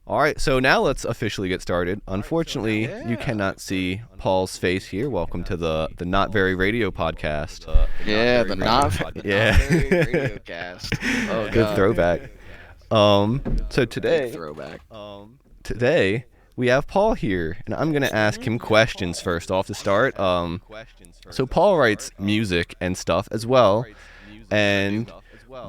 All right, so now let's officially get started. Unfortunately, you Yeah. cannot see Paul's face here. Welcome to the Not Very Radio podcast. Yeah, the not Yeah. not very radio cast. Oh Good god. throwback. So Big today, throwback. today we have Paul here, and I'm gonna ask him questions first off to start. So Paul writes music and stuff as well, and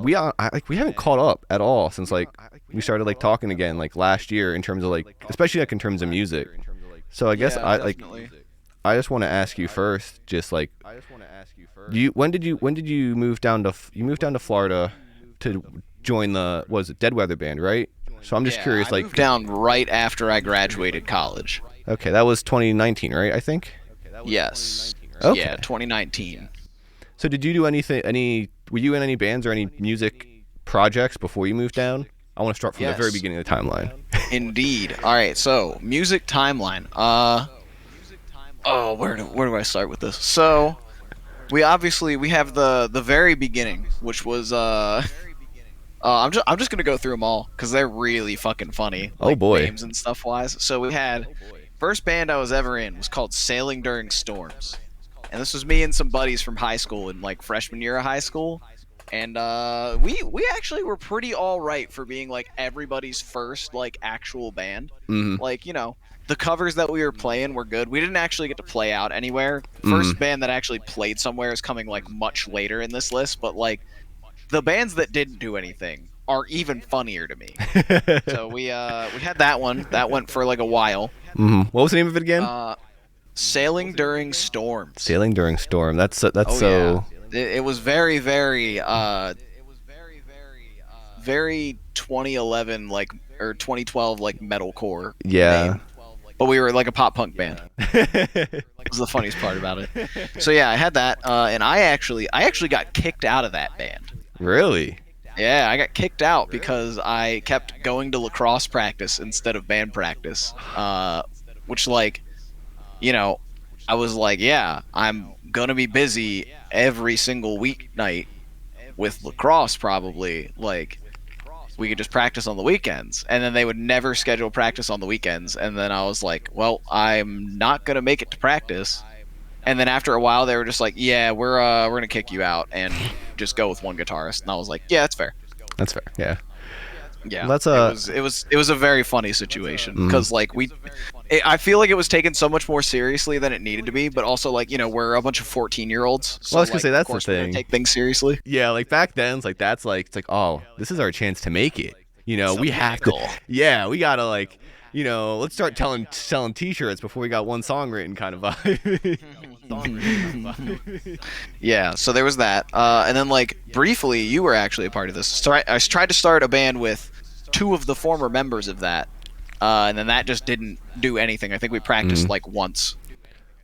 we haven't caught up at all since like we started like talking again like last year in terms of like especially like in terms of music. So I guess Yeah, definitely. I just want to ask you first, just like when did you move down to you moved down to Florida to join the was it Dead Weather band, right? So I'm just Yeah, curious I like moved down right after I graduated college. okay, that was 2019, right? I think. Yes. Okay. Yeah, 2019. So did you do were you in any bands or any music projects before you moved down? I want to start from the very Yes. beginning of the timeline. Indeed. All right, so music timeline. Oh, where do I start with this? So, we have the very beginning, which was I'm just gonna go through them all because they're really fucking funny, Oh like boy. names and stuff wise. So we had first band I was ever in was called Sailing During Storms, and this was me and some buddies from high school in like freshman year of high school, and we actually were pretty all right for being like everybody's first like actual band. Mhm. Like the covers that we were playing were good. We didn't actually get to play out anywhere. Mhm. First band that actually played somewhere is coming like much later in this list, but like the bands that didn't do anything are even funnier to me. So we had that one that went for like a while. Mhm. What was the name of it again? Uh, Sailing During Storms. Sailing During Storm. That's Oh yeah, so. it was very 2011 like or 2012 like metalcore Yeah. name. But we were like a pop punk band. That was the funniest part about it. So yeah, I had that, and I actually got kicked out of that band. Really? Yeah, I got kicked out because I kept going to lacrosse practice instead of band practice. Which, like, you know, I was like, yeah, I'm gonna be busy every single weeknight with lacrosse, probably. Like, we could just practice on the weekends. And then they would never schedule practice on the weekends. And then I was like, well, I'm not gonna make it to practice. And then after a while, they were just like, "Yeah, we're gonna kick you out and just go with one guitarist." And I was like, "Yeah, that's fair." That's fair. Yeah. Yeah, That's it was a very funny situation Mhm. because like I feel like it was taken so much more seriously than it needed to be, but also like we're a bunch of 14-year-olds, so Well, I was gonna like say of that's the course we're gonna thing. take things seriously. Yeah, like back then, it's like that's like it's like oh, this is our chance to make it. It's a We have to. pinnacle. Yeah, we gotta like, let's start selling T-shirts before we got one song written, kind of vibe. Yeah, so there was that, and then like briefly, you were actually a part of this. So I tried to start a band with two of the former members of that, and then that just didn't do anything. I think we practiced Mhm. like once.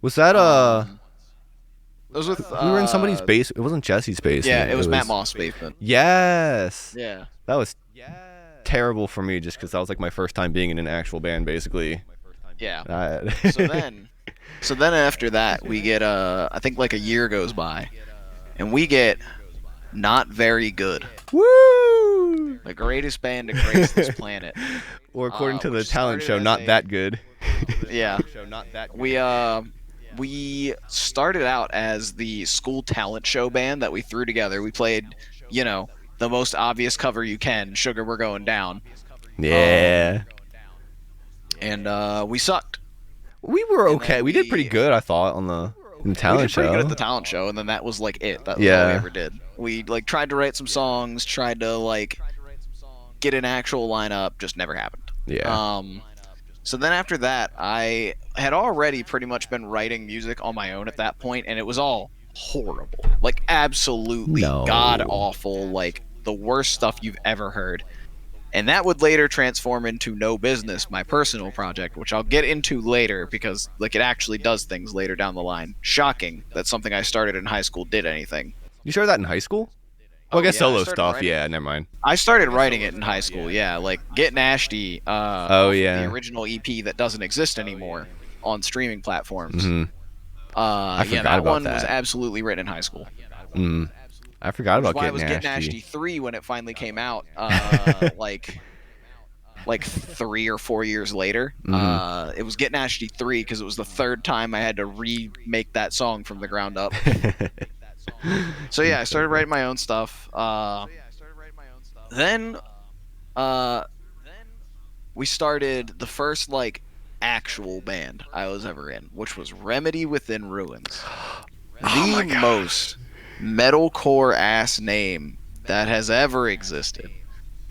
Was that It was with we were in somebody's base. It wasn't Jesse's basement. yeah, it was Matt Moss' basement. Yes, Yeah. that was terrible for me just because that was like my first time being in an actual band, basically. Yeah. Uh, So then, so then after that, we get I think like a year goes by, and we get Not Very Good, Woo! the greatest band to grace this planet. Or according to the which talent started show, as not a- that good. Yeah. We started out as the school talent show band that we threw together. We played, the most obvious cover you can, "Sugar We're Going Down," Yeah. and we sucked. We were And then okay. We did pretty good, I thought, on the We talent did pretty good show. at the talent show, and then that was like it. That was all Yeah. we ever did. We like tried to write some songs, tried to like get an actual lineup, just never happened. Yeah. So then after that, I had already pretty much been writing music on my own at that point, and it was all horrible, like absolutely No. god awful, like the worst stuff you've ever heard. And that would later transform into No Business, my personal project, which I'll get into later because like it actually does things later down the line. Shocking that something I started in high school did anything. You started that in high school? Well, I Oh, guess yeah, I solo started stuff. writing- Yeah, never mind. I started writing it in high school, yeah, like Get Nasty, Oh, off of yeah. the original EP that doesn't exist anymore on streaming platforms. Hmm. I Yeah, forgot that about one was that. absolutely written in high school. Mm. I forgot Which is about why it was Getting Get Nasty Nasty. 3 when it finally came out. Like like 3 or 4 years later. It was Get Nasty 3 because it was the third time I had to remake that song from the ground up. So yeah, I started writing my own stuff. Then uh, we started the first like actual band I was ever in, which was Remedy Within Ruins. Oh my The God. most metalcore ass name that has ever existed.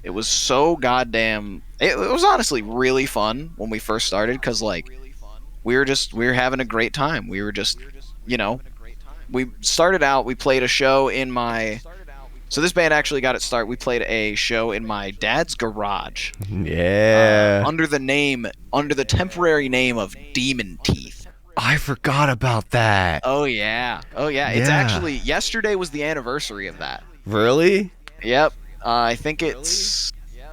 It was so goddamn. It was honestly really fun when we first started because like we were having a great time. We were just, you know, we started out. We played a show in my. So this band actually got its start. We played a show in my dad's garage Yeah. under the temporary name of Demon Teeth. I forgot about that. Oh yeah, oh yeah. It's Yeah. actually yesterday was the anniversary of that. Really? Yep. I think it's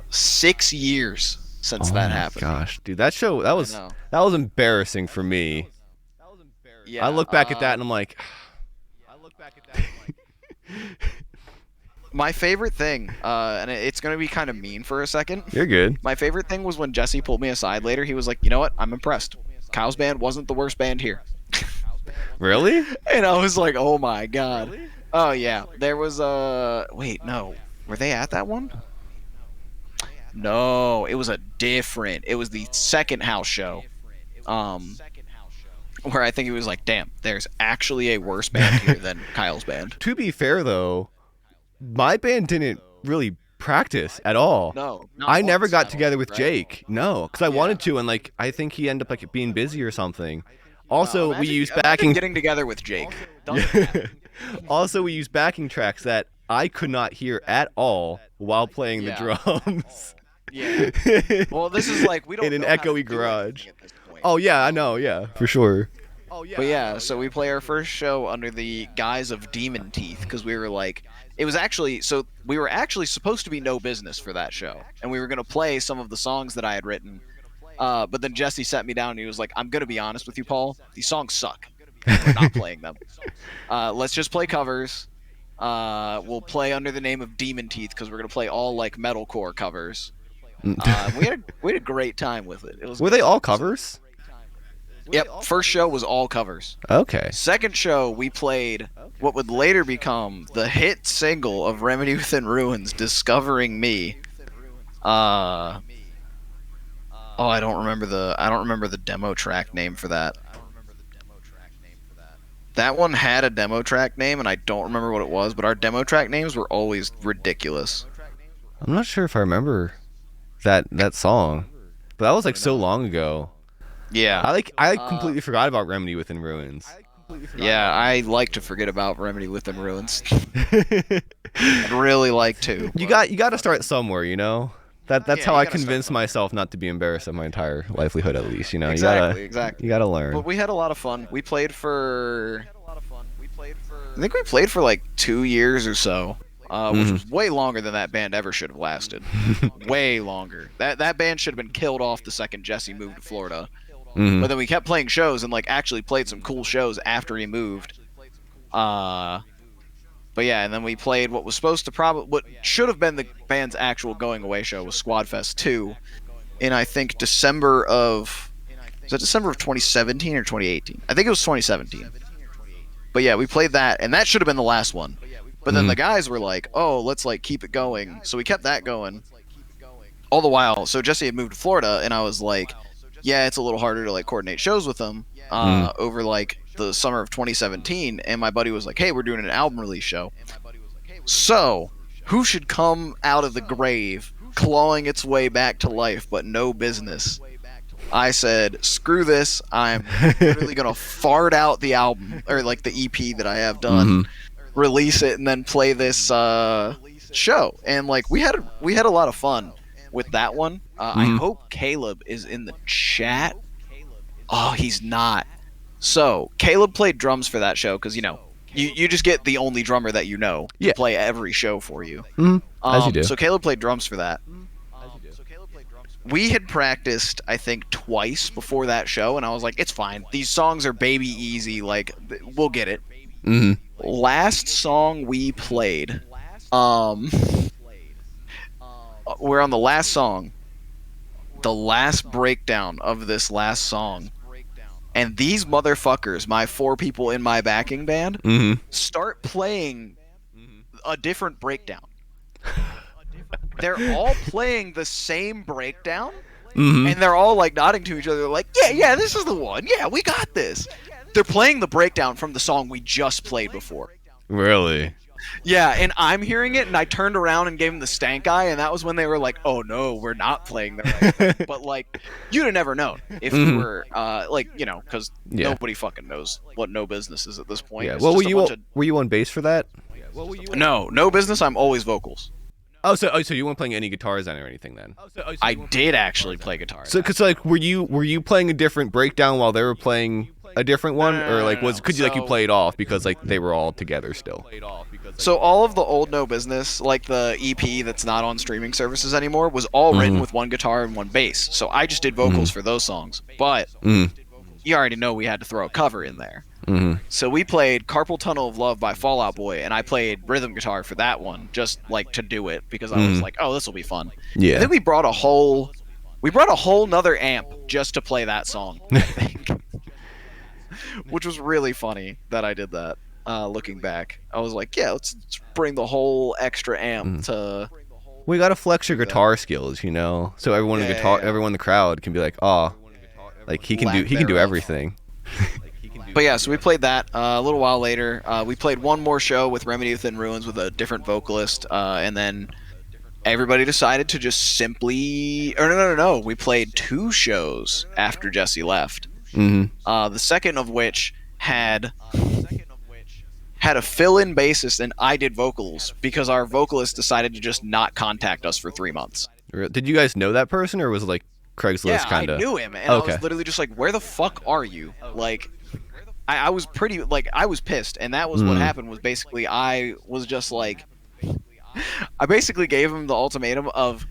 6 years since Oh that my happened. gosh, dude, that I was know. that was embarrassing for me. I Yeah. look back at that and I'm like, My favorite thing, and it's gonna be kind of mean for a second. you're good. My favorite thing was when Jesse pulled me aside later. He was like, "You know what? I'm impressed. Kyle's band wasn't the worst band here." Really? And I was like, "Oh my god." Oh yeah. There was wait, no. Were they at that one? No, it was a different. It was the second house show. Um where I think he was like, "Damn, there's actually a worse band here than Kyle's band." To be fair though, my band didn't really practice at all. No, not I never once, got I don't together think, with right? Jake. No, because I Yeah. wanted to, and like I think he ended up like being busy or something. No, Also, we used imagine backing. getting together with Jake. Don't do that. Also, we used backing tracks that I could not hear at all while playing the Yeah. drums. Yeah. Well, this is like we don't in an know how to echoey do garage. anything at this point. Oh yeah, I know. Yeah, for sure. But yeah, so we play our first show under the guise of Demon Teeth because we were like, it was actually so we were actually supposed to be No Business for that show, and we were gonna play some of the songs that I had written. But then Jesse sat me down and he was like, "I'm gonna be honest with you, Paul. These songs suck. We're not playing them. Let's just play covers. We'll play under the name of Demon Teeth because we're gonna play all like metalcore covers." We had a great time with it. It was Were they all covers? Yep. First show was all covers. Okay. Second show, we played what would later become the hit single of Remedy Within Ruins, "Discovering Me." Oh, I don't remember the demo track name for that. That one had a demo track name, and I don't remember what it was. But our demo track names were always ridiculous. I'm not sure if I remember that song, but that was like so long ago. Yeah, I completely forgot about Remedy Within Ruins. yeah. I like to forget about Remedy Within Ruins. I'd really like to. You got to start somewhere, you know. That's Yeah, how you I gotta start convince somewhere. myself not to be embarrassed of my entire livelihood, at least. You know, Exactly. you gotta learn. But we had a lot of fun. We played for. I think we played for like 2 years or so, which was way longer than that band ever should have lasted. Way longer. That band should have been killed off the second Jesse moved to Florida. But then we kept playing shows and like actually played some cool shows after he moved. But yeah, and then we played what should have been the band's actual going away show was Squad Fest 2 in I think December of 2017 or 2018? I think it was 2017. But yeah, we played that, and that should have been the last one. But then the guys were like, "Oh, let's like keep it going." So we kept that going. All the while, so Jesse had moved to Florida, and I was like, "Yeah, it's a little harder to like coordinate shows with him over like the summer of 2017." And my buddy was like, "Hey, we're doing an album release show. So who should come out of the grave, clawing its way back to life, but No Business?" I said, "Screw this. I'm literally going to fart out the album, or like the EP that I have done, release it, and then play this show." And like we had a lot of fun with that one. I hope Caleb is in the chat. Oh, he's not. So Caleb played drums for that show because you just get the only drummer that you know to play every show for you. As you do. So Caleb played drums for that. We had practiced, I think, twice before that show, and I was like, "It's fine. These songs are baby easy. Like, we'll get it." Last song we played, we're on the last song. the last breakdown of this last song, and these motherfuckers, my four people in my backing band, Mm-hmm. start playing a different breakdown. They're all playing the same breakdown, Mm-hmm. and they're all like nodding to each other, like, yeah, this is the one. Yeah, we got this. They're playing the breakdown from the song we just played before. Really? Yeah, and I'm hearing it, and I turned around and gave them the stank eye, and that was when they were like, "Oh no, we're not playing the right thing." But like, you'd have never known if you were, like, because Yeah. nobody fucking knows what No Business is at this point. Yeah. It's Well, just a bunch of were you on bass for that? No Business. I'm always vocals. So you weren't playing any guitars then or anything then? I did actually play guitar. So, cause like, were you playing a different breakdown while they were playing a different one, or like could you play it off because like they were all together still? So all of the old No Business, like the EP that's not on streaming services anymore, was all written with one guitar and one bass. So I just did vocals for those songs. But you already know we had to throw a cover in there. So we played Carpal Tunnel of Love by Fall Out Boy, and I played rhythm guitar for that one, just like to do it because I was like, oh, this will be fun. Yeah. And then we brought a whole nother amp just to play that song, I think. Which was really funny that I did that. Looking back, I was like, yeah, let's bring the whole extra amp to. We gotta flex your guitar skills, so everyone everyone in the crowd can be like, oh, like he can do everything. But yeah, so we played that a little while later. We played one more show with Remedy Within Ruins with a different vocalist, and then everybody decided to just simply. Or no. We played two shows after Jesse left. The second of which had a fill-in bassist, and I did vocals because our vocalist decided to just not contact us for 3 months. Did you guys know that person, or was it like Craigslist kind of? Yeah, I knew him, and I was literally just like, where the fuck are you? Like, I was pretty, like, I was pissed, and that was what happened, was basically I was just like, I basically gave him the ultimatum of,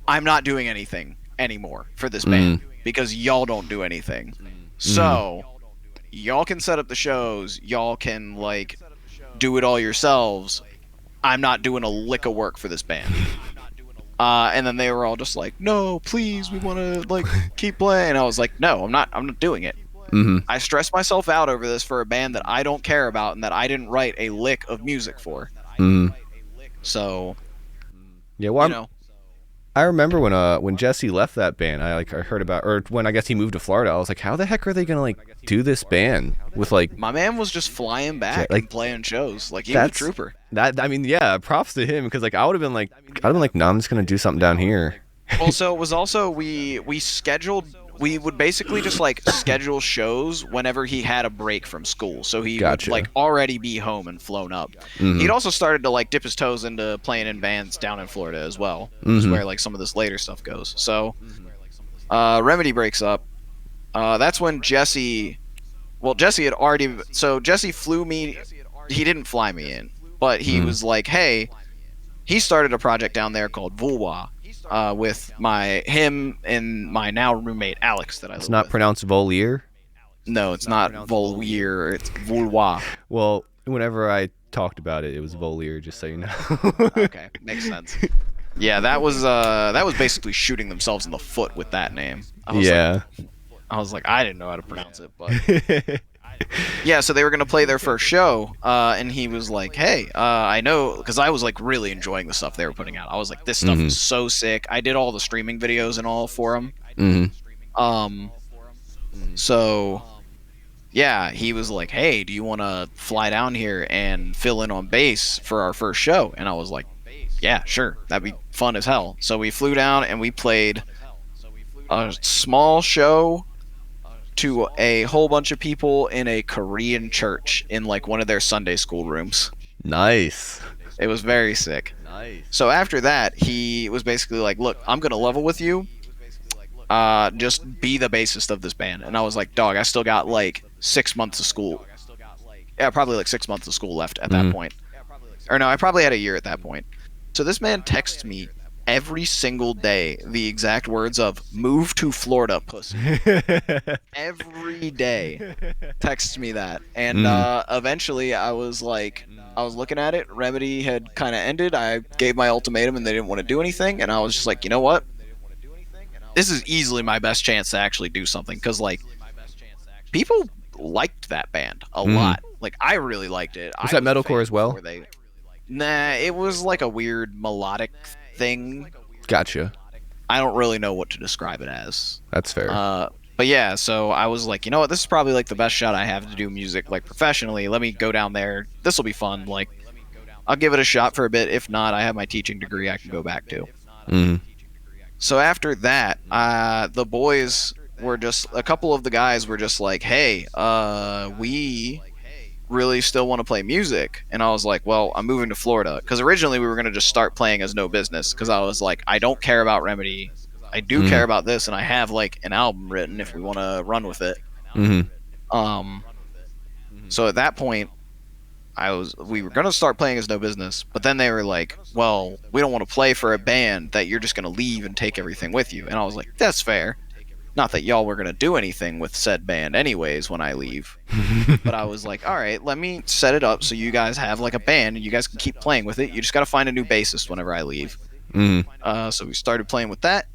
I'm not doing anything anymore for this band, because y'all don't do anything. So, y'all can set up the shows, y'all can, like, do it all yourselves. I'm not doing a lick of work for this band. And then they were all just like, no, please, we want to, like, keep playing. And I was like, no, I'm not doing it. I stressed myself out over this for a band that I don't care about and that I didn't write a lick of music for. So, yeah, well, I remember when Jesse left that band, I heard about, or when I guess he moved to Florida, I was like, how the heck are they gonna like do this band with like? My man was just flying back and playing shows, like he was a trooper. I mean, yeah, props to him, because like I would have been like, no, I'm just gonna do something down here. Well, so it was also we would basically just like schedule shows whenever he had a break from school, so he would like already be home and flown up. He'd also started to like dip his toes into playing in bands down in Florida as well, which is where like some of this later stuff goes. So Remedy breaks up. That's when Jesse had already, so Jesse flew me, he didn't fly me in, but he was like, hey, he started a project down there called Vouloir, with him and my now roommate Alex that I live with. It's not pronounced Voliere? No, it's not Voliere, it's Vouloir. Well, whenever I talked about it, it was Voliere, just so you know. Okay, makes sense. Yeah, that was basically shooting themselves in the foot with that name. I was like, I didn't know how to pronounce it, but yeah, so they were gonna play their first show, and he was like, "Hey, I know," because I was like really enjoying the stuff they were putting out. I was like, "This stuff is so sick." I did all the streaming videos and all for him. So yeah, he was like, "Hey, do you want to fly down here and fill in on bass for our first show?" And I was like, "Yeah, sure, that'd be fun as hell." So we flew down and we played a small show to a whole bunch of people in a Korean church in like one of their Sunday school rooms. Nice. It was very sick. Nice. So after that, he was basically like, look, I'm going to level with you. Just be the bassist of this band. And I was like, dog, I still got like 6 months of school. Yeah, probably like 6 months of school left at that point. Or no, I probably had a year at that point. So this man texts me every single day the exact words of "move to Florida, pussy." Every day texts me that. And eventually I was looking at it, Remedy had kind of ended, I gave my ultimatum and they didn't want to do anything, and I was just like, you know what, this is easily my best chance to actually do something because like people liked that band a Mm. lot. Like I really liked it. Was I that was a metalcore fan as well? before they. Nah, it was like a weird melodic thing. Gotcha. I don't really know what to describe it as. That's fair. But yeah, so I was like, you know what, this is probably like the best shot I have to do music like professionally. Let me go down there. This will be fun. Like, I'll give it a shot for a bit. If not, I have my teaching degree I can go back to. Mm. So after that, the boys were just a couple of the guys were just like, hey, we really still want to play music. And I was like, well, I'm moving to Florida because originally we were going to just start playing as No Business because I was like, I don't care about Remedy. I do care about this, and I have like an album written if we want to run with it. Mm-hmm. So at that point, we were gonna start playing as No Business, but then they were like, well, we don't want to play for a band that you're just gonna leave and take everything with you. And I was like, that's fair. Not that y'all were gonna do anything with said band anyways when I leave, but I was like, all right, let me set it up so you guys have like a band and you guys can keep playing with it. You just gotta find a new bassist whenever I leave. So we started playing with that.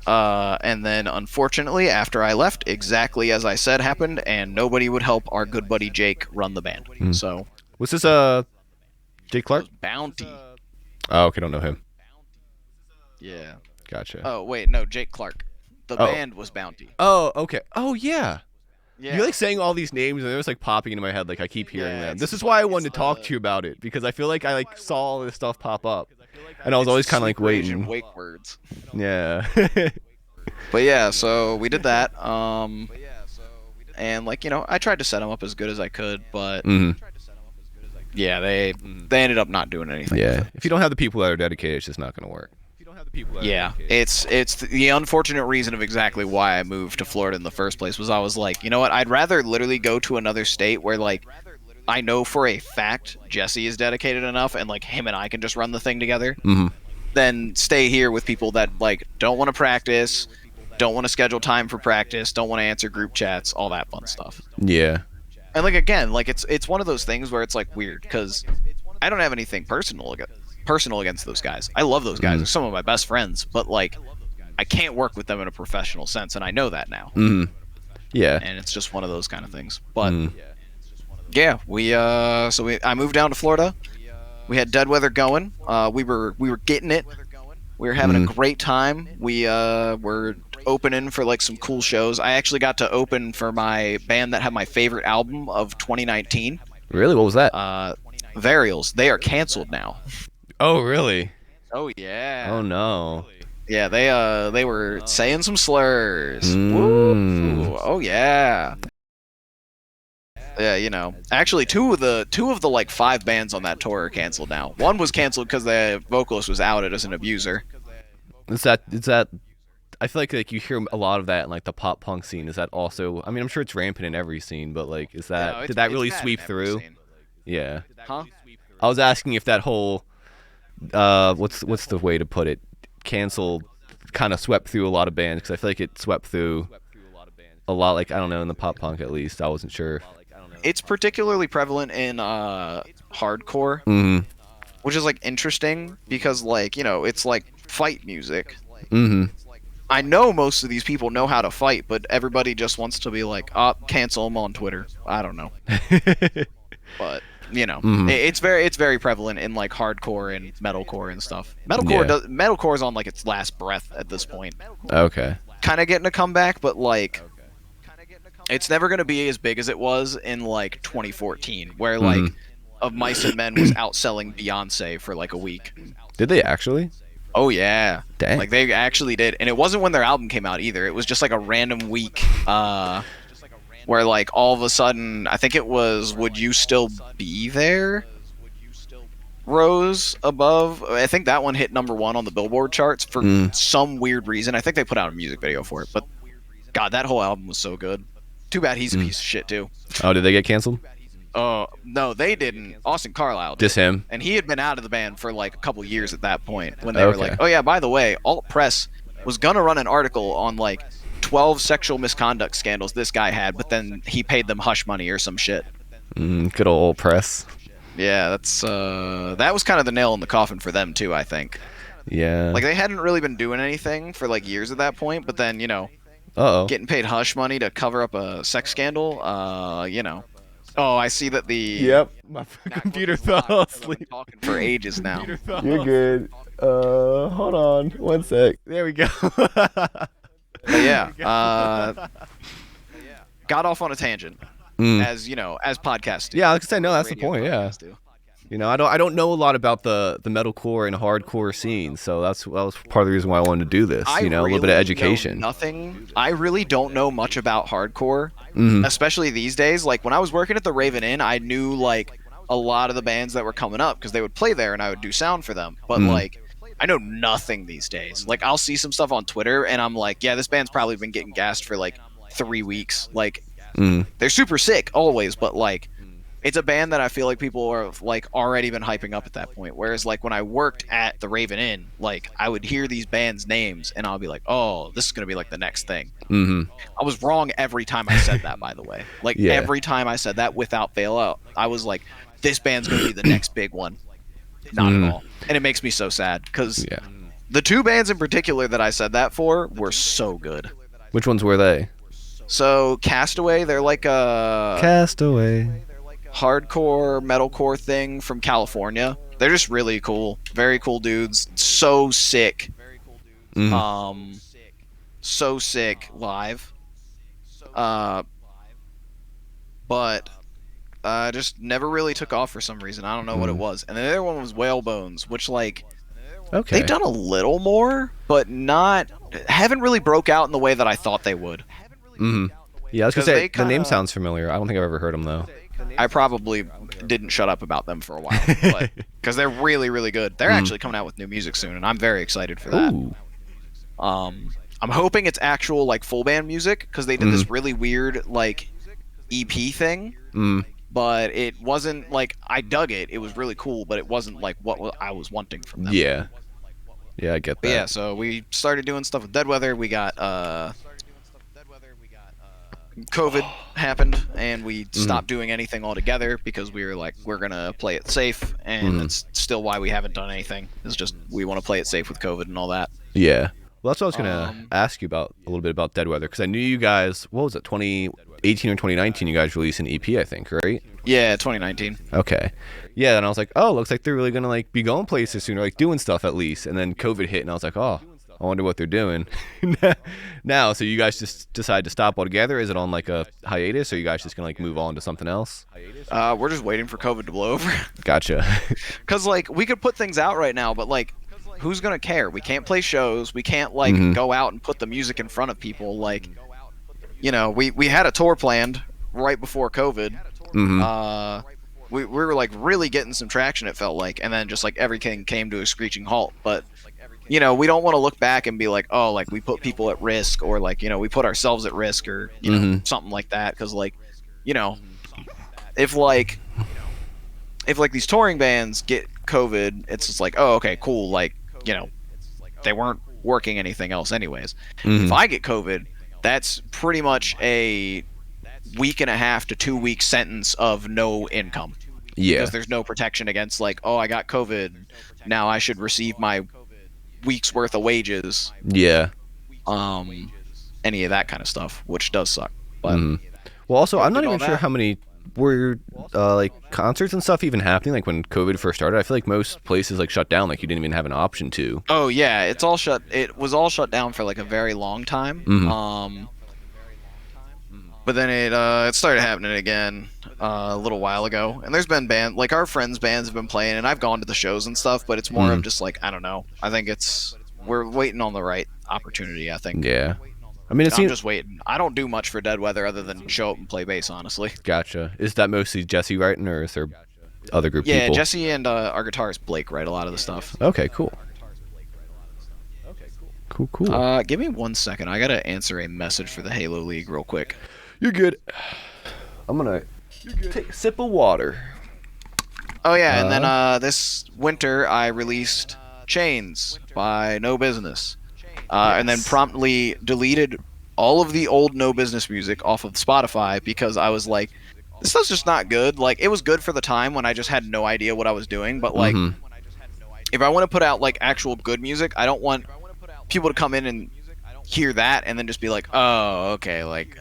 And then, unfortunately, after I left, exactly as I said happened, and nobody would help our good buddy Jake run the band. So, Was this Jake Clark? Bounty. Oh, okay, don't know him. Yeah. Gotcha. Oh, wait, no, Jake Clark. The band was Bounty. Oh, okay. Oh, yeah. Yeah. You're like saying all these names, and they're just like popping into my head. Like I keep hearing them. it's This is just why I like- wanted to it's talk the- to you about it because I feel like I like saw all this stuff pop up, and I was always kind of like Super Asian waiting. wake words. Yeah. But yeah, so we did that. And like I tried to set them up as good as I could, but yeah, they ended up not doing anything. Yeah. With it. If you don't have the people that are dedicated, it's just not gonna work. Yeah, it's the unfortunate reason of exactly why I moved to Florida in the first place was I was like, you know what, I'd rather literally go to another state where like I know for a fact Jesse is dedicated enough and like him and I can just run the thing together than stay here with people that like don't want to practice, don't want to schedule time for practice, don't want to answer group chats, all that fun stuff. Yeah. And like again, like it's one of those things where it's like weird because I don't have anything personal against those guys. I love those guys. They're some of my best friends, but like I can't work with them in a professional sense, and I know that now. Yeah. And it's just one of those kind of things. But yeah, I moved down to Florida. We had Dead Weather going. We were getting it. We were having a great time. We were opening for like some cool shows. I actually got to open for my band that had my favorite album of 2019. Really? What was that? Varials. They are canceled now. Oh, really? Oh yeah. Oh no. Yeah, they were saying some slurs. Woo. Oh yeah. Yeah, actually two of the like 5 bands on that tour are canceled now. One was canceled because the vocalist was outed as an abuser. Is that? I feel like you hear a lot of that in like the pop punk scene. Is that also? I mean, I'm sure it's rampant in every scene, but like, did that really sweep through? Yeah. Huh? I was asking if that whole, what's the way to put it? Canceled, kind of swept through a lot of bands because I feel like it swept through a lot. Like I don't know, in the pop punk at least, I wasn't sure. It's particularly prevalent in hardcore, which is like interesting because like it's like fight music. I know most of these people know how to fight, but everybody just wants to be like, cancel them on Twitter. I don't know, but it's very prevalent in like hardcore and metalcore and stuff. Metalcore is on like its last breath at this point. Okay. Kind of getting a comeback, but like it's never going to be as big as it was in like 2014 where like Of Mice and Men was outselling Beyonce for like a week. Did they actually? Oh yeah. Dang. Like they actually did. And it wasn't when their album came out either. It was just like a random week where like all of a sudden I think it was Would You Still Be There rose above. I think that one hit #1 on the Billboard charts for some weird reason. I think they put out a music video for it, but God, that whole album was so good. Too bad he's a piece of shit too. Oh, did they get canceled? No, they didn't. Austin Carlisle did. Just him? And he had been out of the band for like a couple years at that point when they were like, oh yeah, by the way, Alt Press was gonna run an article on like 12 sexual misconduct scandals this guy had, but then he paid them hush money or some shit. Good old press. Yeah, that was kind of the nail in the coffin for them too, I think. Yeah. Like, they hadn't really been doing anything for like years at that point, but then, Uh-oh. getting paid hush money to cover up a sex scandal, Oh, I see that the Yep, my MacBook computer is fell live because I've been asleep. talking for ages now. You're good. Hold on, one sec. There we go. But yeah, got off on a tangent, Mm. as podcasts do. Yeah, I was gonna say no. That's the Radio point. Yeah. podcasts do. I don't know a lot about the metalcore and hardcore scene, so that was part of the reason why I wanted to do this. I A little bit of really education. know nothing. I really don't know much about hardcore, Mhm. especially these days. Like, when I was working at the Raven Inn, I knew like a lot of the bands that were coming up because they would play there and I would do sound for them. But like, I know nothing these days. Like, I'll see some stuff on Twitter and I'm like, yeah, this band's probably been getting gassed for like 3 weeks. Like, they're super sick always, but like, it's a band that I feel like people are like already been hyping up at that point. Whereas like when I worked at the Raven Inn, like I would hear these bands' names and I'll be like, oh, this is gonna be like the next thing. I was wrong every time I said that, by the way. Like, every time I said that without fail out, I was like, this band's gonna be the next big one. Not at all. And it makes me so sad because the 2 bands in particular that I said that for were so good. Which ones were they? So Castaway, they're like a Castaway. hardcore metalcore thing from California. They're just really cool, very cool dudes. So sick, so sick live. But just never really took off for some reason. I don't know what it was. And the other one was Whalebones, which like they've done a little more, but haven't really broke out in the way that I thought they would. Yeah, I was gonna say the name sounds familiar. I don't think I've ever heard them though. I probably didn't shut up about them for a while, but because they're really, really good. They're actually coming out with new music soon, and I'm very excited for that. Ooh. I'm hoping it's actual like full band music because they did this really weird like EP thing, but it wasn't like I dug it. It was really cool, but it wasn't like what I was wanting from them. Yeah, I get that. But yeah, so we started doing stuff with Dead Weather. We got COVID happened and we stopped doing anything altogether because we were like, we're gonna play it safe, and that's still why we haven't done anything. It's just we want to play it safe with COVID and all that. Yeah, well, that's what I was gonna ask you about a little bit about Dead Weather because I knew you guys. What was it, 2018 or 2019? You guys released an EP, I think, right? Yeah, 2019. Okay. Yeah, and I was like, oh, looks like they're really gonna like be going places soon, or like doing stuff at least. And then COVID hit, and I was like, oh, I wonder what they're doing now. So you guys just decide to stop altogether? Is it on like a hiatus, or you guys just gonna like move on to something else? We're just waiting for COVID to blow over. Gotcha. Because like we could put things out right now, but like, who's gonna care? We can't play shows. We can't like go out and put the music in front of people. Like, we had a tour planned right before COVID. We were like really getting some traction, it felt like, and then just like everything came to a screeching halt. But we don't want to look back and be like, oh, like we put people at risk, or like, we put ourselves at risk, or something like that. Because like, if like these touring bands get COVID, it's just like, oh, okay, cool. Like, they weren't working anything else anyways. If I get COVID, that's pretty much a week and a half to 2 week sentence of no income. Yeah. Because there's no protection against like, oh, I got COVID, now I should receive my week's worth of wages. Yeah. Any of that kind of stuff, which does suck. But well, also, I'm not even sure how many were like concerts and stuff even happening like when COVID first started. I feel like most places like shut down, like you didn't even have an option to. Oh yeah, it was all shut down for like a very long time. But then it started happening again a little while ago, and there's been like our friends' bands have been playing, and I've gone to the shows and stuff, but it's more of just like, I don't know. I think we're waiting on the right opportunity, I think. Yeah. I mean, I'm just waiting. I don't do much for Dead Weather other than show up and play bass, honestly. Gotcha. Is that mostly Jesse writing, or is there other group people? Yeah, Jesse and our guitarist Blake write a lot of the stuff. Okay, cool. Cool. Give me 1 second. I gotta answer a message for the Halo League real quick. You're good. I'm gonna take a sip of water. Oh yeah, and then this winter I released Chains by No Business. And then promptly deleted all of the old No Business music off of Spotify because I was like, this stuff's just not good. Like, it was good for the time when I just had no idea what I was doing, but like, if I want to put out like actual good music, I don't want people to come in and hear that and then just be like, oh, okay, like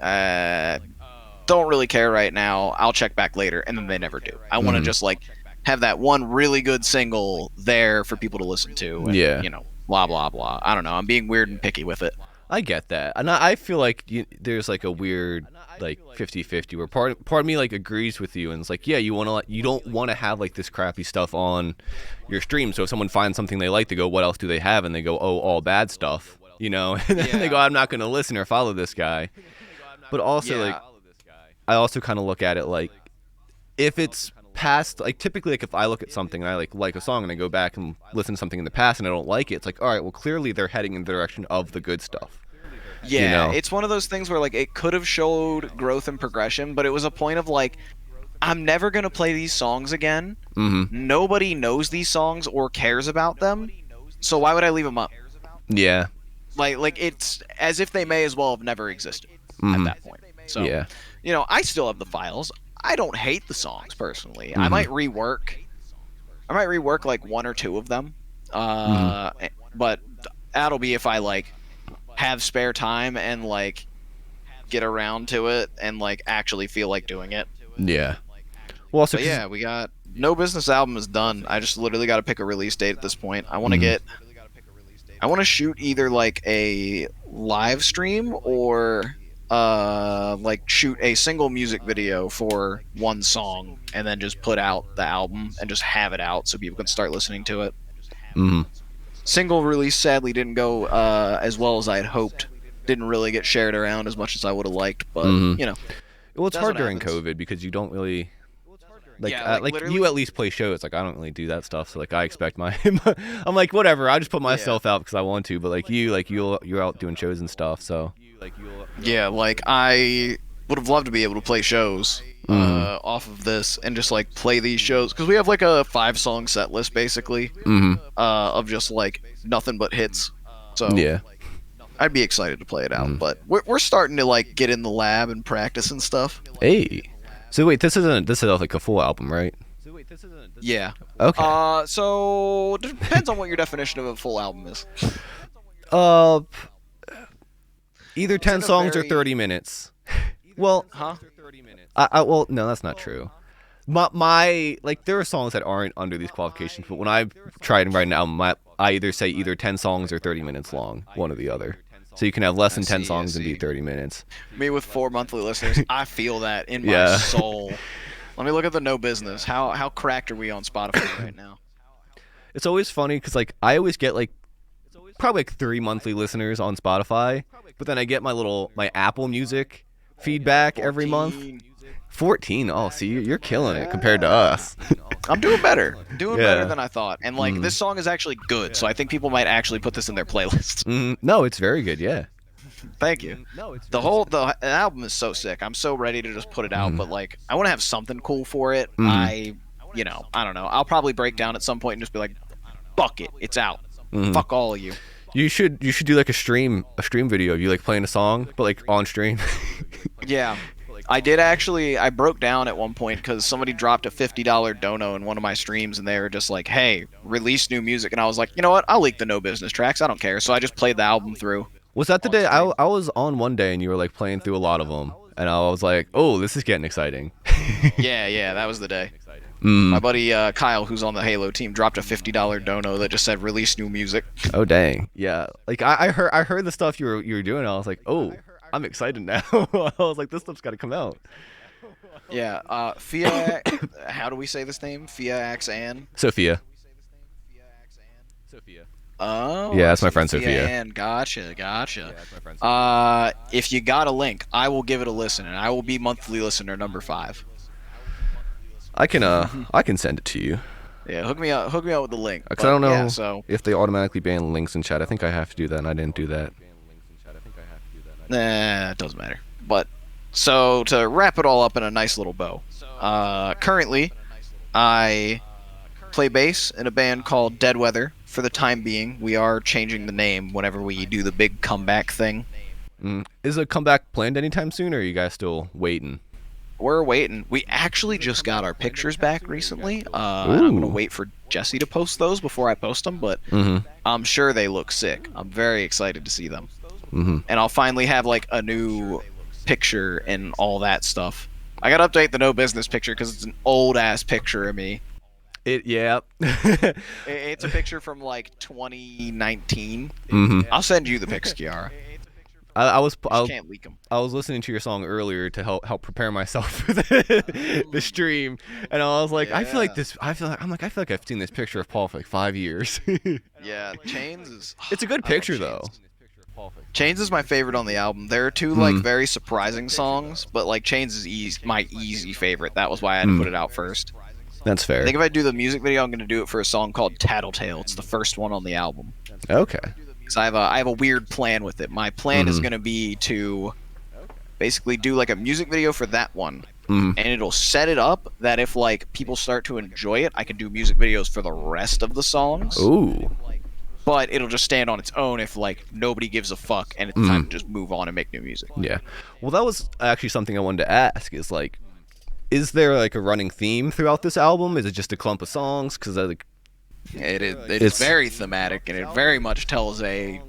don't really care right now. I'll check back later, and then they never do. I want to just like have that one really good single there for people to listen to, and Yeah. blah blah blah. I don't know. I'm being weird and picky with it. I get that, and I feel like there's like a weird like 50-50 where part of me like agrees with you, and it's like, yeah, you don't want to have like this crappy stuff on your stream. So if someone finds something they like, they go, what else do they have? And they go, oh, all bad stuff, and then they go, I'm not going to listen or follow this guy. But also like, I also kind of look at it like, if it's past, like typically like if I look at something and I like a song and I go back and listen to something in the past and I don't like it, it's like, all right, well clearly they're heading in the direction of the good stuff. Yeah, it's one of those things where like it could have showed growth and progression, but it was a point of like, I'm never gonna play these songs again. Mm-hmm. Nobody knows these songs or cares about them, so why would I leave them up? Yeah. Like it's as if they may as well have never existed at that point. So yeah, I still have the files. I don't hate the songs personally. Mm-hmm. I might rework like one or two of them, but that'll be if I like have spare time and like get around to it and like actually feel like doing it. Yeah. Well, also, but yeah, we got No Business album is done. I just literally got to pick a release date at this point. I want to I want to shoot either like a live stream or like shoot a single music video for one song and then just put out the album and just have it out so people can start listening to it. Mm-hmm. Single release sadly didn't go as well as I had hoped. Didn't really get shared around as much as I would have liked, but Well, it's hard during happens. COVID because you don't really like literally, you at least play shows. Like I don't really do that stuff, so like I expect my I'm like whatever. I just put myself out because I want to. But like you're out doing shows and stuff, so yeah, like I would have loved to be able to play shows off of this and just like play these shows because we have like a 5-song set list basically of just like nothing but hits. So yeah. I'd be excited to play it out, but we're starting to like get in the lab and practice and stuff. Hey, so wait, this is like a full album, right? Yeah. Okay. So it depends on what your definition of a full album is. Either 10 songs or 30 minutes. Well, well, no, that's not true. My like there are songs that aren't under these qualifications, but when I try and write an album, I either say either 10 songs or 30 minutes long, one or the other. So you can have less than 10 songs and be 30 minutes. Me with 4 monthly listeners, I feel that in my soul. Let me look at the No Business. How cracked are we on Spotify right now? It's always funny because like I always get like probably like 3 monthly listeners on Spotify, but then I get my Apple Music feedback 14. every month. 14. Oh, see, you're killing it compared to us. I'm doing better. Better than I thought. And like this song is actually good, so I think people might actually put this in their playlists. No, it's very good. Yeah. Thank you. The album is so sick. I'm so ready to just put it out, but like I want to have something cool for it. I don't know. I'll probably break down at some point and just be like, "Fuck it, it's out. Fuck all of you." You should do like a stream video of you like playing a song, but like on stream. Yeah. I did actually. I broke down at one point because somebody dropped a $50 dono in one of my streams, and they were just like, "Hey, release new music," and I was like, "You know what? I'll leak the No Business tracks. I don't care." So I just played the album through. Was that the day I was on one day and you were like playing through a lot of them, and I was like, "Oh, this is getting exciting." Yeah, that was the day. My buddy Kyle, who's on the Halo team, dropped a $50 dono that just said "release new music." Oh dang, yeah. Like I heard the stuff you were doing. And I was like, "Oh, I'm excited now." I was like, "This stuff's got to come out." Yeah, Fia. How do we say this name? Fia Axan. Sophia. Oh, yeah, that's my friend Sophia. And gotcha. If you got a link, I will give it a listen, and I will be monthly listener number 5. I can send it to you. Yeah, hook me up with the link. Because I don't know if they automatically ban links in chat. I think I have to do that, and I didn't do that. Nah, it doesn't matter. But so to wrap it all up in a nice little bow, currently I play bass in a band called Dead Weather. For the time being, we are changing the name whenever we do the big comeback thing. Is a comeback planned anytime soon, or are you guys still waiting? we're waiting. We actually just got our pictures back recently, and I'm gonna Ooh. wait for Jesse to post those before I post them. But Mhm. I'm sure they look sick. I'm very excited to see them, Mhm. and I'll finally have like a new picture and all that stuff. I gotta update the no business picture because it's an old ass picture of me. Yeah. It's a picture from like 2019. Mhm. I'll send you the pics, Kiara. I was You just can't leak them. I was listening to your song earlier to help prepare myself for the stream, and I was like, I feel like Yeah. this. I feel like I've seen this picture of Paul for like 5 years. Yeah, Chains is. It's a good I love picture Chains. though. Chains is my favorite on the album. There are two like Mm. very surprising songs, but like Chains is my easy favorite. That was why I had to put Mm. it out first. That's I fair. think if I do the music video, I'm gonna do it for a song called Tattletale. It's the first one on the album. Okay. Because I have a weird plan with it. My plan is Mhm. gonna be to basically do like a music video for that one, Mhm. and it'll set it up that if like people start to enjoy it, I can do music videos for the rest of the songs. Ooh. But it'll just stand on its own if like nobody gives a fuck and it's time to just move on and make new music. Yeah. Well, that was actually something I wanted to ask. Is like, is there like a running theme throughout this album? Is it just a clump of songs? Because like, It's very thematic and it very much tells a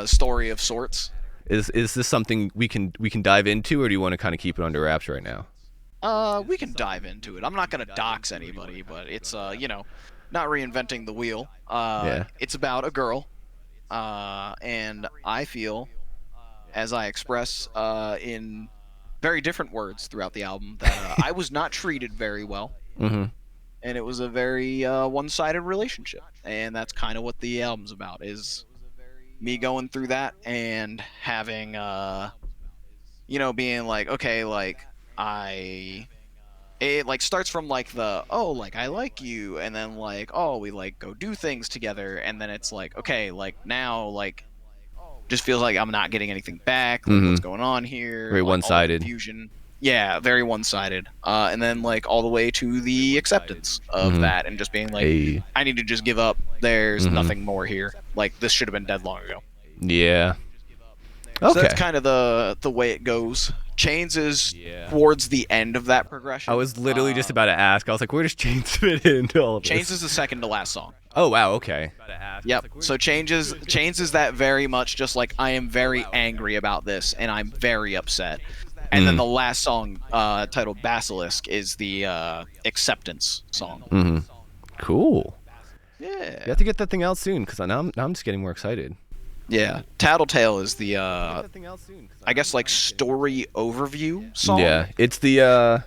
story of sorts. is this something we can dive into, or do you want to kind of keep it under wraps right now? We can dive into it. I'm not gonna dox anybody, but it's not reinventing the wheel. Yeah. It's about a girl, and I feel, as I express in very different words throughout the album, that I was not treated very well, Mhm. and it was a very one-sided relationship, and that's kind of what the album's about. Is me going through that and having being like, okay, like I it like starts from like the, oh, like I like you, and then like, oh, we like go do things together, and then it's like, okay, like now like just feels like I'm not getting anything back, like what's Mhm. going on here, Very like all the one-sided. confusion. Yeah, very one-sided. And then like all the way to the acceptance of Mhm. that and just being like, Hey. I need to just give up. There's Mhm. nothing more here. Like this should have been dead long ago. Yeah. So that's Okay. kind of the way it goes. Chains is towards the end of that progression. I was literally just about to ask. I was like, where does Chains fit into all of Chains this? is the second to last song. Oh wow. Okay. Yep. So Chains is that very much just like I am very angry about this and I'm very upset. And then the last song, titled Basilisk, is the acceptance song. Mhm. Cool. You Yeah. have to get that thing out soon, because now I'm just getting more excited. Yeah. Tattletale is the I guess like story overview song. Yeah. It's the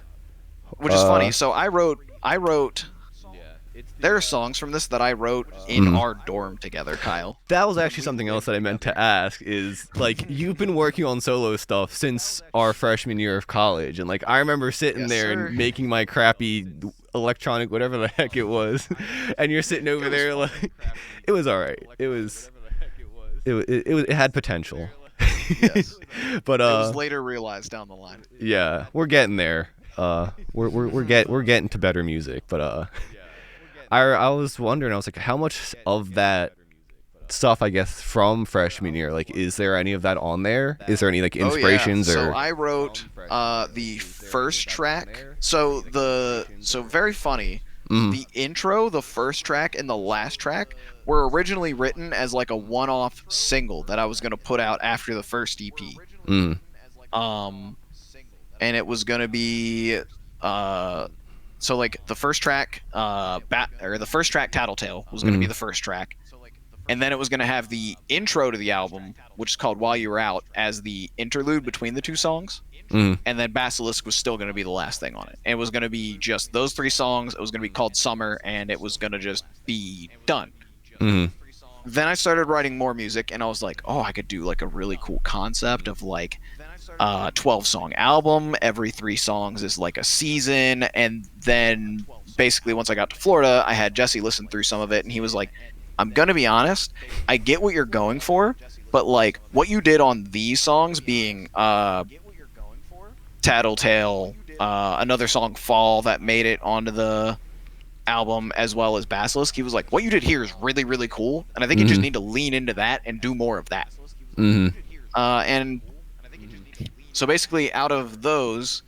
Which is funny. So I wrote there are songs from this that I wrote in our dorm together, Kyle. That was actually something else that I meant to ask. Is like, you've been working on solo stuff since our freshman year of college, and like I remember sitting Yes, there sir. and making my crappy electronic whatever the heck it was, and you're sitting over there like, it was all right. It had potential. Yes. But It was later realized down the line. yeah, we're getting there. We're getting to better music, but I was wondering, I was like, how much of that stuff, I guess, from freshman year, like, is there any of that on there? Is there any like inspirations So or? I wrote the first track. So very funny. The intro, the first track, and the last track were originally written as like a one-off single that I was gonna put out after the first EP. Mm. And it was gonna be so like the first track, the first track, Tattletale, was gonna be the first track, and then it was gonna have the intro to the album, which is called While You Were Out, as the interlude between the two songs. And then Basilisk was still going to be the last thing on it. And it was going to be just those three songs. It was going to be called Summer, and it was going to just be done. Then I started writing more music, and I was like, oh, I could do like a really cool concept of like 12-song album. Every 3 songs is like a season. And then basically once I got to Florida, I had Jesse listen through some of it, and he was like, I'm going to be honest, I get what you're going for, but like what you did on these songs being Tattletale, another song, Fall, that made it onto the album, as well as Basilisk. He was like, what you did here is really, really cool, and I think you just need to lean into that and do more of that. And So basically, out of those,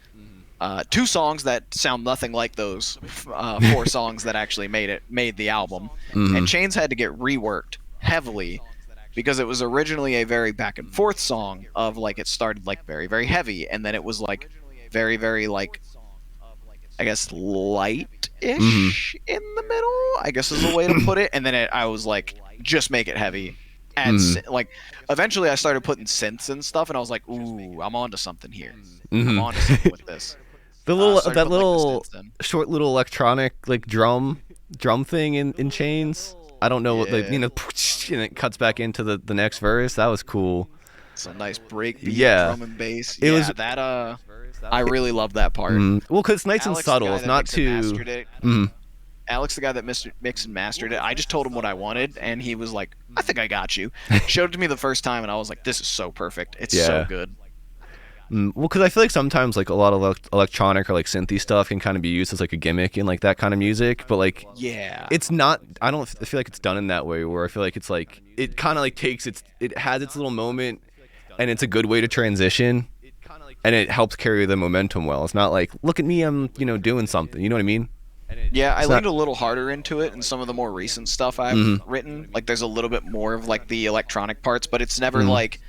two songs that sound nothing like those, four songs that actually made the album, and Mhm. Chains had to get reworked heavily because it was originally a very back and forth song of like it started like very very heavy and then it was like very very like I guess Mhm. light-ish in the middle, I guess is the way to put it. And then I was like, just make it heavy. Mhm. Like, eventually I started putting synths and stuff, and I was like, ooh, I'm onto something here. I'm Mhm. onto something with this. The little Started that putting like the little synths in. short little electronic like drum thing in Chains. I don't know what Yeah, and it cuts back into the next verse. That was cool. some nice breakbeat Yeah. drum and bass. It was Yeah, that I really love that part. well, cuz it's nice and Alex, the subtle. guy It's that not mixed and too mastered it, mm, Alex, the guy that mixed and mastered it, I just told him what I wanted, and he was like, "I think I got you." Showed it to me the first time, and I was like, "This is so perfect. It's so yeah. good." Well, because I feel like sometimes like a lot of electronic or like synthy stuff can kind of be used as like a gimmick in like that kind of music, but like Yeah, it's not. I don't I feel like it's done in that way where I feel like it's like it kind of like it has its little moment and it's a good way to transition and it helps carry the momentum well. It's not like look at me, I'm doing something. You know what I mean? yeah. I It's not. leaned a little harder into it in some of the more recent stuff I've Mm-hmm, written. Like, there's a little bit more of like the electronic parts, but it's never mm-hmm. like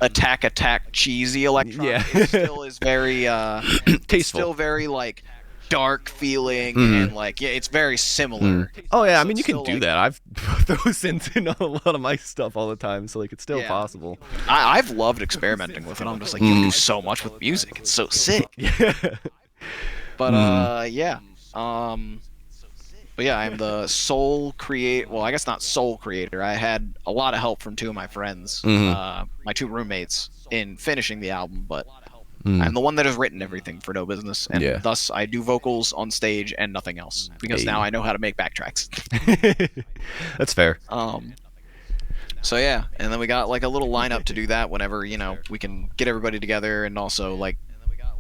attack cheesy Yeah. electronic. It still is very it's Tasteful. still very like dark feeling Mm-hmm. and like yeah, it's very similar. Oh yeah, I So mean it's you can still do like that. I've throw synths in a lot of my stuff all the time, so like it's still yeah. possible. I've loved experimenting with it. I'm just like, you can do so much with music. It's so sick. Yeah. But Mm. yeah. Um, but yeah, I'm the sole create. Well, I guess not sole creator. I had a lot of help from two of my friends, Mm-hmm. my two roommates, in finishing the album. But I'm Mm. the one that has written everything for No Business, and Yeah. thus I do vocals on stage and nothing else because now Hey. I know how to make backtracks. That's fair. um, so yeah, and then we got like a little lineup to do that whenever we can get everybody together, and also like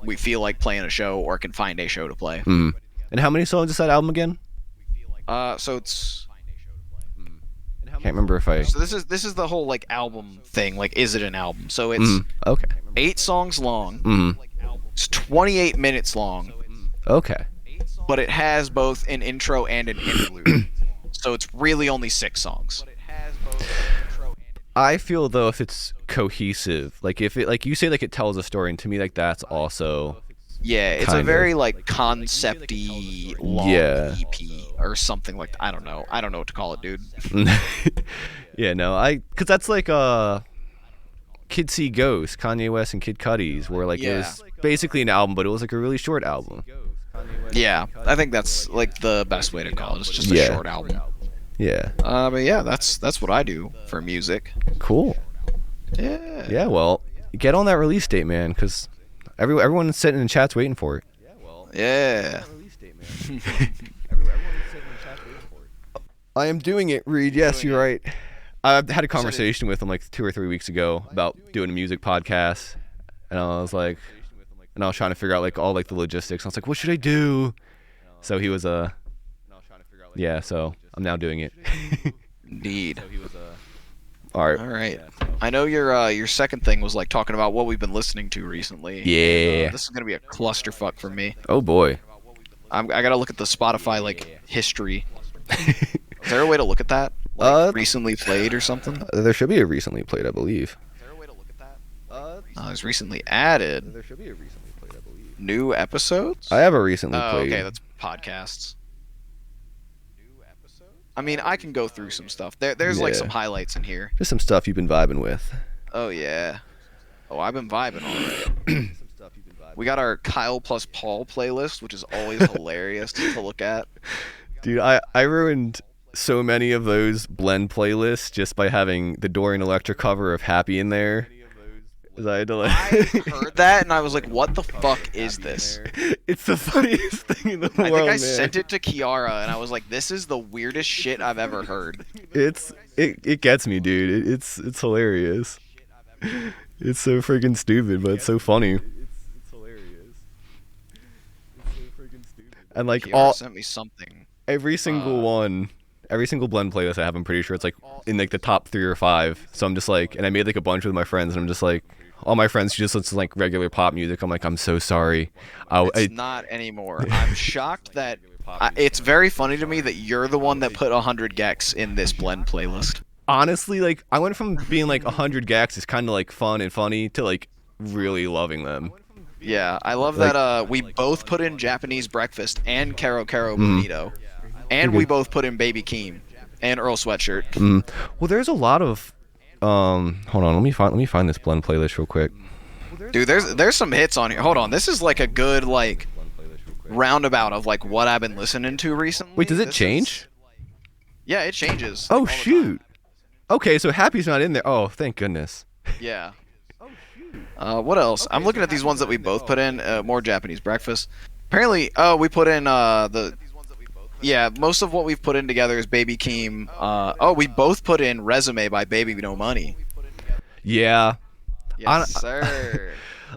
we feel like playing a show or can find a show to play. Mm. And how many songs is that album again? So it's Can't remember if I. so this is the whole like album thing. Like, is it an album? So it's Mm. Okay. 8 songs long. Mm. It's 28 minutes long, Okay. but it has both an intro and an interlude. So it's really only 6 songs. I feel though if it's cohesive, like if it like you say like it tells a story, and to me like that's also Yeah, it's a kind very of like concept-y long yeah. EP or something like that. I don't know. I don't know what to call it, dude. Yeah, no, because that's like Kid See Ghost, Kanye West and Kid Cudi's, where like it Yeah. was basically an album, but it was like a really short album. Yeah, I think that's like the best way to call it. It's just a Yeah. short album. Yeah. But yeah, that's what I do for music. Cool. Yeah. Yeah, well, get on that release date, man, because everyone's sitting in chat's waiting for it. Yeah. I am doing it, Reed. Yes, you're right. I had a conversation with him like 2 or 3 weeks ago about doing a music podcast, and I was like, and I was trying to figure out like all like the logistics. I was like, what should I do? So he was yeah. So I'm now doing it. Indeed. All right. All right. I know your second thing was like talking about what we've been listening to recently. Yeah. This is gonna be a clusterfuck for me. Oh boy. I gotta look at the Spotify like history. Is there a way to look at that? Like recently played or something? There should be a recently played, I believe. It's recently added. There should be a recently played, I believe. New episodes? I have a recently Oh, played. okay, that's podcasts. I mean, I can go through some stuff. There's like Yeah. some highlights in here. Just some stuff you've been vibing with. Oh yeah. Oh, I've been vibing already. We got our Kyle plus Paul playlist, which is always hilarious to look at. Dude, I ruined so many of those blend playlists just by having the Dorian Electra cover of Happy in there. 'Cause I had to I heard that and I was like, "What the fuck is this?" It's the funniest thing in the I world, think I man. sent it to Kiara and I was like, "This is the weirdest shit I've ever heard." It gets me, dude. It's hilarious. It's so freaking stupid, but it's so funny. And like Kiara sent me something. every single one, every single blend playlist I have, I'm pretty sure it's like in like the top 3 or 5. So I'm just like, and I made like a bunch with my friends, and I'm just like, all my friends who just listen to like regular pop music. I'm like, I'm so sorry. It's not anymore. I'm shocked that it's very funny to me that you're the one that put 100 gex in this blend playlist. Honestly, like I went from being like 100 gags is kind of like fun and funny to like really loving them. Yeah, I love that we both put in Japanese Breakfast and Caro Caro Bonito. And we both put in Baby Keem and Earl Sweatshirt. Well, there's a lot of hold on, let me find this blend playlist real quick. Dude, there's some hits on here. Hold on, this is like a good like roundabout of like what I've been listening to recently. Wait, does it change? Yeah, it changes. Oh all the shoot. time. Okay, so Happy's not in there. Oh, thank goodness. Yeah. What else? I'm looking at these ones that we both put in. More Japanese Breakfast. Apparently, we put in Yeah, most of what we've put in together is Baby Keem. We both put in Resume by Baby No Money. Yeah. Yes, sir.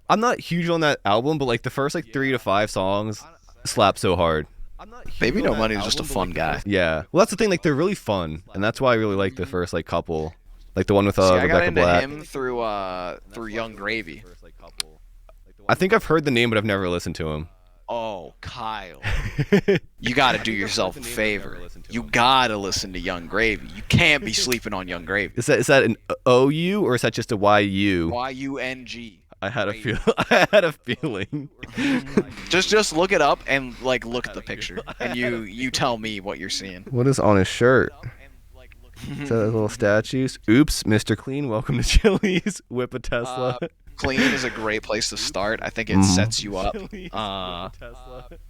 I'm not huge on that album, but like the first like 3 to 5 songs slap so hard. Baby No Money is just a fun guy. Yeah. Well, that's the thing. Like they're really fun, and that's why I really like the first like couple, like the one with I got Rebecca into Black. him through Young Gravy. I think I've heard the name, but I've never listened to him. Oh, Kyle. You got to do yourself a favor. You got to listen to Young Gravy. You can't be sleeping on Young Gravy. Is that an OU or is that just a YU? YUNG. I had a feeling. Just look it up and like look at the picture, and you tell me what you're seeing. What is on his shirt? Is that little statues? Oops, Mr. Clean, welcome to Chili's. Whip a Tesla. Clean is a great place to start. I think it sets you up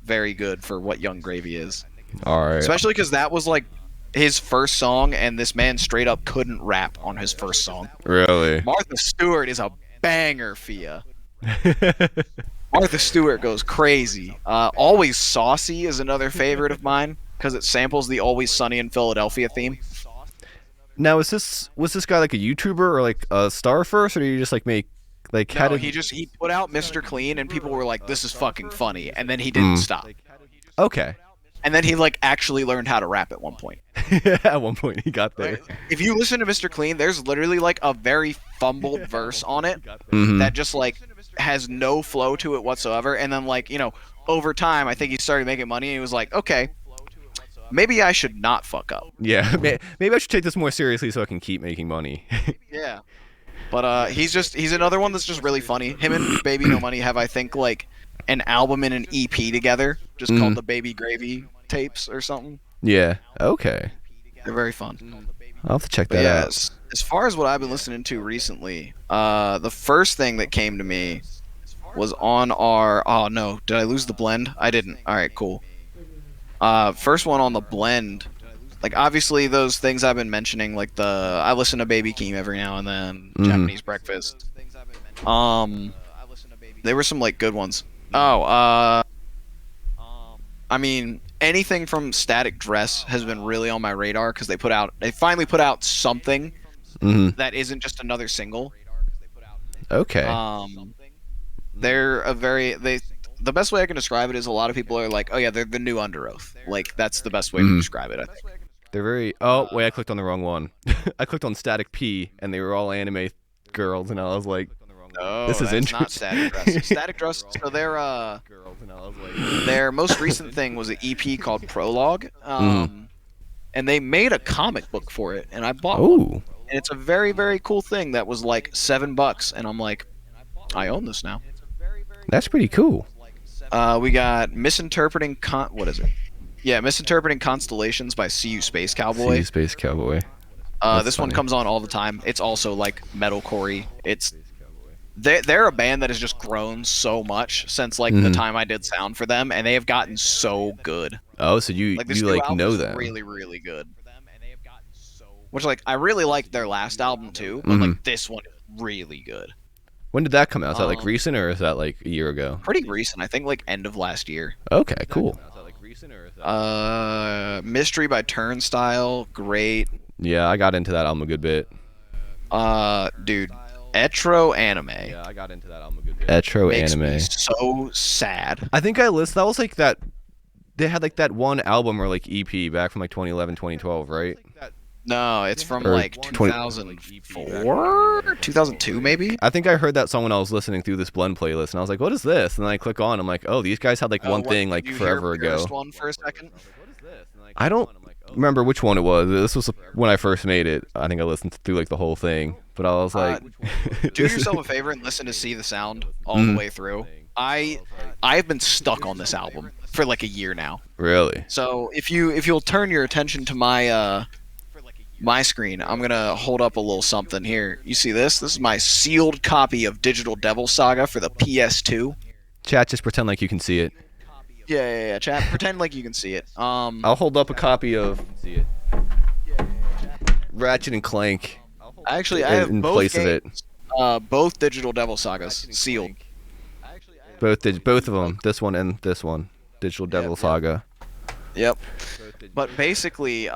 very good for what Young Gravy is. All right. Especially because that was like his first song, and this man straight up couldn't rap on his first song. Really? Martha Stewart is a banger, Fia. Martha Stewart goes crazy. Always Saucy is another favorite of mine because it samples the Always Sunny in Philadelphia theme. Now, was this guy like a YouTuber or like a star first, or did he just like make like? No, he put out Mr. Clean, and people were like, "This is fucking funny," and then he didn't stop. Okay. And then he like actually learned how to rap at one point. At one point, he got there. If you listen to Mr. Clean, there's literally like a very fumbled verse on it that just like has no flow to it whatsoever. And then like over time, I think he started making money, and he was like, okay, maybe I should not fuck up. Yeah, maybe I should take this more seriously so I can keep making money. Yeah, but he's another one that's just really funny. Him and Baby No Money have, I think, like an album and an EP together, just called the Baby Gravy tapes or something. Yeah. Okay. They're very fun. I'll have to check that out. As far as what I've been listening to recently, the first thing that came to me was on our. Oh no, did I lose the blend? I didn't. All right, cool. First one on the blend. Like obviously those things I've been mentioning, like I listen to Baby Keem every now and then, Japanese Breakfast. There were some like good ones. I mean, anything from Static Dress has been really on my radar because they finally put out something that isn't just another single. Okay. The best way I can describe it is a lot of people are like, oh yeah, they're the new Under Oath. Like that's the best way to describe it, I think. They're very. Oh wait, I clicked on the wrong one. I clicked on Static P, and they were all anime girls, and I was like, "Oh, this is interesting." Not Static Dress. Static Dress. So their most recent thing was an EP called Prologue, and they made a comic book for it, and I bought one. And it's a very, very cool thing that was like $7, and I'm like, I own this now. That's pretty cool. We got Misinterpreting Constellations by CU Space Cowboy. CU Space Cowboy. This one comes on all the time. It's also like metalcore-y. They're a band that has just grown so much since like the time I did sound for them, and they have gotten so good. Oh, so you know them? Really, really good. Which like I really liked their last album too, but like this one is really good. When did that come out? Is that like recent or is that like a year ago? Pretty recent. I think like end of last year. Okay, cool. Mystery by Turnstile, great. Yeah, I got into that album a good bit. Dude, Etro Anime. Yeah, I got into that album a good bit. Etro Anime. Makes me so sad. I think I listened. That was like that. They had like that one album or like EP back from like 2011, 2012, right? No, it's from Or like 2004, 2002 maybe. I think I heard that song when I was listening through this blend playlist, and I was like, "What is this?" And then I click on, I'm like, "Oh, these guys had like one What thing did like you hear? forever Purest ago." one for a second. I don't remember which one it was. This was when I first made it. I think I listened through like the whole thing, but I was like, Do yourself a favor and listen to See the Sound all the Mhm. way through. I've been stuck on this album for like a year now. Really? So if you'll turn your attention to my screen, I'm gonna hold up a little something here. You see this? This is my sealed copy of Digital Devil Saga for the PS2. Chat, just pretend like you can see it. Yeah. Chat, pretend like you can see it. I'll hold up a copy of Ratchet and Clank Actually, I have in both place of it. games, both Digital Devil Sagas sealed. Both of them. This one and this one. Digital Devil Saga. Yep. But basically,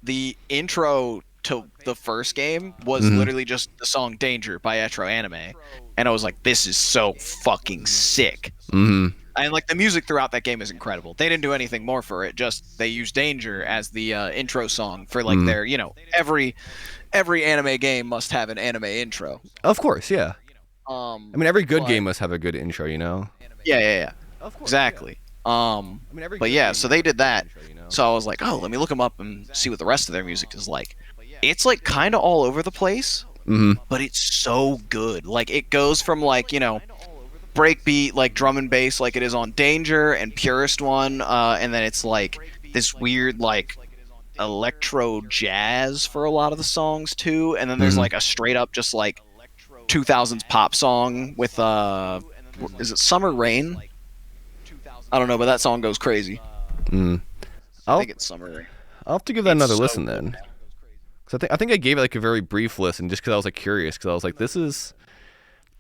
the intro to the first game was literally just the song "Danger" by Etro Anime, and I was like, "This is so fucking sick." Mm-hmm. And like the music throughout that game is incredible. They didn't do anything more for it. Just they used "Danger" as the intro song for like their, every anime game must have an anime intro. Of course, yeah. I mean, every good but- game must have a good intro, you know. Yeah. Exactly. But yeah, so they did that. So I was like, oh, let me look them up and see what the rest of their music is like. It's like kind of all over the place, but it's so good. Like it goes from like breakbeat, like drum and bass, like it is on Danger and Purest One, and then it's like this weird like electro jazz for a lot of the songs too, and then there's like a straight up just like 2000s pop song with is it Summer Rain? I don't know, but that song goes crazy. I think it's Summer Rain. I'll have to give that another so listen then. Cause I think I gave it like a very brief listen just because I was like curious. Because I was like, this is.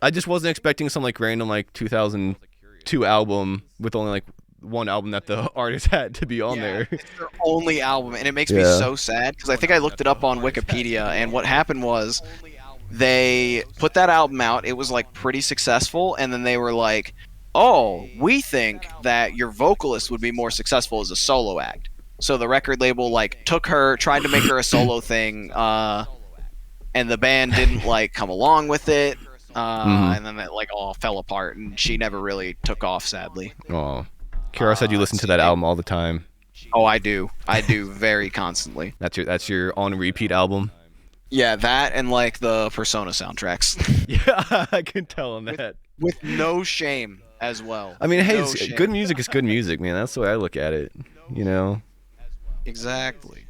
I just wasn't expecting some like random like 2002 album with only like one album that the artist had to be on there. It's their only album, and it makes me so sad because I think I looked it up on Wikipedia, and what happened was they put that album out. It was like pretty successful, and then they were like, "Oh, we think that your vocalist would be more successful as a solo act." So the record label like took her, tried to make her a solo thing, and the band didn't like come along with it. And then it like all fell apart, and she never really took off, sadly. Oh, Kira said you listen to that album all the time. Oh, I do very constantly. That's your on repeat album. Yeah, that and like the Persona soundtracks. Yeah, I can tell on that. With no shame as well. I mean, hey, No shame. good music is good music, man. That's the way I look at it. You know. Exactly.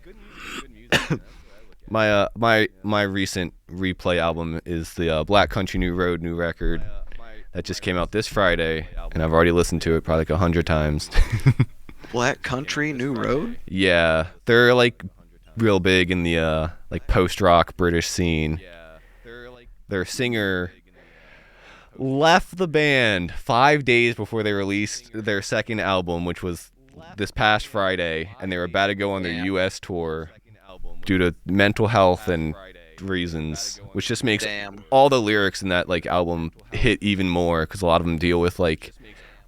My recent replay album is the Black Country New Road new record that just came out this Friday, and I've already listened to it probably like 100 times. Black Country New Road? Yeah, they're like real big in the like post-rock British scene. Their singer left the band 5 days before they released their second album, which was this past Friday, and they were about to go on their U.S. tour due to mental health and reasons, which just makes all the lyrics in that like album hit even more because a lot of them deal with like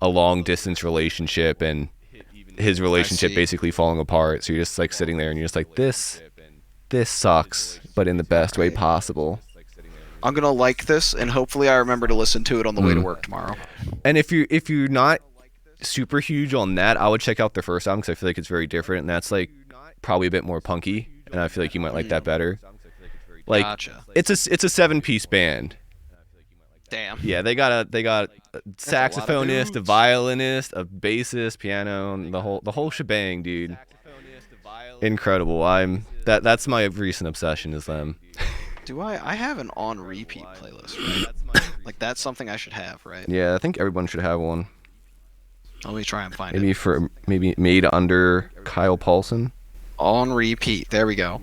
a long distance relationship and his relationship basically falling apart. So you're just like sitting there and you're just like, this sucks, but in the best way possible. I'm gonna like this, and hopefully I remember to listen to it on the way to work tomorrow. And if you're not super huge on that, I would check out their first album because I feel like it's very different, and that's like probably a bit more punky, and I feel like you might like that better. Like Gotcha. it's a 7-piece band. Damn. Yeah, they got a saxophonist, a violinist, a bassist, piano, and the whole shebang, dude. Incredible. That's my recent obsession is them. Do I have an on repeat playlist, right? Like that's something I should have, right? Yeah, I think everyone should have one. Let me try and find Maybe it. maybe made under Kyle Paulson. On repeat. There we go.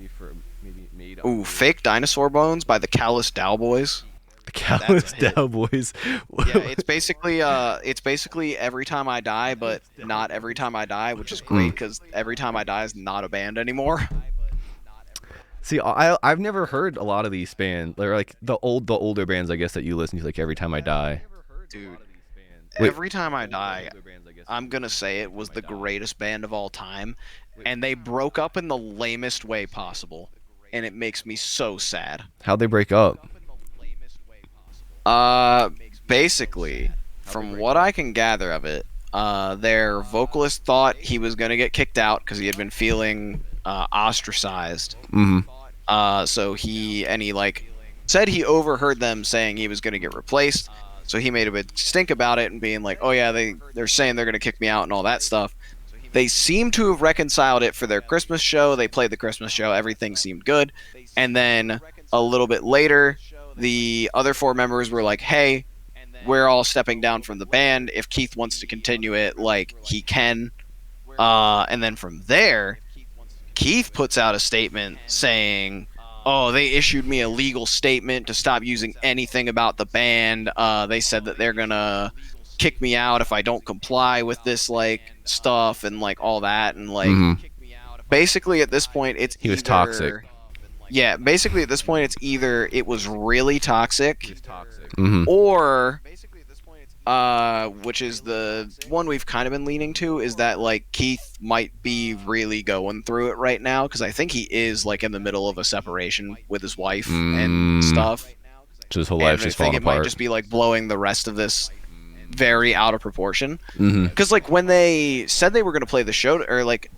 Ooh, Fake Dinosaur Bones by the Callous Dowboys. The Callous Cowboys. Yeah, it's basically Every Time I Die, but not Every Time I Die, which is great because Every Time I Die is not a band anymore. See, I've never heard a lot of these bands. They're like the older bands, I guess, that you listen to, like Every Time I Die. Dude, Wait. Every Time I Die, I'm gonna say it was the greatest band of all time, and they broke up in the lamest way possible, and it makes me so sad. How'd they break up? Uh, Basically, from what I can gather of it, their vocalist thought he was gonna get kicked out because he had been feeling ostracized. Mm-hmm. So he like said he overheard them saying he was gonna get replaced. So he made a big stink about it and being like, "Oh yeah, they're saying they're gonna kick me out and all that stuff." They seem to have reconciled it for their Christmas show. They played the Christmas show. Everything seemed good. And then a little bit later, the other four members were like, "Hey, we're all stepping down from the band. If Keith wants to continue it, like he can." And then from there, Keith puts out a statement saying, "Oh, they issued me a legal statement to stop using anything about the band. They said that they're gonna kick me out if I don't comply with this like stuff and like all that and like Mm-hmm. basically at this point it's He was either toxic. yeah, basically at this point it's either it was really toxic Mm-hmm. or which is the one we've kind of been leaning to is that like Keith might be really going through it right now because I think he is like in the middle of a separation with his wife and stuff, So his whole and life's I just think falling it might apart. just be like blowing the rest of this very out of proportion. Mm-hmm. Because like when they said they were going to play the show, or like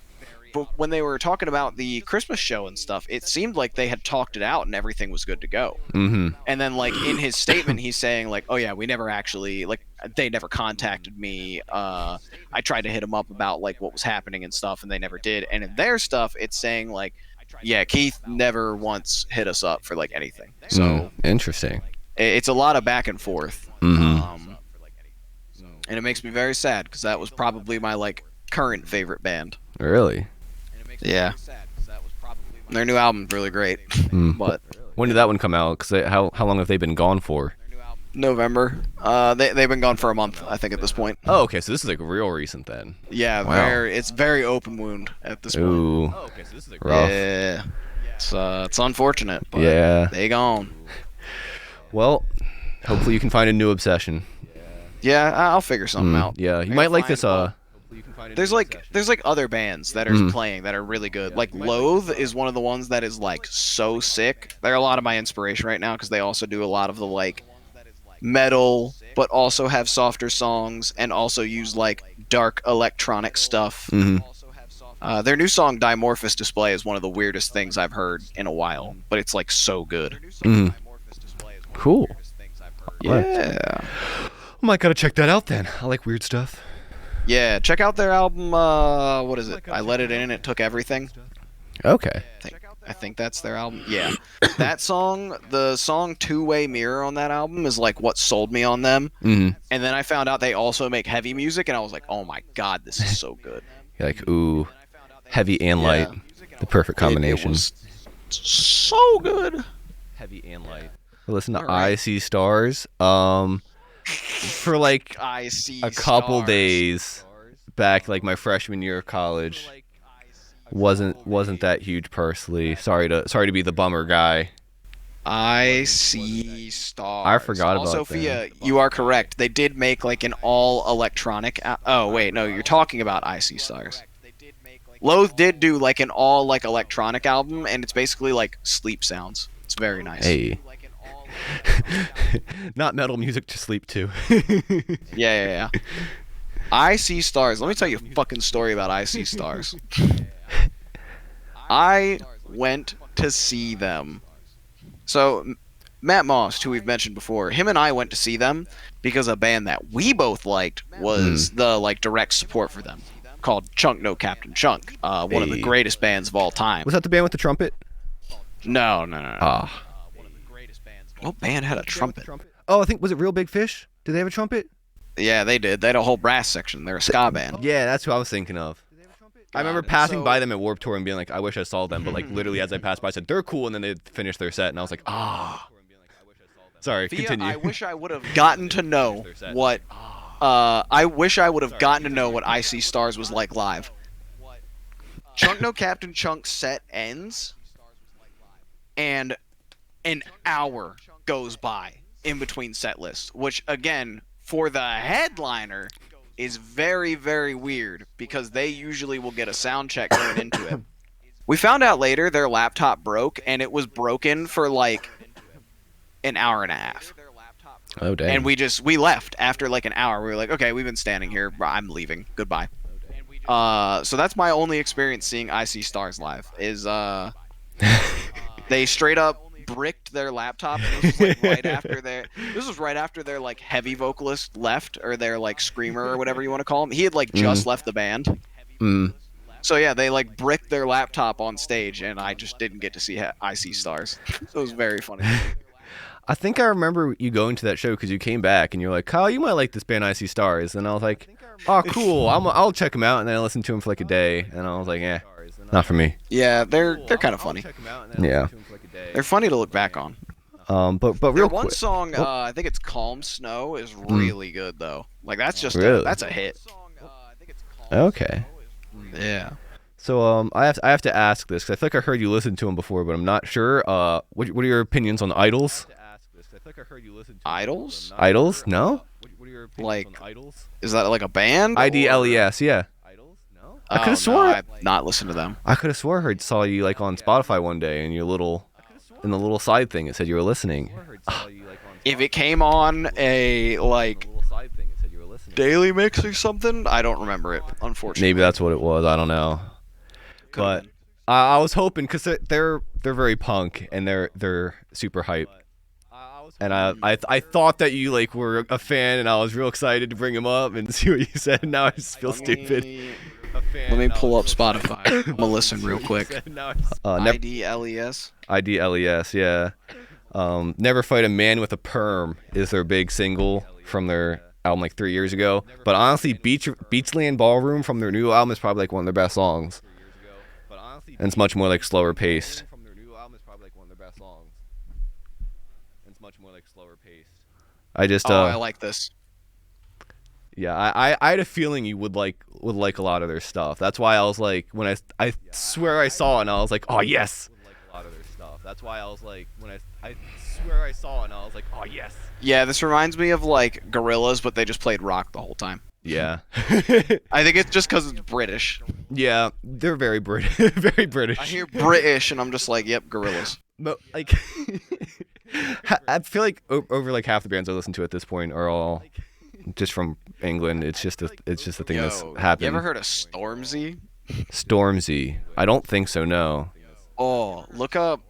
when they were talking about the Christmas show and stuff, it seemed like they had talked it out and everything was good to go. Mm-hmm. And then like in his statement, he's saying like, "Oh yeah, we never actually like they never contacted me. I tried to hit them up about like what was happening and stuff, and they never did." And in their stuff, it's saying like, "Yeah, Keith never once hit us up for like anything." So Interesting. it's a lot of back and forth. Mm-hmm. And it makes me very sad because that was probably my like current favorite band. Really? Yeah, their new album's really great. Mm. But When did that one come out? Because how long have they been gone for? November, they've been gone for a month, I think, at this point. Oh, okay. So this is like real recent then. Yeah, Wow. it's very open wound at this point. Ooh. Rough. Yeah, it's unfortunate, but Yeah. they gone. Well, hopefully you can find a new obsession. Yeah, I'll figure something out. Yeah, you I might gotta like find- this. There's like other bands that are playing that are really good. Like Loathe is one of the ones that is like so sick. They're a lot of my inspiration right now because they also do a lot of the like metal, but also have softer songs and also use like dark electronic stuff. Mm-hmm. Their new song "Dimorphous Display" is one of the weirdest things I've heard in a while, but it's like so good. Mm-hmm. Cool. Yeah. I might gotta check that out then. I like weird stuff. Yeah, check out their album. What is it? I Let It In. It Took Everything. Okay. I think that's their album. Yeah, that song, the song "Two Way Mirror" on that album is like what sold me on them. Mm-hmm. And then I found out they also make heavy music, and I was like, oh my god, this is so good. You're like, ooh, heavy and light, the perfect combination. It was so good. Heavy and light. Listen to All right. I See Stars. For like I see a couple stars. days back, like my freshman year of college, wasn't that huge personally. Sorry to be the bummer guy. I see stars. I forgot about also, that. Fia, you are correct. They did make like an all electronic. Oh wait, no, you're talking about I See Stars. Loathe did do like an all like electronic album, and it's basically like sleep sounds. It's very nice. Hey. Not metal music to sleep to. Yeah. I See Stars. Let me tell you a fucking story about I See Stars. I went to see them. So, Matt Moss, who we've mentioned before, him and I went to see them because a band that we both liked was the like direct support for them, called Chunk No Captain Chunk, one of the Hey. greatest bands of all time. Was that the band with the trumpet? No. Ah. What band had a trumpet? Oh, I think was it Real Big Fish? Did they have a trumpet? Yeah, they did. They had a whole brass section. They're a ska band. Yeah, that's who I was thinking of. I remember passing So- by them at Warped Tour and being like, I wish I saw them, but like literally as I passed by, I said they're cool, and then they finished their set, and I was like, ah. Sorry, Fia, continue. I wish I would have gotten to know what. I wish I would have gotten to know what I See Stars was like live. Chunk No Captain Chunk set ends, and an hour goes by in between set lists, which again for the headliner is very, very weird because they usually will get a sound check going into it. We found out later their laptop broke, and it was broken for like an hour and a half. Oh dang. And we left after like an hour. We were like, okay, we've been standing here. I'm leaving. Goodbye. So that's my only experience seeing I See Stars live. Is they straight up bricked their laptop. And this was like right after their. This was right after their like heavy vocalist left, or their like screamer or whatever you want to call him. He had like just left the band. So yeah, they like bricked their laptop on stage, and I just didn't get to see I See Stars. So it was very funny. I think I remember you going to that show because you came back and you're like, Kyle, you might like this band I See Stars. And I was like, oh, cool. I'll check them out. And then I listened to them for like a day. And I was like, not for me. Yeah, they're kind of funny. Yeah. They're funny to look back on. But Their real one quick. song, I think it's Calm Snow, is really good though. Like that's just Really? that's a hit. Okay. Yeah. So I have to ask this because I feel like I heard you listen to them before, but I'm not sure. What are your opinions on Idols? Idols? Idols? No? Like, is that like a band? IDLES, yeah. I could have swore. I've not listened to them. I could have swore I saw you like on Spotify one day, and in the little side thing it said you were listening. If it came on a like daily mix or something, I don't remember it. Unfortunately. Maybe that's what it was. I don't know. But I was hoping because they're very punk and they're super hype. And I thought that you like were a fan, and I was real excited to bring him up and see what you said. And now I just feel stupid. Let me pull up Spotify. I'm gonna listen real quick. IDLES. IDLES, yeah. Never Fight a Man with a Perm is their big single from their album like 3 years ago. But honestly, Beachland Ballroom from their new album is probably like one of their best songs. And it's much more like slower paced. I just I like this. Yeah, I had a feeling you would like a lot of their stuff. That's why I was like, when I swear I saw it and I was like, oh yes. That's why I was like, when I swear I saw it and I was like, oh yes. Yeah, this reminds me of like Gorillaz, but they just played rock the whole time. Yeah. I think it's just because it's British. Yeah, they're very British. Very British. I hear British and I'm just like, yep, Gorillaz. But like, I feel like over like half the bands I listen to at this point are all just from England. It's just a thing that's happened. You ever heard of Stormzy? Stormzy? I don't think so. No. Oh, look up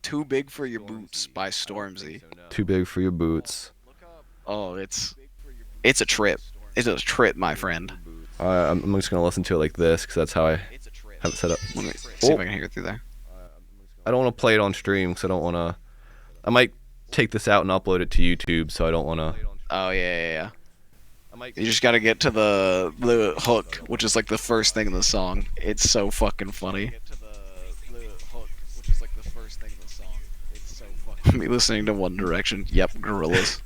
"Too Big for Your Boots" by Stormzy. Too Big for Your Boots. Oh, it's a trip. It's a trip, my friend. I'm just gonna listen to it like this because that's how I have it set up. Let me see if I can hear it through there. I don't want to play it on stream because I don't want to. I might take this out and upload it to YouTube, so I don't want to. Oh yeah. You just gotta get to the hook, which is like the first thing in the song. It's so fucking funny. Me listening to One Direction. Yep, Gorillaz.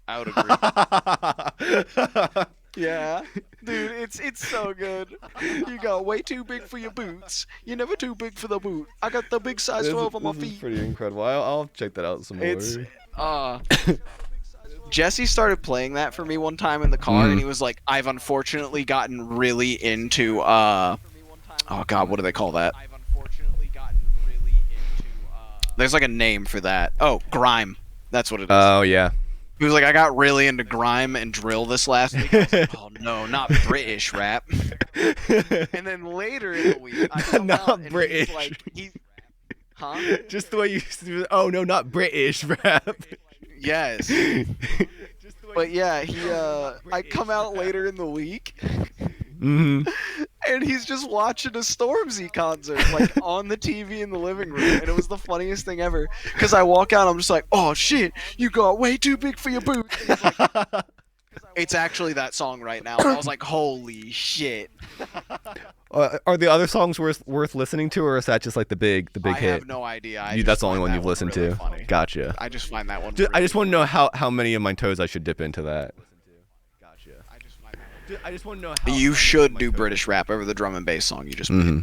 I would agree. Yeah, dude, it's so good. You got way too big for your boots. You're never too big for the boot. I got the big size 12 on my This is feet. pretty incredible. I'll check that out some more. It's Jesse started playing that for me one time in the car, and he was like, "I've unfortunately gotten really into oh god, what do they call that? There's like a name for that. Oh, grime. That's what it is." Oh yeah. He was like, "I got really into grime and drill this last week." I was like, "Oh no, not British rap." And then later in the week, I come Not out and British. he's like, huh? Just the way you. Oh no, not British rap. Yes. But yeah, I come out later in the week, Mm-hmm. and he's just watching a Stormzy concert, like on the TV in the living room, and it was the funniest thing ever. Cause I walk out, I'm just like, "Oh shit, you got way too big for your boots." And he's like, it's actually that song right now. And I was like, "Holy shit!" Are the other songs worth listening to, or is that just like the big hit? I have no idea. That's the only one you've listened to. Funny. Gotcha. I just find that one. I just want to know how many of my toes I should dip into that. I just want to know how. You should do British rap over the drum and bass song you just made. Mm-hmm.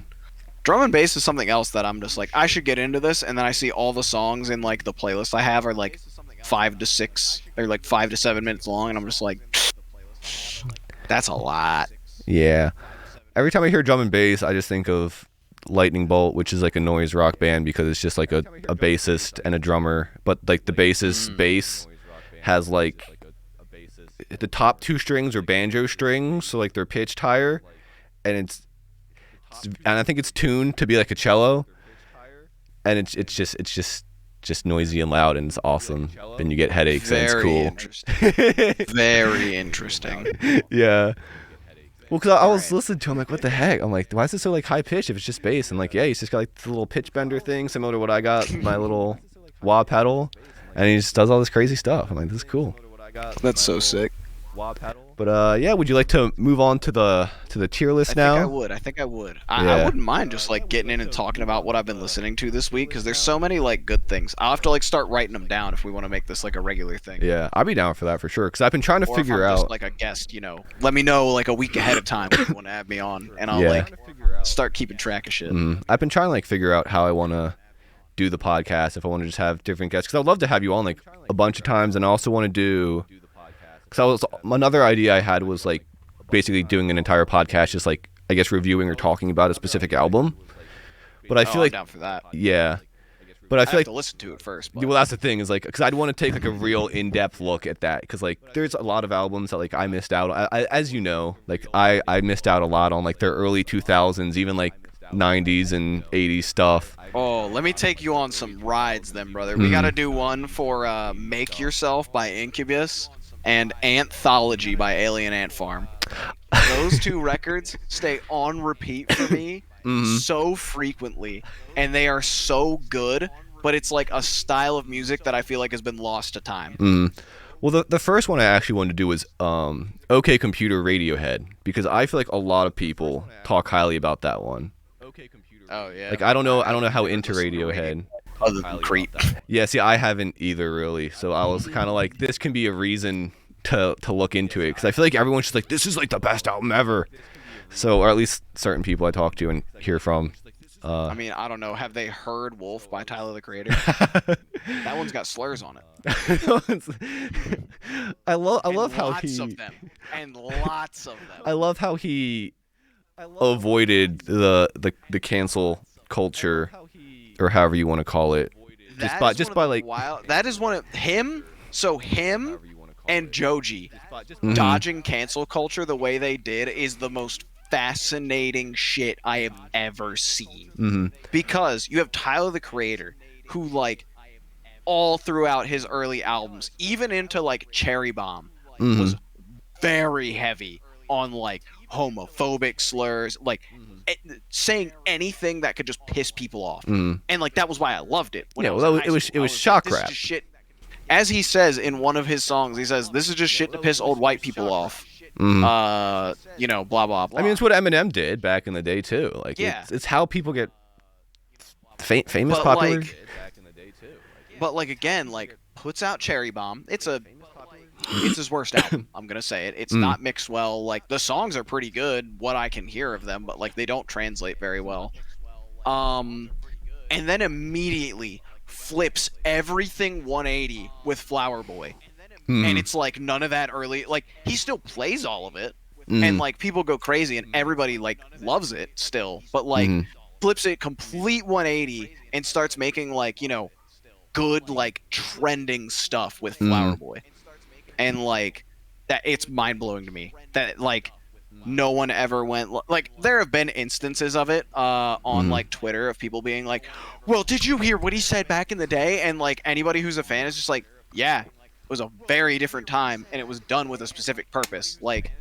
Drum and bass is something else that I'm just like, I should get into this, and then I see all the songs in like the playlist I have are like 5 to 6, they're like 5 to 7 minutes long, and I'm just like, That's a lot. Yeah. Every time I hear drum and bass, I just think of Lightning Bolt, which is like a noise rock band because it's just like a bassist and a drummer, but like the bassist's bass has like the top two strings are banjo strings, so like they're pitched higher, and and I think it's tuned to be like a cello, and it's just noisy and loud, and it's awesome. Then you get headaches, and it's Very cool. interesting. Very interesting. Yeah. Well, because I was Right. listening to him, like, what the heck? I'm like, why is it so like high pitched if it's just bass? And like, yeah, he's just got like the little pitch bender thing, similar to what I got, my little wah pedal, and he just does all this crazy stuff. I'm like, this is cool. That's so sick. But yeah, would you like to move on to the tier list now? I think I would. Yeah. I wouldn't mind just like getting in and talking about what I've been listening to this week because there's so many like good things. I'll have to like start writing them down if we want to make this like a regular thing. Yeah, I'd be down for that for sure. Because I've been trying to Or figure if I'm out. just like a guest, let me know like a week ahead of time when you want to have me on, and I'll Yeah. like start keeping track of shit. I've been trying to like figure out how I want to do the podcast. If I want to just have different guests, because I'd love to have you on like a bunch of times, and I also want to do. Because another idea I had was like basically doing an entire podcast, just like I guess reviewing or talking about a specific album. But I feel I'm like down for that. yeah, but I I feel have like to listen to it first. But well, that's the thing is like because I'd want to take like a real in-depth look at that because like there's a lot of albums that like I missed out. As you know, like I missed out a lot on like their early 2000s, even like 90s and 80s stuff. oh, let me take you on some rides then, brother. We got to do one for Make Yourself by Incubus and Anthology by Alien Ant Farm. Those two records stay on repeat for me so frequently, and they are so good, but it's like a style of music that I feel like has been lost to time. Well, the first one I actually wanted to do was OK Computer Radiohead because I feel like a lot of people talk highly about that one. Oh, yeah. Like I don't know how into Radiohead. Other than Creep. Yeah, see, I haven't either really. So I was kind of like, this can be a reason to look into it because I feel like everyone's just like, this is like the best album ever. So, or at least certain people I talk to and hear from. I mean, I don't know. Have they heard Wolf by Tyler the Creator? That one's got slurs on it. I love And how lots he of them. And lots of them. I love how he avoided the cancel culture or however you want to call it. Just by like that is one of him. So him and Joji Mm-hmm. dodging cancel culture the way they did is the most fascinating shit I have ever seen. Mm-hmm. Because you have Tyler the Creator, who like all throughout his early albums, even into like Cherry Bomb, Mm-hmm. was very heavy on like homophobic slurs, like saying anything that could just piss people off. And like that was why I loved it. When Yeah, I well, in high it was school. I it was like, shock this is rap. just shit. As he says in one of his songs, he says, "This is just shit to piss old white people off." Blah blah blah. I mean, it's what Eminem did back in the day too. Like, Yeah. it's how people get famous, But, popular. But like again, like puts out Cherry Bomb. It's his worst album. I'm gonna say it. It's not mixed well. Like the songs are pretty good, what I can hear of them, but like they don't translate very well. And then immediately flips everything 180 with Flower Boy. And it's like none of that early, like he still plays all of it and like people go crazy and everybody like loves it still, but like flips it complete 180 and starts making like good like trending stuff with Flower Boy. And like that, it's mind-blowing to me that like no one ever went like there have been instances of it on like Twitter of people being like, well, did you hear what he said back in the day? And like anybody who's a fan is just like, yeah, it was a very different time and it was done with a specific purpose. Like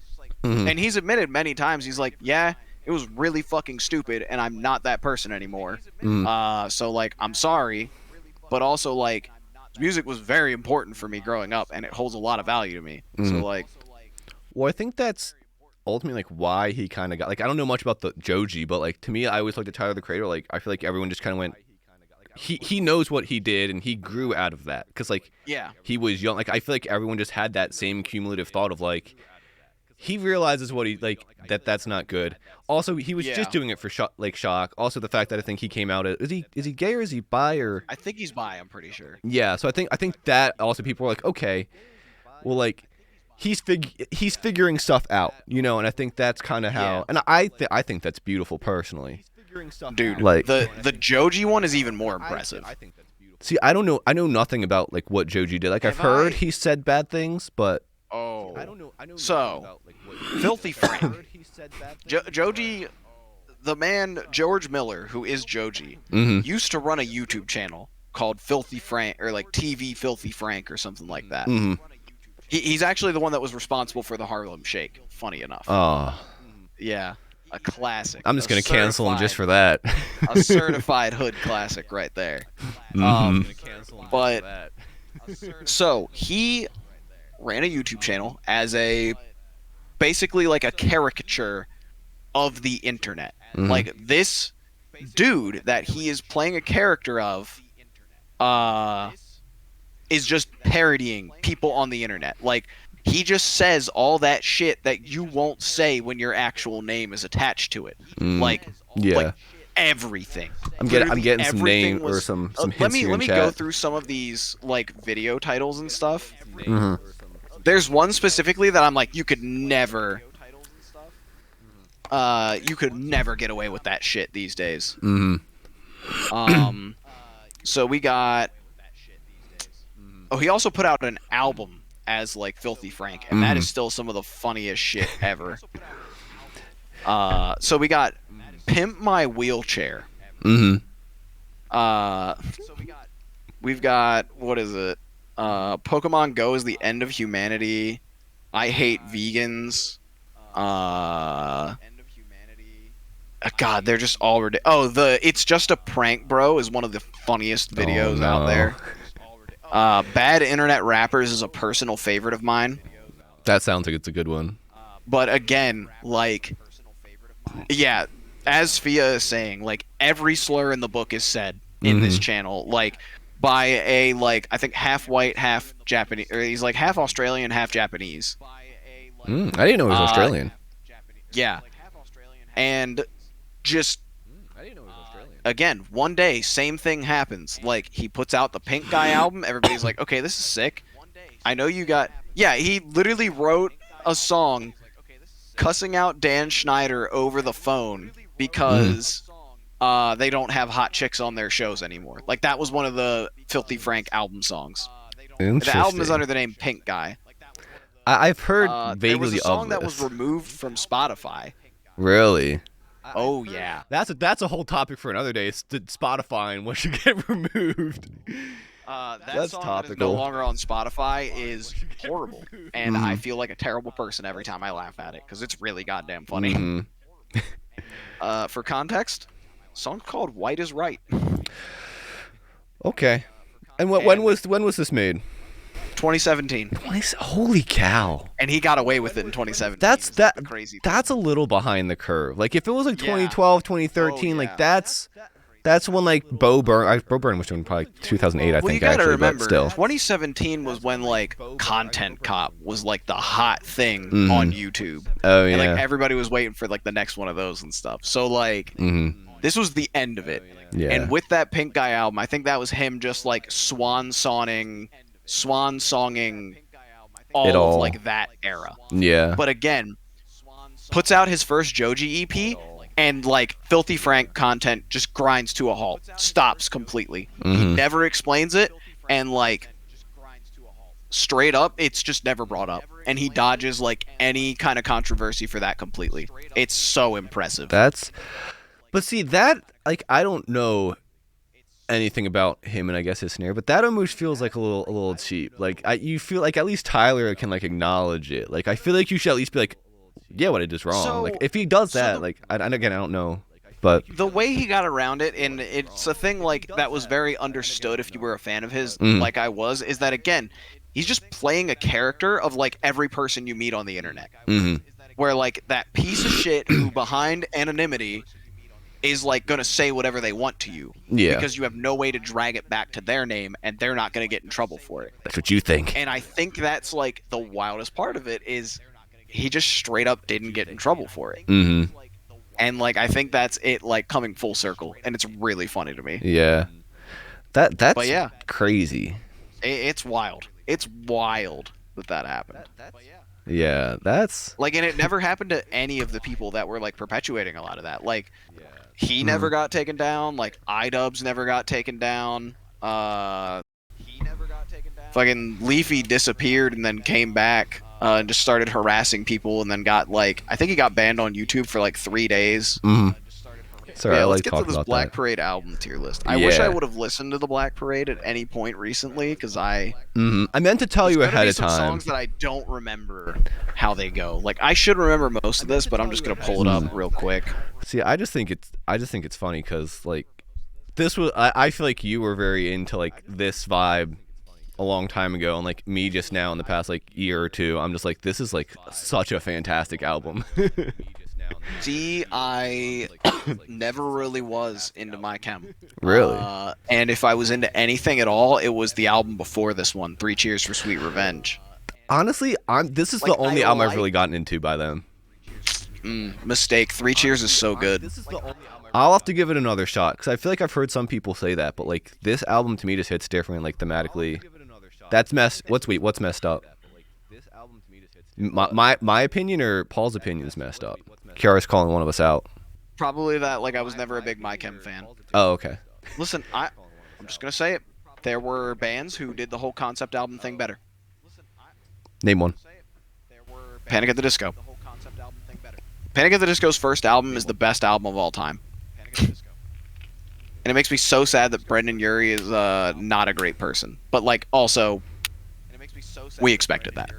and he's admitted many times, he's like, yeah, it was really fucking stupid and I'm not that person anymore. So like I'm sorry, but also like music was very important for me growing up and it holds a lot of value to me. So like Well, I think that's ultimately like why he kind of got like I don't know much about the Joji, but like to me, I always looked at Tyler the Creator. Like I feel like everyone just kind of went. He knows what he did and he grew out of that because like yeah. he was young. Like I feel like everyone just had that same cumulative thought of like he realizes what he like that's not good. Also, he was just doing it for shock. Also, the fact that I think he came out as is he gay or is he bi or I think he's bi, I'm pretty sure. yeah. So I think that also people were like okay, well like he's figuring stuff out, and I think that's kind of how. Yeah. And I think that's beautiful personally. Dude, Like, the Joji one is even more impressive. see, I don't know. I know nothing about like what Joji did. Like, I've heard he said bad things, but Oh. I don't know. So, Filthy Frank. Joji, the man George Miller, who is Joji, used to run a YouTube channel called Filthy Frank, or like TV Filthy Frank, or something like that. He's actually the one that was responsible for the Harlem Shake. Funny enough. Oh, Yeah, a classic. I'm just gonna cancel him just for that. A certified hood classic right there. But so he ran a YouTube channel as basically like a caricature of the internet. Like, this dude that he is playing a character of is just parodying people on the internet. Like, he just says all that shit that you won't say when your actual name is attached to it. Like everything. I'm getting some name or some hints let here me in chat. go through some of these like video titles and stuff. There's one specifically that I'm like, you could never get away with that shit these days. So we got. Oh, he also put out an album as like Filthy Frank, and that is still some of the funniest shit ever. So we got Pimp My Wheelchair. We've got, what is it? Pokemon Go is the end of humanity. I hate vegans. God, they're just all ridiculous. Oh, It's Just a Prank, Bro is one of the funniest videos out there. Bad Internet Rappers is a personal favorite of mine. That sounds like it's a good one. But again, like, yeah, as Fia is saying, like, every slur in the book is said in this channel, like, by a, like, I think half white, half Japanese, or he's like half Australian, half Japanese. I didn't know he was Australian. Yeah. And just, again, one day, same thing happens. Like, he puts out the Pink Guy album. Everybody's like, okay, this is sick. I know you got... Yeah, he literally wrote a song cussing out Dan Schneider over the phone because they don't have hot chicks on their shows anymore. Like, that was one of the Filthy Frank album songs. The album is under the name Pink Guy. I've heard vaguely there was a song of that this. was removed from Spotify. Really? Oh, yeah. That's a whole topic for another day. It's Spotify and what should get removed. That song that is no longer on Spotify is horrible, and I feel like a terrible person every time I laugh at it because it's really goddamn funny. For context, song's called "White Is Right." Okay. And when was this made? 2017. Holy cow! And he got away with it in 2017. That's crazy. That's a little behind the curve. Like, if it was like 2012, 2013, like that's when like Bo Burnham was doing probably 2008, I think. You gotta actually, remember, but still, 2017 was when like Content Cop was like the hot thing on YouTube. Oh yeah. And like everybody was waiting for like the next one of those and stuff. So like this was the end of it. Yeah. And with that Pink Guy album, I think that was him just like swan songing all of like that era. Yeah. But again, puts out his first Joji EP, and like Filthy Frank content just grinds to a halt, stops completely. He never explains it, and like straight up, it's just never brought up, and he dodges like any kind of controversy for that completely. It's so impressive. But see that, like, I don't know anything about him and I guess his snare, but that almost feels like a little cheap. Like, you feel like at least Tyler can like acknowledge it. Like, I feel like you should at least be like, yeah, what I did is wrong. So, like, if he does that, like, and again, I don't know, but the way he got around it, and it's a thing like that was very understood if you were a fan of his, like I was, is that again, he's just playing a character of like every person you meet on the internet, where like that piece of shit who behind anonymity is like gonna say whatever they want to you, because you have no way to drag it back to their name, and they're not gonna get in trouble for it. That's what you think. And I think that's like the wildest part of it is he just straight up didn't get in trouble for it. And like I think that's it, like coming full circle, and it's really funny to me. Yeah, that's but yeah, crazy. It's wild. It's wild. that happened. Yeah, that's. Like, and it never happened to any of the people that were like perpetuating a lot of that. Like, he never Mhm. got taken down. Like, iDubbbz never got taken down. Fucking Leafy disappeared and then came back and just started harassing people, and then got like, I think he got banned on YouTube for like 3 days. Mhm. Sorry, Yeah, I let's like get to talking this about Black that. Parade album tier list. I wish I Yeah. would have listened to the Black Parade at any point recently, because I meant to tell there's you gonna ahead be of some time. songs that I don't remember how they go. Like, I should remember most of this, but I'm just gonna pull it up real quick. See, I just think it's funny because like this was I feel like you were very into like this vibe a long time ago, and like me just now in the past like year or two, I'm just like this is like such a fantastic album. See, I never really was into My Chem. Really? And if I was into anything at all, it was the album before this one, Three Cheers for Sweet Revenge. Honestly, this is the Like, I only album I've like really gotten into by them. Mistake. Three Cheers is so good. I'll have to give it another shot because I feel like I've heard some people say that, but like this album to me just hits different, like thematically. That's messed. What's messed up? My opinion or Paul's opinion is messed up. Kiara's calling one of us out. Probably that, like, I was never a big My Chem fan. Oh, okay. Listen, I'm just gonna say it. There were bands who did the whole concept album thing better. Name one. Panic at the Disco. Panic at the Disco's first album is the best album of all time. And it makes me so sad that Brendan Urie is not a great person. But, like, also, we expected that.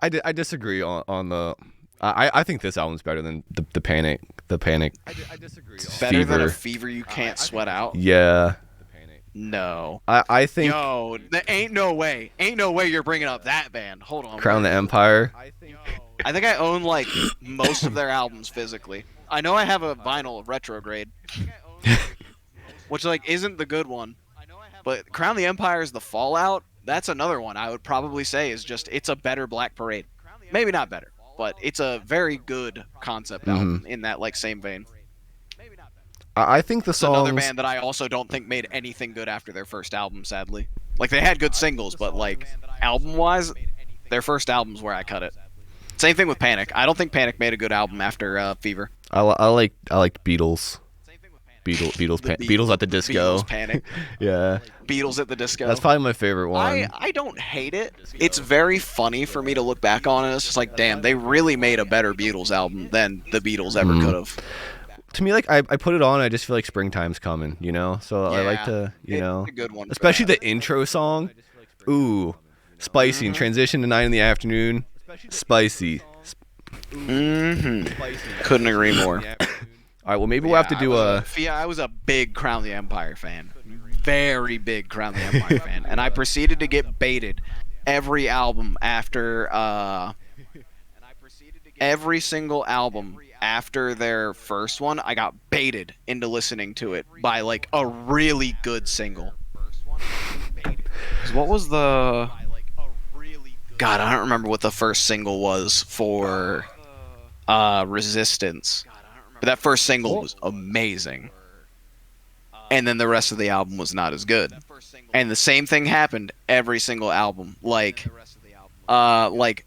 I disagree on the. I think this album's better than the Panic. The Panic. I disagree. Better than a Fever You Can't Sweat Out? Yeah. No. I think Yo, ain't no way. Ain't no way you're bringing up that band. Hold on. Crown the Empire. I think I own, like, most of their albums physically. I know I have a vinyl of Retrograde, which, like, isn't the good one. But Crown the Empire is the Fallout. That's another one I would probably say is just, it's a better Black Parade. Maybe not better, but it's a very good concept album in that, like, same vein. I think the It's another songs. band that I also don't think made anything good after their first album, sadly. Like, they had good singles, but, like, album-wise, their first album's where I cut it. Same thing with Panic. I don't think Panic made a good album after Fever. I like Beatles. Beatles at the Disco. Beatles Panic. Yeah. Beatles at the Disco. That's probably my favorite one. I don't hate it. It's very funny for me to look back on it. It's just like, damn, they really made a better Beatles album than the Beatles ever could have. To me, like I put it on, I just feel like springtime's coming, you know. So I like to, you know, It's a good one. especially the intro song. Ooh, spicy. And transition to 9 in the afternoon. Spicy. Couldn't agree more. All right, well maybe we'll have to do a. I was a big Crown the Empire fan. Very big Crown the Empire fan. And I proceeded to get baited every album after every single album after their first one. I got baited into listening to it by, like, a really good single. What was the... God, I don't remember what the first single was for Resistance. But that first single was amazing. And then the rest of the album was not as good. And the same thing happened every single album. Like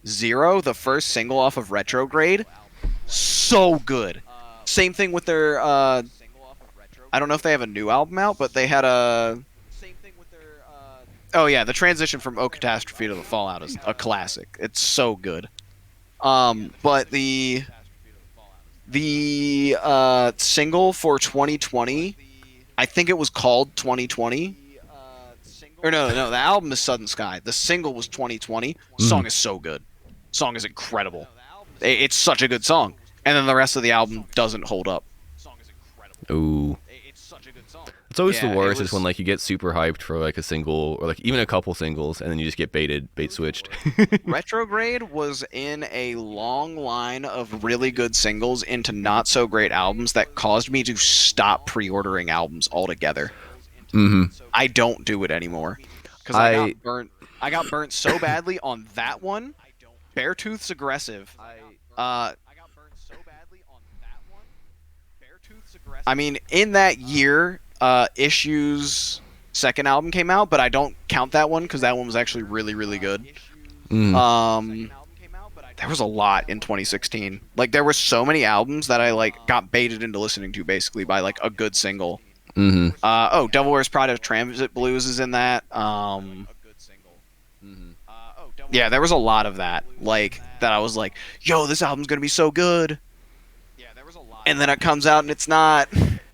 Zero, the first single off of Retrograde, so good. Same thing with their I don't know if they have a new album out, but they had a oh yeah, the transition from Oh Catastrophe to the Fallout is a classic. It's so good. But the single for 2020, I think it was called 2020. Or no, the album is Sudden Sky. The single was 2020. Song is so good. Song is incredible. It's such a good song. And then the rest of the album doesn't hold up. Ooh. It's always Yeah, the worst it is when was- like you get super hyped for like a single or like even a couple singles and then you just get bait switched. Retrograde was in a long line of really good singles into not so great albums that caused me to stop pre-ordering albums altogether. I don't do it anymore because I got burnt. I got burnt so badly on that one. Beartooth's Aggressive. I mean, in that year, Issues second album came out, but I don't count that one because that one was actually really, really good. Mm. There was a lot in 2016. Like there were so many albums that I like got baited into listening to basically by like a good single. Mm-hmm. Devil Wears Prada Transit Blues is in that. Yeah, there was a lot of that. Like that I was like, yo, this album's gonna be so good. And then it comes out and it's not.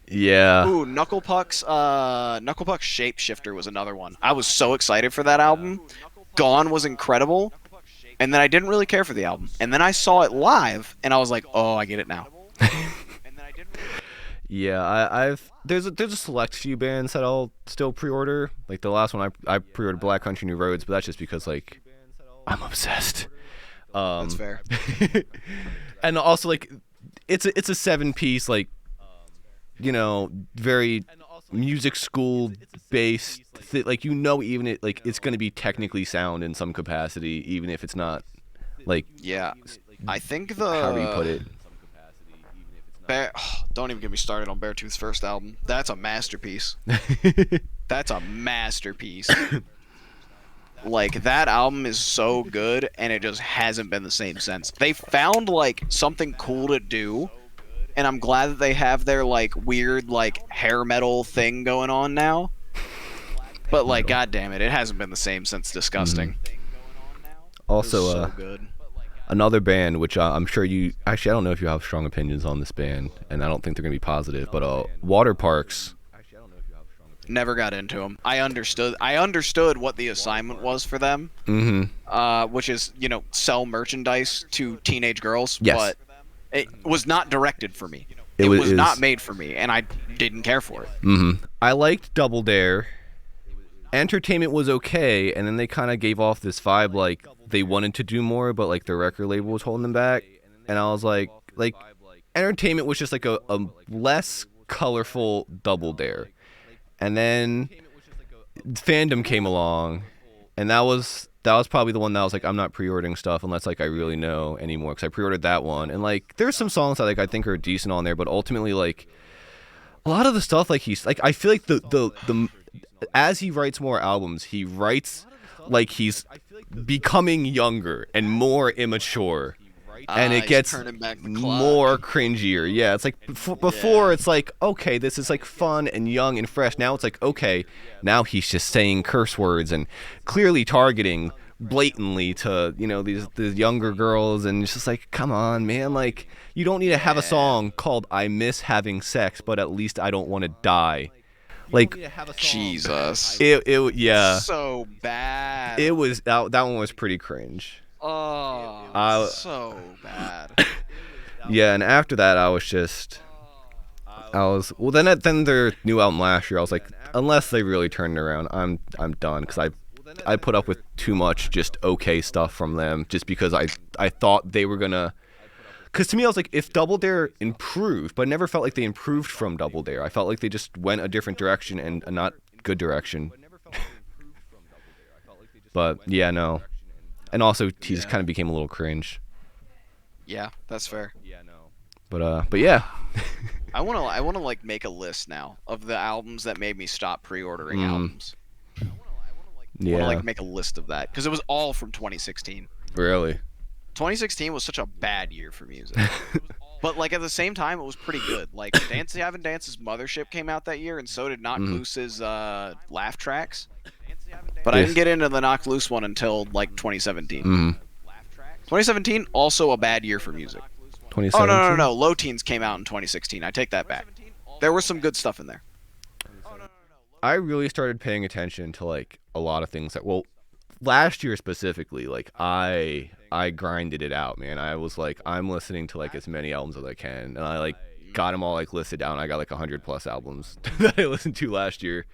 Yeah. Ooh, Knucklepuck's Shapeshifter was another one. I was so excited for that album. Gone was incredible. And then I didn't really care for the album. And then I saw it live and I was like, oh, I get it now. Yeah, I've there's a select few bands that I'll still pre-order. Like the last one I pre-ordered Black Country New Roads, but that's just because like I'm obsessed. That's fair. And also like it's a 7-piece like very music school based like even it like it's going to be technically sound in some capacity even if it's not like yeah. I think how do you put it? Don't even get me started on Beartooth's first album. That's a masterpiece. That's a masterpiece. Like that album is so good and it just hasn't been the same since. They found like something cool to do, and I'm glad that they have their like weird like hair metal thing going on now. But like god damn it hasn't been the same since Disgusting. Also so good. Another band which I'm sure you actually I don't know if you have strong opinions on this band and I don't think they're going to be positive, but Water Parks. Never got into them. I understood what the assignment was for them, which is sell merchandise to teenage girls. Yes. But it was not directed for me. It was not made for me, and I didn't care for it. I liked Double Dare. Entertainment was okay, and then they kind of gave off this vibe like they wanted to do more, but like the record label was holding them back. And I was like Entertainment was just like a less colorful Double Dare. And then Fandom came along, and that was probably the one that I was like, I'm not pre-ordering stuff unless like I really know anymore, because I pre-ordered that one. And like there's some songs that like I think are decent on there, but ultimately like a lot of the stuff like he's like I feel like the as he writes more albums, he writes like he's becoming younger and more immature. And it gets more cringier. Yeah, it's like before it's like, okay, this is like fun and young and fresh. Now it's like, okay, now he's just saying curse words and clearly targeting blatantly to, these younger girls. And it's just like, come on, man. Like, you don't need to have a song called I Miss Having Sex, but at least I don't want to die. Like, Jesus. It yeah. So bad. It was, that one was pretty cringe. Oh, so bad. Yeah, and after that, then their new album last year, I was like, unless they really turn it around, I'm done, because I put up with too much just okay stuff from them, just because I thought they were gonna. Because to me, I was like, if Double Dare improved, but I never felt like they improved from Double Dare. I felt like they just went a different direction and a not good direction. But yeah, no. And also, he just kind of became a little cringe. Yeah, that's fair. But yeah. I wanna like make a list now of the albums that made me stop pre-ordering albums. I wanna like make a list of that because it was all from 2016. Really? 2016 was such a bad year for music. But like at the same time, it was pretty good. Like Dance Gavin Dance's Mothership came out that year, and so did Knocked Loose's Laugh Tracks. But I didn't get into the Knocked Loose one until like 2017. 2017 also a bad year for music. 2017? Oh no! Low Teens came out in 2016. I take that back. There was some good stuff in there. I really started paying attention to like a lot of things last year specifically, like I grinded it out, man. I was like, I'm listening to like as many albums as I can, and I like got them all like listed down. I got like 100+ albums that I listened to last year.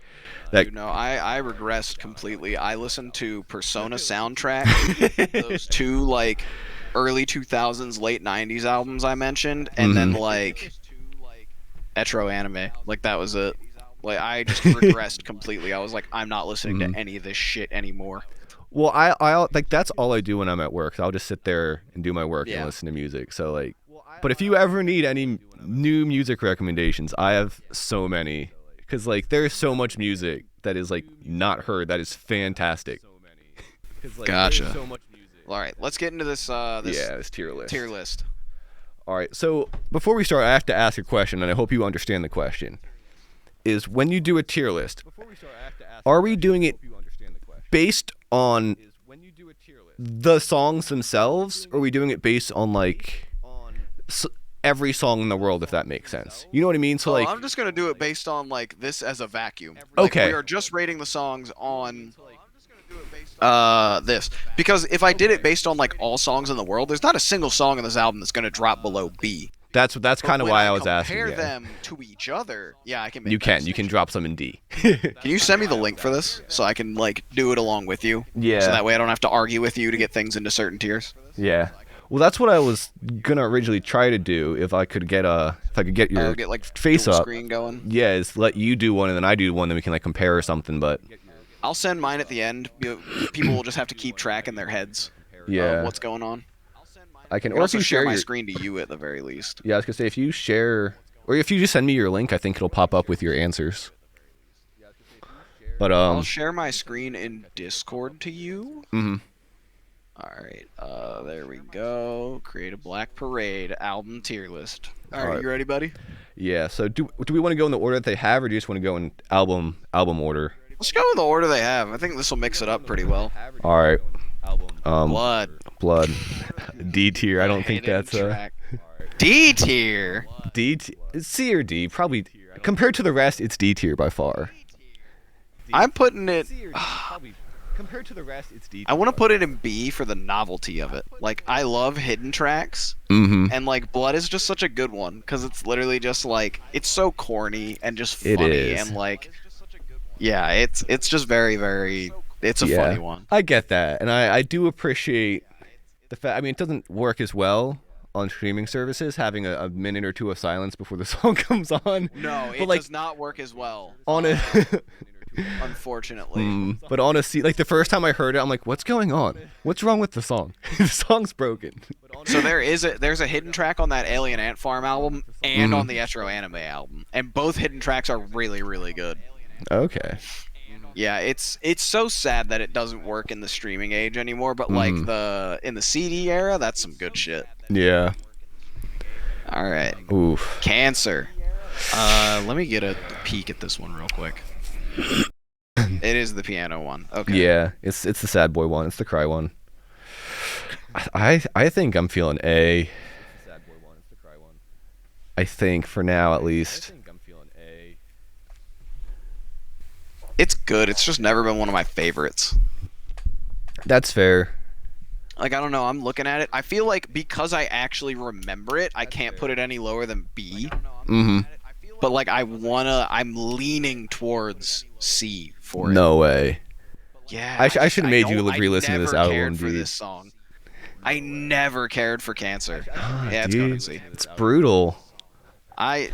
Dude, no, I regressed completely. I listened to Persona Soundtrack, those two like early 2000s, late 90s albums I mentioned, and then like Etro Anime. Like that was it. Like I just regressed completely. I was like, I'm not listening to any of this shit anymore. Well, I like that's all I do when I'm at work. So I'll just sit there and do my work and listen to music. So like, but if you ever need any new music recommendations, I have so many, because like there's so much music that is like not heard that is fantastic. Gotcha. All right, let's get into this Yeah, this tier list. tier list. All right, so before we start, I have to ask a question, and I hope you understand the question. Is when you do a tier list, are we doing it based on the songs themselves, or are we doing it based on like every song in the world, if that makes sense? You know what I mean? So like, I'm just gonna do it based on like this as a vacuum. Like, okay, we are just rating the songs on this, because if I did it based on like all songs in the world, there's not a single song in this album that's gonna drop below B. that's kind of why I was asking. Compare Yeah. them to each other. Yeah, I can. Make You that can drop some in D. Can you send me the link for this so I can like do it along with you? Yeah. So that way I don't have to argue with you to get things into certain tiers. Yeah. Well, that's what I was gonna originally try to do if I could get your Get like face dual up. screen going. Yeah, is let you do one and then I do one, then we can like compare or something. But I'll send mine at the end. People will just have to keep track in their heads. yeah, Of what's going on. I can. Or Or if also you share my your screen to you at the very least. yeah, I was gonna say if you share or if you just send me your link, I think it'll pop up with your answers. But I'll share my screen in Discord to you. mhm. All right. There we go. Create a Black Parade album tier list. All right, Alright. you ready, buddy? Yeah. So do we want to go in the order that they have, or do you just want to go in album order? Let's go with the order they have. I think this will mix it up pretty well. All right. Blood. D tier. I don't think Hidden that's track. D tier. C or D. Probably compared to the rest, it's D tier by far. I'm putting it. Compared to the rest, it's D. I want to put it in B for the novelty of it. Like, I love hidden tracks, Mm-hmm. and like Blood is just such a good one because it's literally just like it's so corny and just It funny is. and like, yeah, it's just very very. It's a funny one. I get that, and I do appreciate the fact. I mean, it doesn't work as well on streaming services having a minute or two of silence before the song comes on. No, but it like does not work as well. on a. Unfortunately. But honestly, like the first time I heard it, I'm like, "What's going on? What's wrong with the song? The song's broken." So there's a hidden track on that Alien Ant Farm album and Mhm. on the Etro Anime album, and both hidden tracks are really really good. Okay. Yeah, it's so sad that it doesn't work in the streaming age anymore, but like in the CD era, that's some good shit. Yeah. All right, Oof. Cancer. Let me get a peek at this one real quick. It is the piano one. Okay. Yeah, it's the sad boy one. It's the cry one. I think I'm feeling A. I think for now at least. It's good. It's just never been one of my favorites. That's fair. Like, I don't know, I'm looking at it. I feel like because I actually remember it, I can't put it any lower than B. Mm-hmm. But like I'm leaning towards C for it. No way. Yeah. I should have made you don't- re-listen to this album, cared for dude. this song. I never cared for Cancer. Yeah, it's Dude, going to C. it's brutal. I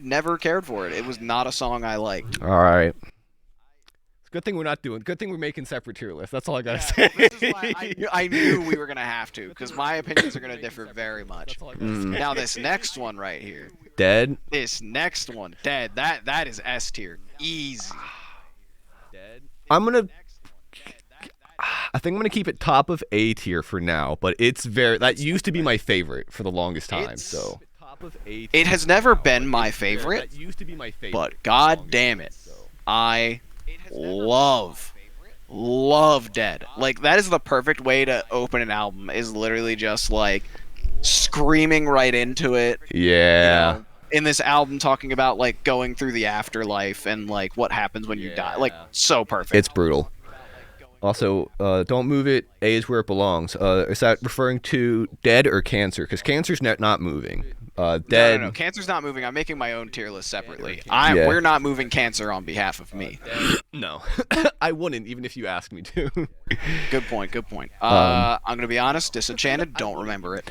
never cared for it. It was not a song I liked. All right. It's a good thing we're not doing. Good thing we're making separate tier lists. That's all I gotta say. This is why I knew we were gonna have to, because my opinions are gonna differ very much. Now this next one right here. Dead. This next one, Dead. That is S tier. Easy. I think I'm gonna keep it top of A tier for now, but that used to be my favorite for the longest time. So It has never been my favorite, but god damn it, I love Dead. Like, that is the perfect way to open an album, is literally just like screaming right into it. Yeah. You know, in this album talking about like going through the afterlife and like what happens when you die. Like, so perfect. It's brutal. Also, don't move it. A is where it belongs. Is that referring to Dead or Cancer? Because Cancer's not moving. Dead. No. Cancer's not moving. I'm making my own tier list separately. Yeah. We're not moving Cancer on behalf of me. No, I wouldn't, even if you asked me to. Good point. I'm gonna be honest. Disenchanted. Don't remember it.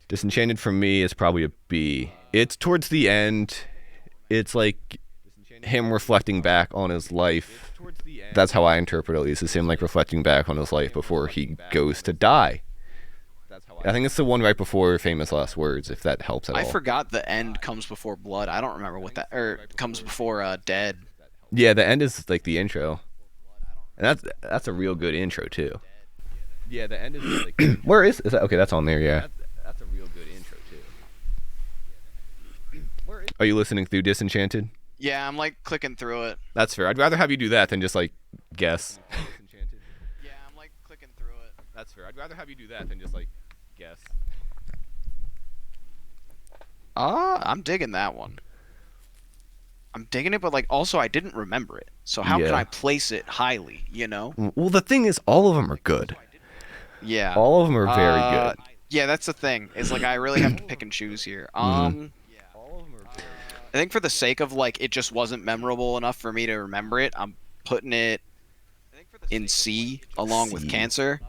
Disenchanted for me is probably a B. It's towards the end. It's like him reflecting back on his life. That's how I interpret it, at least. It's him like reflecting back on his life before he goes to die. I think it's the one right before Famous Last Words, if that helps at all. I forgot the end comes before blood. I don't remember what that, or comes before dead. Yeah, the end is like the intro, and that's a real good intro too. Yeah, the end is like where is that? Okay, that's on there. Yeah. That's a real good intro too. Are you listening through Disenchanted? Yeah, I'm like clicking through it. That's fair. I'd rather have you do that than just like guess. Yeah, I'm like clicking through it. That's fair. I'd rather have you do that than just like guess. I'm digging that one. I'm digging it, but like also I didn't remember it. So how can Yeah. I place it highly, you know? Well, the thing is, all of them are good. Yeah. All of them are very good. Yeah, that's the thing. Is like I really have to pick and choose here. I think for the sake of like it just wasn't memorable enough for me to remember it, I'm putting it in C along with C. Cancer.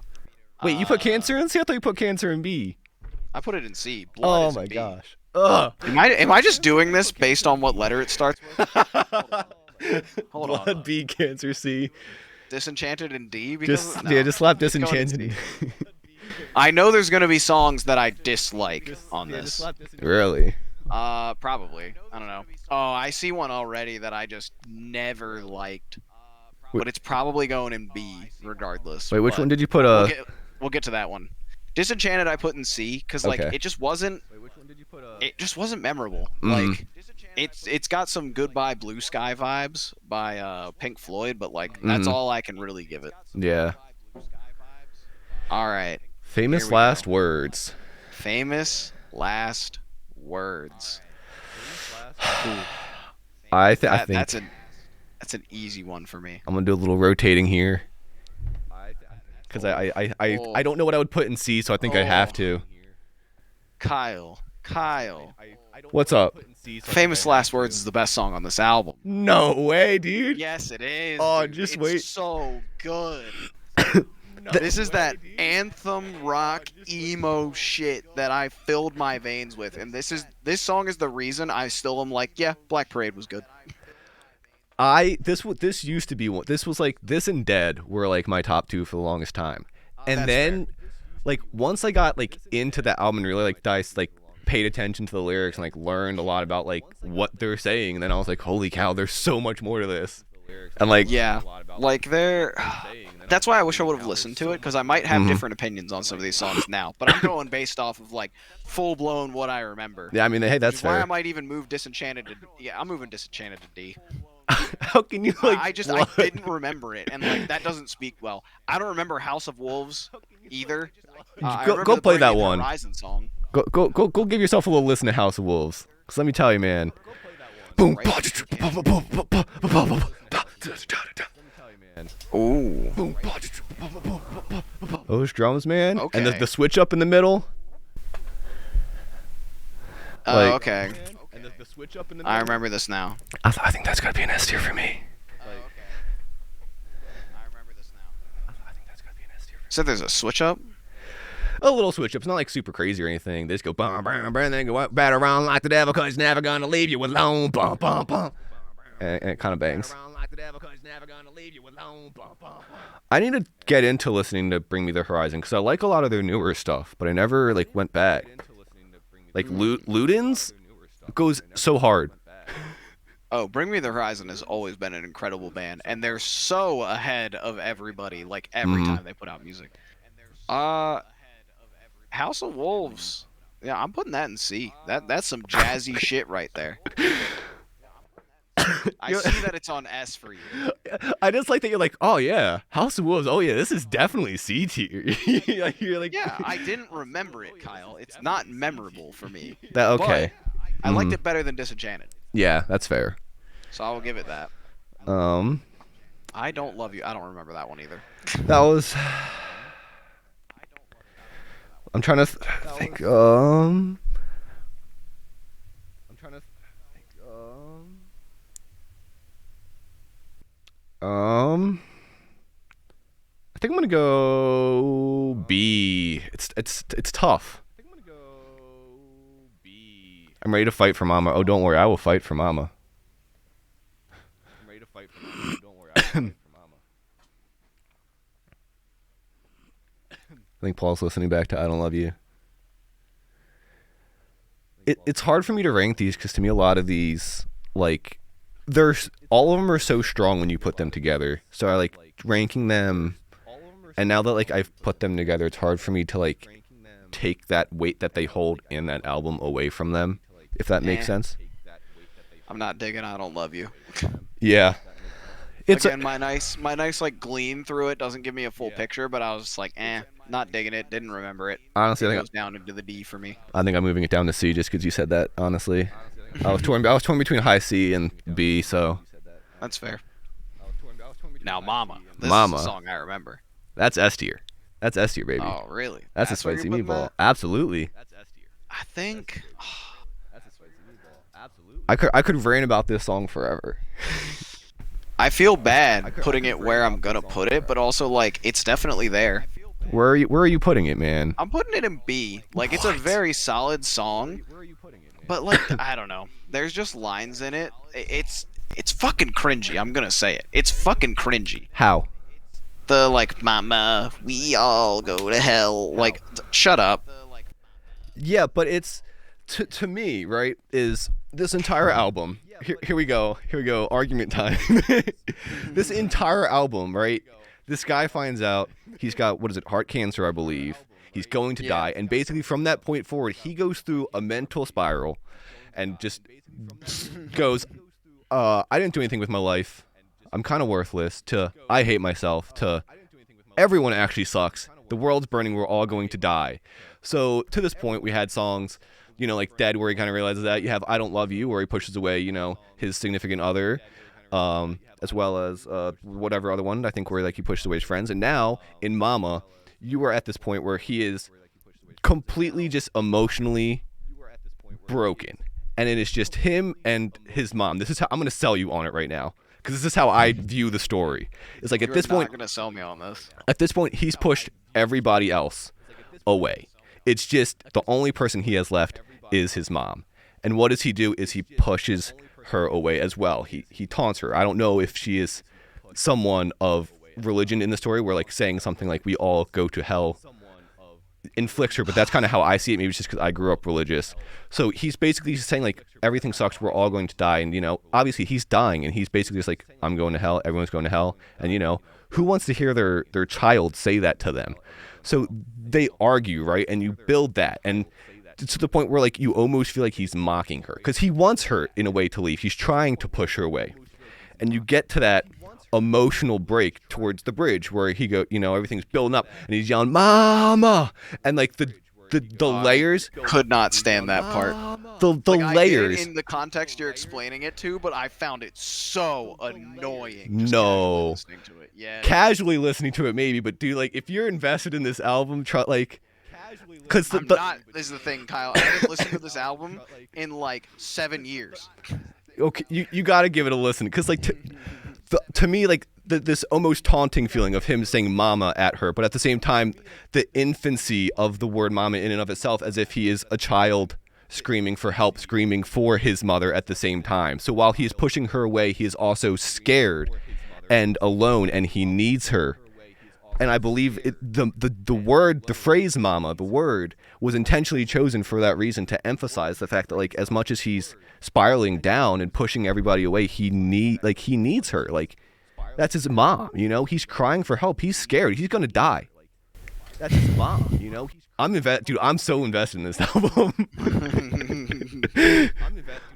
Wait, you put Cancer in C? I thought you put Cancer in B. I put it in C. Blood Oh is in my B. gosh. Ugh. Am I just doing this based on what letter it starts with? Hold on. Blood B, Cancer C. Disenchanted in D because Just slap it's going in Disenchanted. C. I know there's gonna be songs that I dislike on this. Really? Probably. I don't know. Oh, I see one already that I just never liked. But it's probably going in B regardless. Wait, which but one did you put? we'll get to that one. Disenchanted I put in C because like Okay. it just wasn't memorable. Mm. Like it's got some Goodbye Blue Sky vibes by Pink Floyd, but like that's all I can really give it. Yeah. All right. Famous Here we last go. words. Famous last words. Ooh, I think that's an easy one for me. I'm gonna do a little rotating here. Because I don't know what I would put in C, so I think I have to. Kyle. What's up? Famous Last Words is the best song on this album. No way, dude. Yes, it is. Oh, dude. just it's wait. So good. This is that anthem rock emo shit that I filled my veins with, and this song is the reason I still am like, yeah, Black Parade was good. This used to be one. This was like this and Dead were like my top two for the longest time, and That's then like once I got like into that album and really like paid attention to the lyrics and like learned a lot about like what they're saying, and then I was like, holy cow, there's so much more to this. And like Yeah, like that's why I wish I would have listened to it because I might have different opinions on some of these songs now. But I'm going based off of like full blown what I remember. yeah, I mean, hey, that's Why fair. I might even move Disenchanted to I'm moving Disenchanted to D. How can you like? I didn't remember it, and like that doesn't speak well. I don't remember House of Wolves either. I Go remember the play that Bring Me the one. Horizon song. Go give yourself a little listen to House of Wolves. Cause let me tell you, man. Boom. Ooh. Those drums, man. Okay. And the switch up in the middle. Oh, okay. And the switch up in the middle. I remember this now. I think that's gotta be an S tier for me. So there's a switch up? A little switch up. It's not like super crazy or anything. They just go bum bum bum, and then go out, bat around like the devil, cause he's never gonna leave you alone. Bum bum bum. And it kind of bangs. I need to get into listening to Bring Me the Horizon because I like a lot of their newer stuff, but I never like went back. Like Ludens goes so hard. Oh, Bring Me the Horizon has always been an incredible band, and they're so ahead of everybody. Like every time they put out music. House of Wolves. Yeah, I'm putting that in C. That's some jazzy shit right there. I see that it's on S for you. I just like that you're like, oh yeah, House of Wolves. Oh yeah, this is definitely C tier. You're like, Yeah, I didn't remember it, Kyle. It's not memorable for me. that okay. But I liked it better than Disenchanted, Yeah, that's fair. so I will give it that. I Don't Love You. I don't remember that one either. That was. I'm trying to think. I think I'm gonna go B. It's tough. I'm ready to fight for Mama. Oh, don't worry, I will fight for Mama. I think Paul's listening back to I Don't Love You. It's hard for me to rank these because to me a lot of these like there's all of them are so strong when you put them together. So I like ranking them, and now that like I've put them together, it's hard for me to like take that weight that they hold in that album away from them, if that makes sense. I'm not digging I Don't Love You. Yeah. It's Again, my nice like glean through it doesn't give me a full picture, but I was just like, not digging it, didn't remember it. Honestly, it I think goes down into the D for me. I think I'm moving it down to C just because you said that. Honestly, I was torn between high C and B, so That's fair. Now, Mama. This Mama. is a song I remember. That's S tier. That's S tier, baby. Oh, really? That's a where spicy you're putting meatball. that? Absolutely. I think. I could rant about this song forever. I feel bad putting it where I'm gonna put it, but also like it's definitely there. Where are you putting it, man? I'm putting it in B. Like it's a very solid song, but like I don't know. There's just lines in it. It's fucking cringy. I'm gonna say it. It's fucking cringy. How? The like, mama, we all go to hell. Like, shut up. Yeah, but it's to me, right? Is this entire album? Here we go. Argument time. This entire album, right? This guy finds out he's got, what is it, heart cancer, I believe. He's going to die, and basically from that point forward, he goes through a mental spiral, and just goes, I didn't do anything with my life. I'm kind of worthless. To I hate myself. To everyone actually sucks. The world's burning. We're all going to die. So to this point, we had songs, like Dead, where he kind of realizes that. You have I Don't Love You, where he pushes away, his significant other, as well as whatever other one, I think, where like he pushes away his friends. And now in Mama, you are at this point where he is completely just emotionally broken. And it is just him and his mom. This is how I'm going to sell you on it right now, because this is how I view the story. It's like at this point, you're not gonna sell me on this. At this point, he's pushed everybody else away. It's just the only person he has left is his mom. And what does he do? Is he pushes her away as well. He taunts her. I don't know if she is someone of religion in the story, where like saying something like we all go to hell inflicts her, but that's kind of how I see it. Maybe it's just because I grew up religious. So he's basically just saying like everything sucks, we're all going to die, and obviously he's dying, and he's basically just like, I'm going to hell, everyone's going to hell, and who wants to hear their child say that to them? So they argue, right? And you build that, and to the point where like you almost feel like he's mocking her, because he wants her in a way to leave. He's trying to push her away, and you get to that emotional break towards the bridge where he everything's building up, and he's yelling "Mama," and like the layers. Could not stand that part. The Like, layers. I did in the context you're explaining it to, but I found it so annoying. Just No. casually listening to it. Yeah. Casually listening to it, maybe, but dude, like if you're invested in this album, because I'm not. This is the thing, Kyle. I haven't listened to this album in like 7 years. Okay, you got to give it a listen, because like to me, like this almost taunting feeling of him saying "mama" at her, but at the same time, the infancy of the word "mama" in and of itself, as if he is a child screaming for help, screaming for his mother at the same time. So while he is pushing her away, he is also scared and alone, and he needs her. And I believe the phrase "mama," the word, was intentionally chosen for that reason, to emphasize the fact that like as much as he's spiraling down and pushing everybody away, he needs her. Like that's his mom, He's crying for help. He's scared. He's gonna die. That's his mom, Dude, I'm so invested in this album.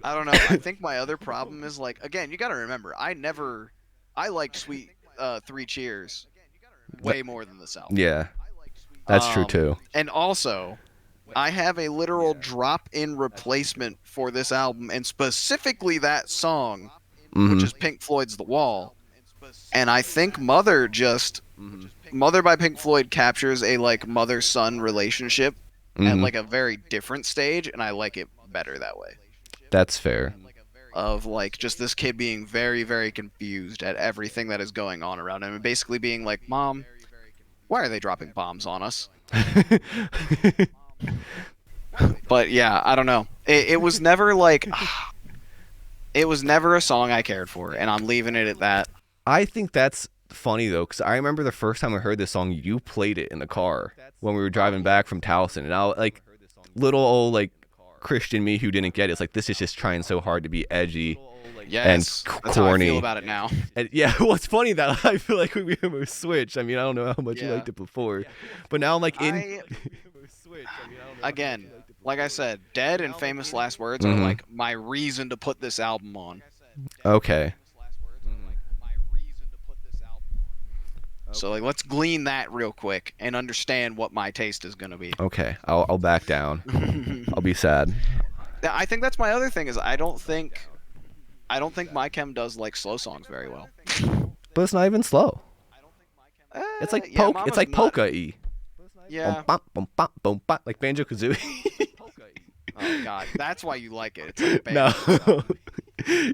I don't know. I think my other problem is like, again, you got to remember, I liked Sweet Three Cheers way more than this album. Yeah, that's true too. And also, I have a literal drop-in replacement for this album, and specifically that song, which is Pink Floyd's The Wall. And I think Mother by Pink Floyd captures a like mother-son relationship at like a very different stage, and I like it better that way. That's fair. Of like just this kid being very, very confused at everything that is going on around him, and basically being like, "Mom, why are they dropping bombs on us?" But yeah, I don't know. It was never like it was never a song I cared for, and I'm leaving it at that. I think that's funny though, because I remember the first time I heard this song, you played it in the car when we were driving back from Towson, and I like little old like Christian me who didn't get it. It's like, this is just trying so hard to be edgy, and Yes, that's how I feel corny. about it now. And yeah, well, it's funny that I feel like we almost switched. I mean, I don't know how much you Yeah. liked it before, but now I'm like in. I again, like I said, Dead and Famous Last Words are Mhm. like my reason to put this album on. Okay. So like, let's glean that real quick and understand what my taste is gonna be. Okay. I'll back down. I'll be sad. I think that's my other thing is I don't think My Chem does like slow songs very well. But it's not even slow. It's like Yeah, it's Mama's like Nut- polka-y. Yeah. Boom, bop, boom, bop, like Banjo Kazooie. Oh god, that's why you like it. It's like a band. No.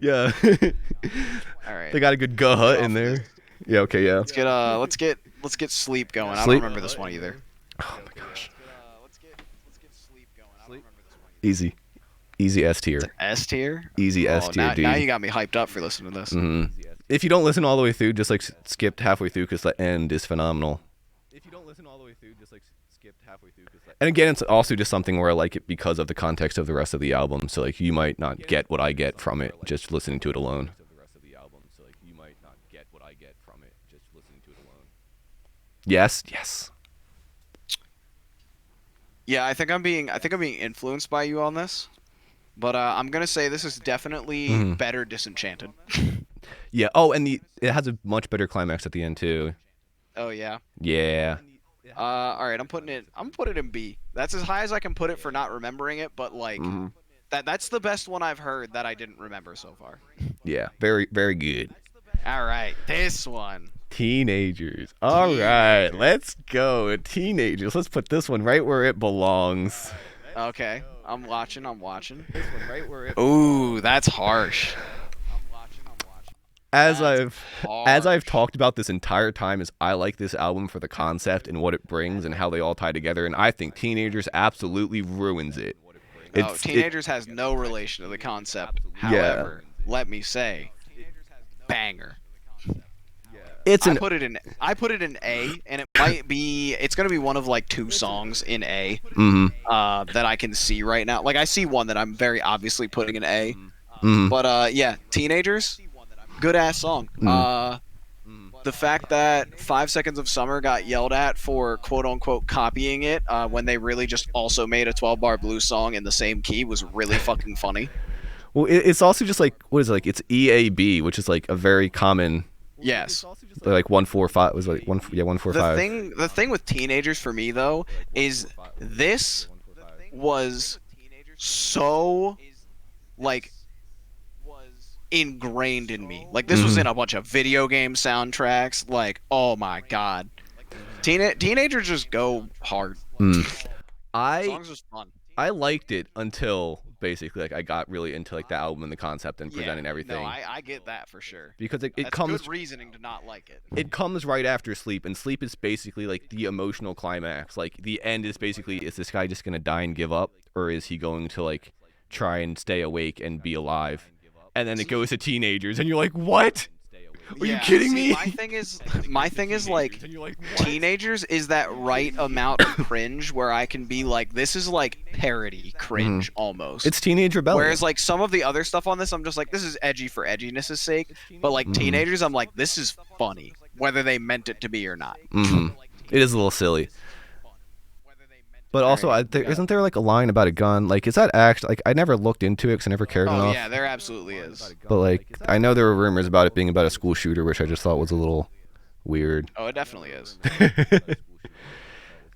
Yeah. All right. They got a good gut off in of there. this. Yeah. Okay. Yeah. Let's get Sleep going. I don't Sleep? remember this one either. Oh my gosh. Easy. Easy S tier. S tier. Easy S tier, now, dude. now you got me hyped up for listening to this. If you don't listen all the way through, just like skip halfway through because the end is phenomenal. If you don't listen all the way through, just like skip halfway through. And again, it's also just something where I like it because of the context of the rest of the album. So like you might not get what I get from it just listening to it alone. Yes. Yes. Yeah, I think I'm being influenced by you on this, but I'm gonna say this is definitely better Disenchanted. Yeah. Oh, and it has a much better climax at the end too. Oh yeah. Yeah. All right, I'm putting it in B. That's as high as I can put it for not remembering it, but like that's the best one I've heard that I didn't remember so far. Yeah. Very, very good. All right, this one. Teenagers. All right, let's go. Teenagers. Let's put this one right where it belongs. Okay, I'm watching. Ooh, that's harsh. As That's I've talked about this entire time, is I like this album for the concept and what it brings and how they all tie together, and I think Teenagers absolutely ruins it. Teenagers has no relation to the concept. However, let me say, banger. I put it in A, and it's gonna be one of like 2 songs in A that I can see right now. Like I see one that I'm very obviously putting in A, but yeah, Teenagers, good ass song. The fact that 5 Seconds of Summer got yelled at for quote unquote copying it when they really just also made a 12-bar blues song in the same key was really fucking funny. Well, it's also just like what is it, like it's EAB, which is like a very common. Yes. Like 145 was like 145. The thing with Teenagers for me though is this was so like ingrained in me. Like this was in a bunch of video game soundtracks. Like oh my god, Teenagers just go hard. Songs was fun. I liked it until basically like I got really into like the album and the concept and presenting everything. No, I get that for sure. Because it That's comes good reasoning to not like it. It comes right after Sleep, and Sleep is basically like the emotional climax. Like the end is basically, is this guy just gonna die and give up, or is he going to like try and stay awake and be alive? And then it goes to Teenagers, and you're like, what? Are you kidding me? My thing is like, Teenagers is that right amount of cringe where I can be like, this is like parody cringe almost. It's teenage rebellion. Whereas like some of the other stuff on this, I'm just like, this is edgy for edginess' sake. But like Teenagers, I'm like, this is funny, whether they meant it to be or not. It is a little silly. But also, isn't there like a line about a gun? Like, is that actually like I never looked into it because I never cared enough. Oh yeah, there absolutely is. But like, I know there were rumors about it being about a school shooter, which I just thought was a little weird. Oh, it definitely is.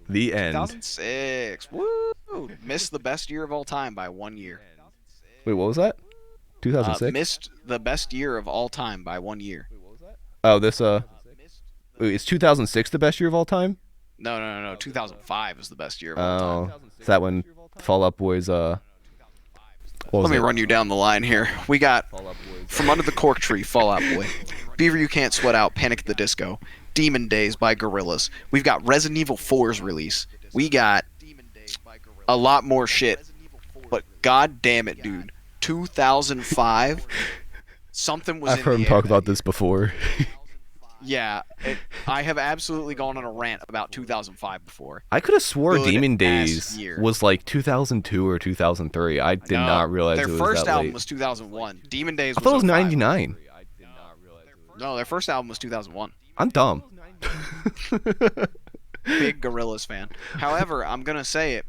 The end. 2006. Woo! Missed the best year of all time by 1 year. Wait, what was that? 2006. Missed the best year of all time by 1 year. Oh, this wait, is 2006 the best year of all time? No. 2005 is the best year of all time. Is that when Fall Out Boys Let me run you down the line here. We got From Under the Cork Tree, Fall Out Boy. Beaver You Can't Sweat Out, Panic at the Disco. Demon Days by Gorillaz. We've got Resident Evil 4's release. We got a lot more shit. But god damn it, dude. 2005, something was I've heard him talk about this before. Yeah, I have absolutely gone on a rant about 2005 before. I could have swore Good Demon ass Days year. was like 2002 or 2003. I did not realize their it was first that album late. was 2001. Demon Days I thought it was was 05. 99. No, their first album was 2001. I'm dumb. Big Gorillaz fan. However, I'm gonna say it.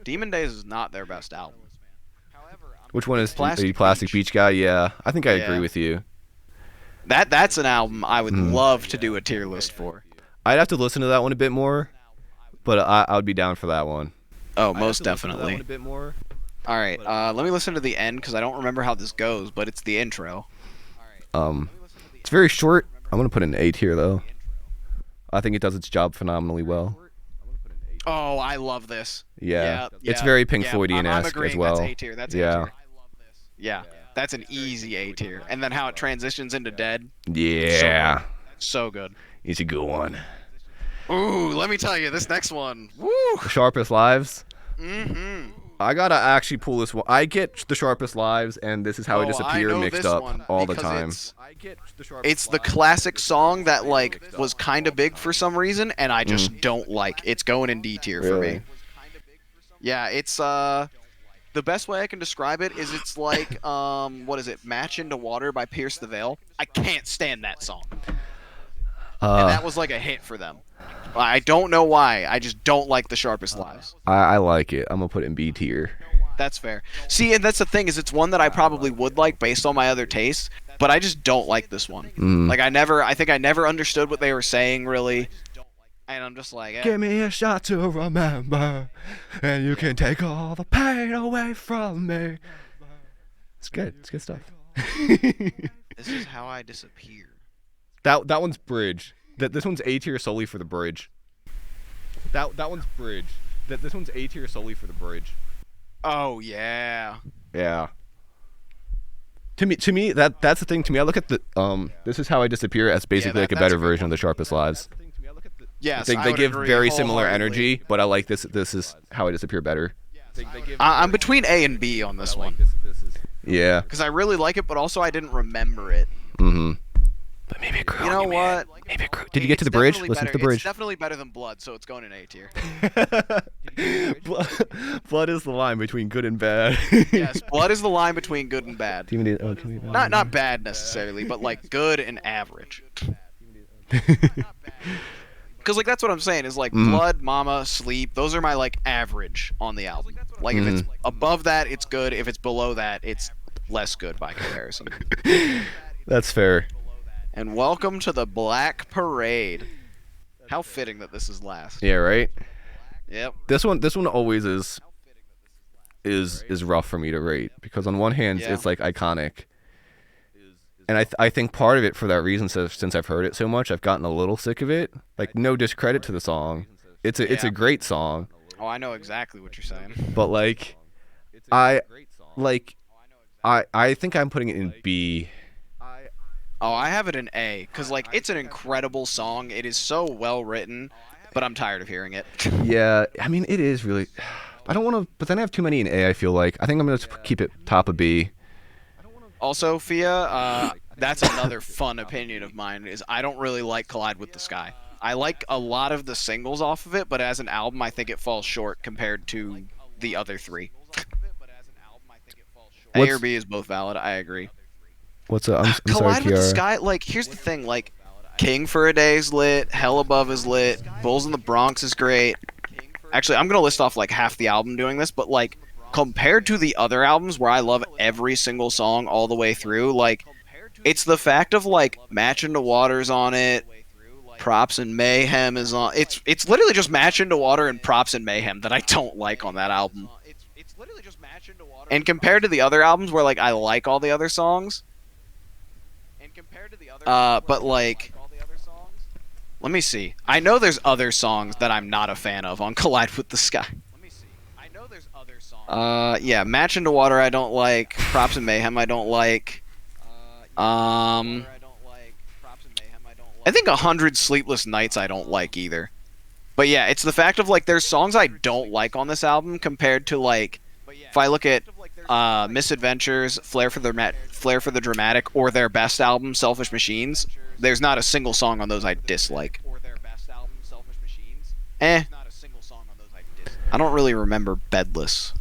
Demon Days is not their best album. Which one is Plastic the Plastic Beach guy? Yeah, I think I agree Yeah. with you. That's an album I would love to do a tier list for. I'd have to listen to that one a bit more, but I would be down for that one. Oh, most definitely. A bit more. All right, let me listen to the end because I don't remember how this goes, but it's the intro. It's very short. I'm gonna put an 8 here though. I think it does its job phenomenally well. Oh, I love this. Yeah, it's very Pink Floydian-esque I'm agreeing. as well. That's A tier. That's A Yeah. tier. Yeah, that's an easy A tier. And then how it transitions into Dead. Yeah, So good. it's a good one. Ooh, let me tell you, this next one. Woo! The Sharpest Lives. Mm-hmm. I gotta actually pull this one. I get The Sharpest Lives and This Is How I Disappear mixed up all the time. It's the classic song that like was kind of big for some reason, and I just don't like. It's going in D tier for me. Yeah, it's the best way I can describe it is it's like what is it? Match Into Water by Pierce the Veil. I can't stand that song. And that was like a hit for them. I don't know why. I just don't like The Sharpest Lives. I like it. I'm gonna put it in B tier. That's fair. See, and that's the thing is it's one that I probably would like based on my other tastes, but I just don't like this one. Like I think I never understood what they were saying really. And I'm just like, Give me a shot to remember, and you can take all the pain away from me. It's good. It's good stuff. This is how I disappear. That one's bridge. This one's A tier solely for the bridge. That one's bridge. This one's A tier solely for the bridge. Oh yeah. Yeah. To me, that's the thing. To me, I look at the This Is How I Disappear as basically like a better version of The Sharpest Lives. Yes, They give agree very similar wholeheartedly. energy, but I like This Is How I Disappear better. I'm between A and B on this one Yeah. because I really like it, but also I didn't remember it. But maybe it grew. You know what? Maybe it grew. Did you get to the bridge? Listen to the bridge. It's definitely better than Blood, so it's going in A tier. Blood is the line between good and bad. Yes, Blood is the line between good and bad. Not bad necessarily, but like good and average. Because like that's what I'm saying is like Blood, Mama, Sleep. Those are my like average on the album. Like if it's above that, it's good. If it's below that, it's less good by comparison. That's fair. And welcome to the Black Parade. How fitting that this is last. Yeah, right. Yep. This one always is rough for me to rate because on one hand it's like iconic, and I think part of it for that reason since I've heard it so much I've gotten a little sick of it. Like no discredit to the song, it's a great song. Oh, I know exactly what you're saying. But like, I think I'm putting it in B. Oh, I have it in A because like it's an incredible song. It is so well written, but I'm tired of hearing it. Yeah, I mean it is really. I don't want to, but then I have too many in A. I feel like I think I'm gonna keep it top of B. Also, Fia, that's another fun opinion of mine. Is I don't really like Collide with the Sky. I like a lot of the singles off of it, but as an album, I think it falls short compared to the other three. A or B is both valid. I agree. What's up? I'm sorry, Collide with the Kiara. Sky. Like, here's the thing. Like, King for a Day is lit. Hell Above is lit. Bulls in the Bronx is great. Actually, I'm gonna list off like half the album doing this, but like compared to the other albums where I love every single song all the way through, like it's the fact of like Match Into Water's on it. Props and Mayhem is on. It's literally just Match Into Water and Props and Mayhem that I don't like on that album. And compared to the other albums where like I like all the other songs, but like, let me see. I know there's other songs that I'm not a fan of on Collide with the Sky. Yeah, Match Into Water I don't like. Props and Mayhem I don't like. I think 100 Sleepless Nights I don't like either. But yeah, it's the fact of like there's songs I don't like on this album compared to like if I look at Misadventures, Flare Flair for the Dramatic, or their best album, Selfish Machines, there's not a single song on those I dislike. I don't really remember Bedless.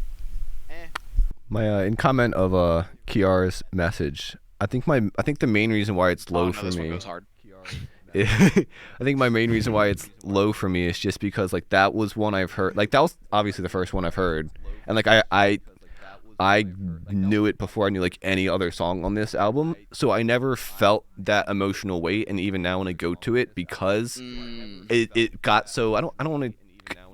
My in comment of Kiara's message, I think the main reason why it's low for this me. one goes hard. I think my main reason why it's low for me is just because like that was one I've heard. Like that was obviously the first one I've heard, and like I knew it before I knew like any other song on this album, so I never felt that emotional weight. And even now when I go to it, because it got so I don't want to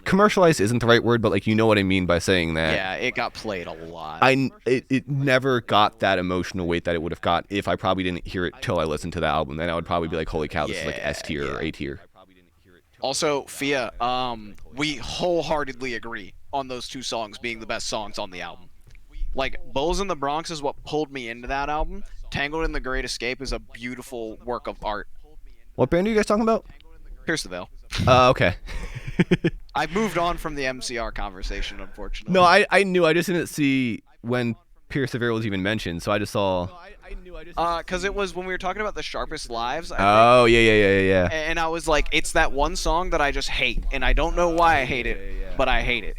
commercialize isn't the right word, but like you know what I mean by saying that. Yeah, it got played a lot. It never got that emotional weight that it would have got if I probably didn't hear it till I listened to the album. Then I would probably be like, holy cow, this is like S tier or A tier. Also, Fia, we wholeheartedly agree on those two songs being the best songs on the album. Like, Bulls in the Bronx is what pulled me into that album. Tangled in the Great Escape is a beautiful work of art. What band are you guys talking about? Pierce the Veil. Okay. I moved on from the MCR conversation, unfortunately. No, I knew. I just didn't see when Pierce the Veil was even mentioned, so I just saw. Because it was when we were talking about the Sharpest Lives. Oh, yeah. And I was like, it's that one song that I just hate, and I don't know why I hate it, but I hate it.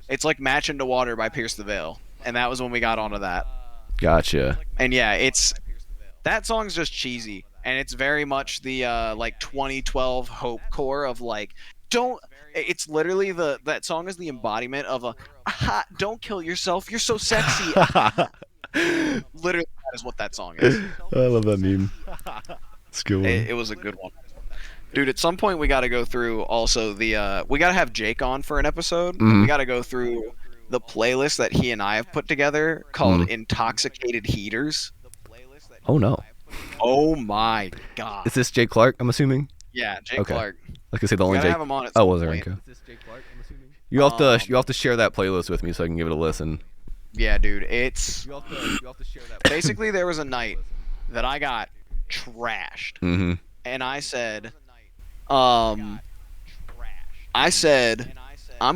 It's like Match into Water by Pierce the Veil, and that was when we got onto that. Gotcha. And yeah, that song's just cheesy, and it's very much the like 2012 hope core of like, it's literally that song is the embodiment of don't kill yourself, you're so sexy. Literally, that is what that song is. I love that meme. It's a good one. It was a good one. Dude, at some point we got to go through also we got to have Jake on for an episode. We got to go through the playlist that he and I have put together called Intoxicated Heaters. Oh, no. Oh, my God. Is this Jake Clark, I'm assuming? Yeah, Jake Clark. Like I say, the only Jake. Have him on at was there? Okay. You have to share that playlist with me so I can give it a listen. Yeah, dude, it's you have to share that. Basically, there was a night that I got trashed, and I said, I'm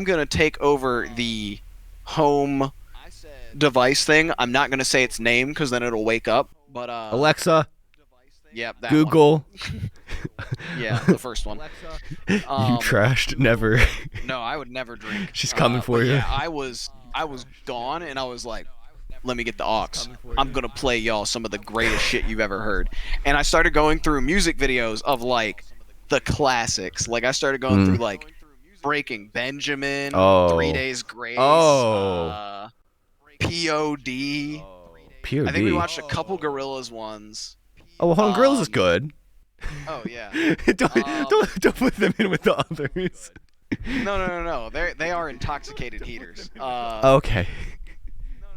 gonna take over the home device thing. I'm not gonna say its name because then it'll wake up. But Alexa. Yep. That Google. Yeah, the first one. You trashed. Never. No, I would never drink. She's coming for you. Yeah, I was gone, and I was like, let me get the aux. I'm gonna play y'all some of the greatest shit you've ever heard. And I started going through music videos of like the classics. Like I started going through like Breaking Benjamin, 3 Days Grace, POD. POD. I think we watched a couple Gorillaz ones. Oh, well, Gorillaz is good. Oh yeah. don't put them in with the others. No. They are intoxicated heaters. Okay.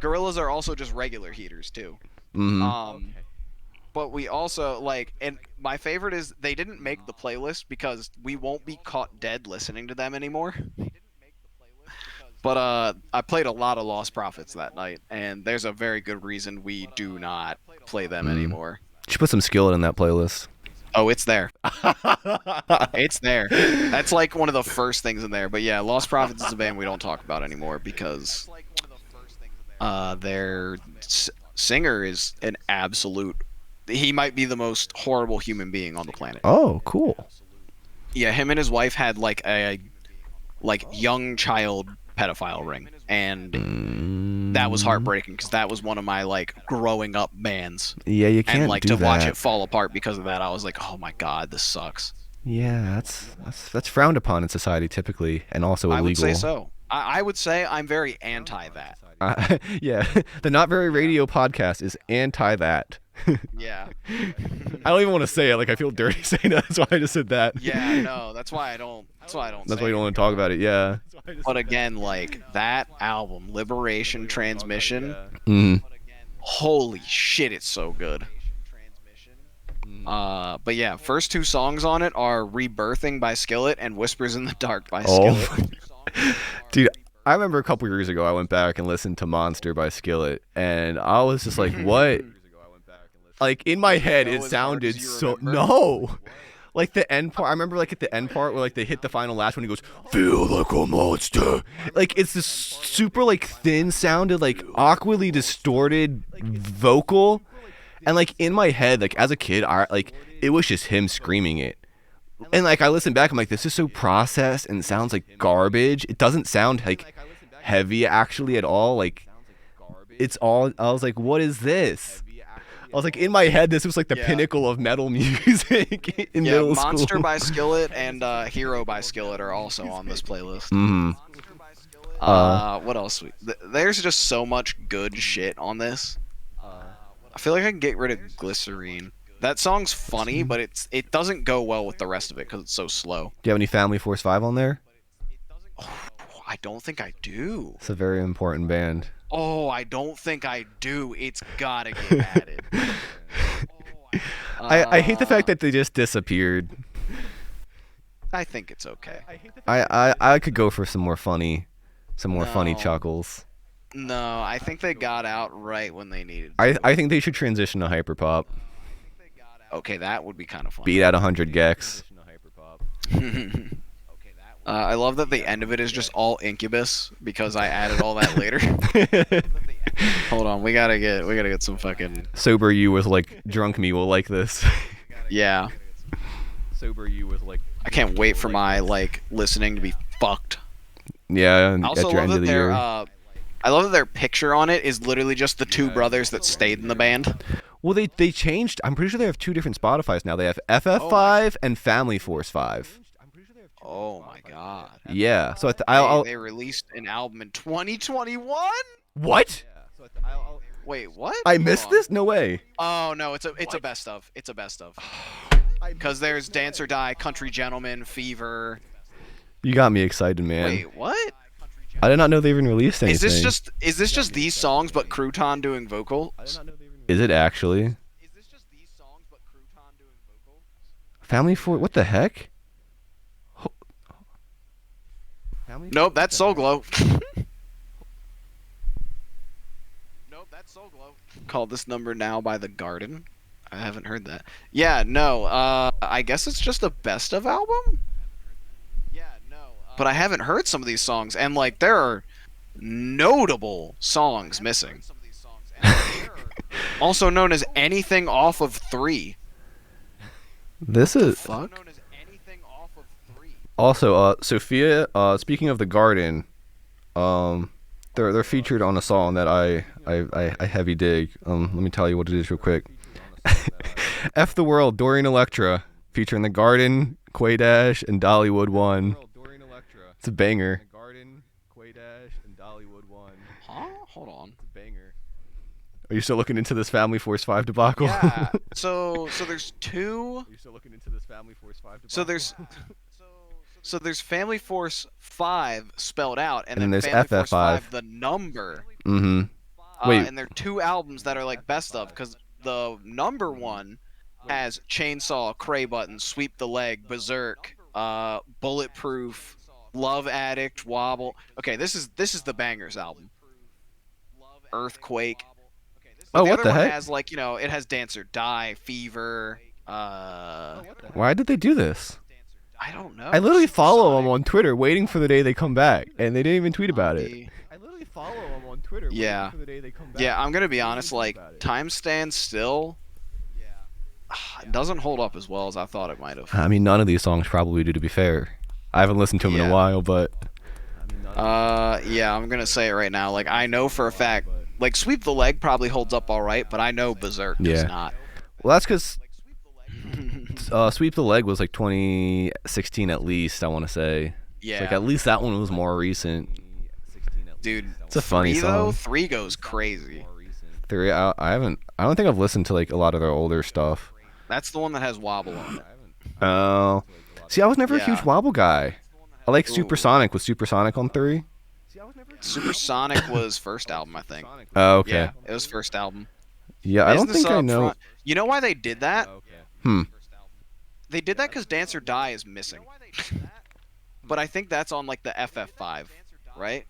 Gorillaz are also just regular heaters too. But we also like, and my favorite is they didn't make the playlist because we won't be caught dead listening to them anymore. But I played a lot of Lost Prophets that night, and there's a very good reason we do not play them anymore. You should put some Skillet in that playlist. Oh, it's there. It's there. That's like one of the first things in there. But yeah, Lost Prophets is a band we don't talk about anymore because their singer is an absolute... He might be the most horrible human being on the planet. Oh, cool. Yeah, him and his wife had like a young child pedophile ring, and that was heartbreaking because that was one of my like growing up bands. Yeah, you can't and like do to that. watch it fall apart because of that, I was like, oh my god, this sucks. Yeah, that's frowned upon in society typically, and also illegal. I would say so. I would say I'm very anti that. Yeah, the Not Very Radio podcast is anti that. Yeah. I don't even want to say it. Like I feel dirty saying that. That's why I just said that. Yeah, no, that's why I don't. That's why you don't want to talk about it. Yeah. But again, like that album, Liberation Transmission. Holy shit, it's so good. But yeah, first two songs on it are Rebirthing by Skillet and Whispers in the Dark by Skillet. Dude, I remember a couple years ago I went back and listened to Monster by Skillet, and I was just like, what? Like in my head it sounded so... No! Like the end part, I remember like at the end part where like they hit the final last one, he goes, "Feel like a monster." Like it's this super like thin sounded, like awkwardly distorted vocal, and like in my head, like as a kid, I like it was just him screaming it. And like I listen back, I'm like, this is so processed and sounds like garbage. It doesn't sound like heavy actually at all. Like it's all. I was like, what is this? I was like, in my head, this was like the Yeah. pinnacle of metal music in Yeah, middle Monster school. by Skillet and Hero by Skillet are also on this playlist. Mm. Uh, What else? There's just so much good shit on this. I feel like I can get rid of Glycerine. That song's funny, but it doesn't go well with the rest of it because it's so slow. do you have any Family Force 5 on there? I don't think I do. It's a very important band. Oh, I don't think I do. It's gotta get added. I hate the fact that they just disappeared. I think it's okay. I could go for some more funny No. chuckles. No, I think they got out right when they needed I think they should transition to hyperpop. Okay, that would be kind of fun. Beat at 100 gex. I love that the end of it is just all Incubus because I added all that later. Hold on, we gotta get some fucking Sober you with like drunk me will like this. yeah. Sober you with like I can't wait for my like listening to be fucked. yeah. I also At your love end that of the their year. I love that their picture on it is literally just the two brothers that stayed in the band. Well, they changed. I'm pretty sure they have two different Spotify's now. They have FF5 and Family Force 5. Oh my god. Yeah. So I'll They released an album in 2021? what? Wait, what? I Hold missed on. this? No way. Oh no, it's a best of. It's a best of. Because there's Dance or Die, Country Gentleman, Fever. You got me excited, man. Wait, what? I did not know they even released anything. Is this just these songs but Crouton doing vocals? Is it actually? Family Force? What the heck? Nope, that's Soul Glow. Call this number now by The Garden. I haven't heard that. Yeah, no. I guess it's just a best of album. But I haven't heard some of these songs, and like there are notable songs missing. Also known as anything off of 3. This is Fuck. also Sophia. Speaking of the Garden, they're featured on a song that I heavy dig. Let me tell you what it is real quick. F the World, Dorian Electra, featuring the Garden, Quaydash, and Dollywood One. It's a banger. Huh? Hold on. Are you still looking into this Family Force 5 debacle? Yeah. So there's two. So there's Family Force 5 spelled out, and then there's Family Force FF5. 5 the number. Mm-hmm. Wait. And they're two albums that are like best of, because the number one has Chainsaw, Cray Button, Sweep the Leg, Berserk, Bulletproof, Love Addict, Wobble. Okay, this is the Bangers album. Earthquake. But Oh, the what other the one heck? has like, it has Dance or Die, Fever. Why did they do this? I don't know. I literally follow them Supersonic, on Twitter, waiting for the day they come back, and they didn't even tweet about it. Zombie. I literally follow them on Twitter, Yeah. waiting for the day they come back. Yeah, I'm gonna be honest. Like, Time Stands Still. It doesn't hold up as well as I thought it might have. I mean, none of these songs probably do, to be fair. I haven't listened to them in Yeah. a while, but Yeah, I'm gonna say it right now. Like, I know for a fact, like, Sweep the Leg probably holds up all right, but I know Berserk does Yeah. not. well, that's because Sweep the Leg was like 2016 at least. I want to say. Yeah, Like at least that one was more recent. dude. It's a funny 3 though, song. 3 goes crazy. Three, I haven't. I don't think I've listened to like a lot of their older stuff. That's the one that has Wobble on it. Oh, see, I was never a huge Yeah. Wobble guy. I like Ooh. Supersonic. Was Supersonic on 3? Supersonic was first album, I think. Oh, okay. Yeah, it was first album. Yeah, I don't Business think I Up know. Front. You know why they did that? Hmm. They did that because Dance or Die is missing. But I think that's on like the FF5, right?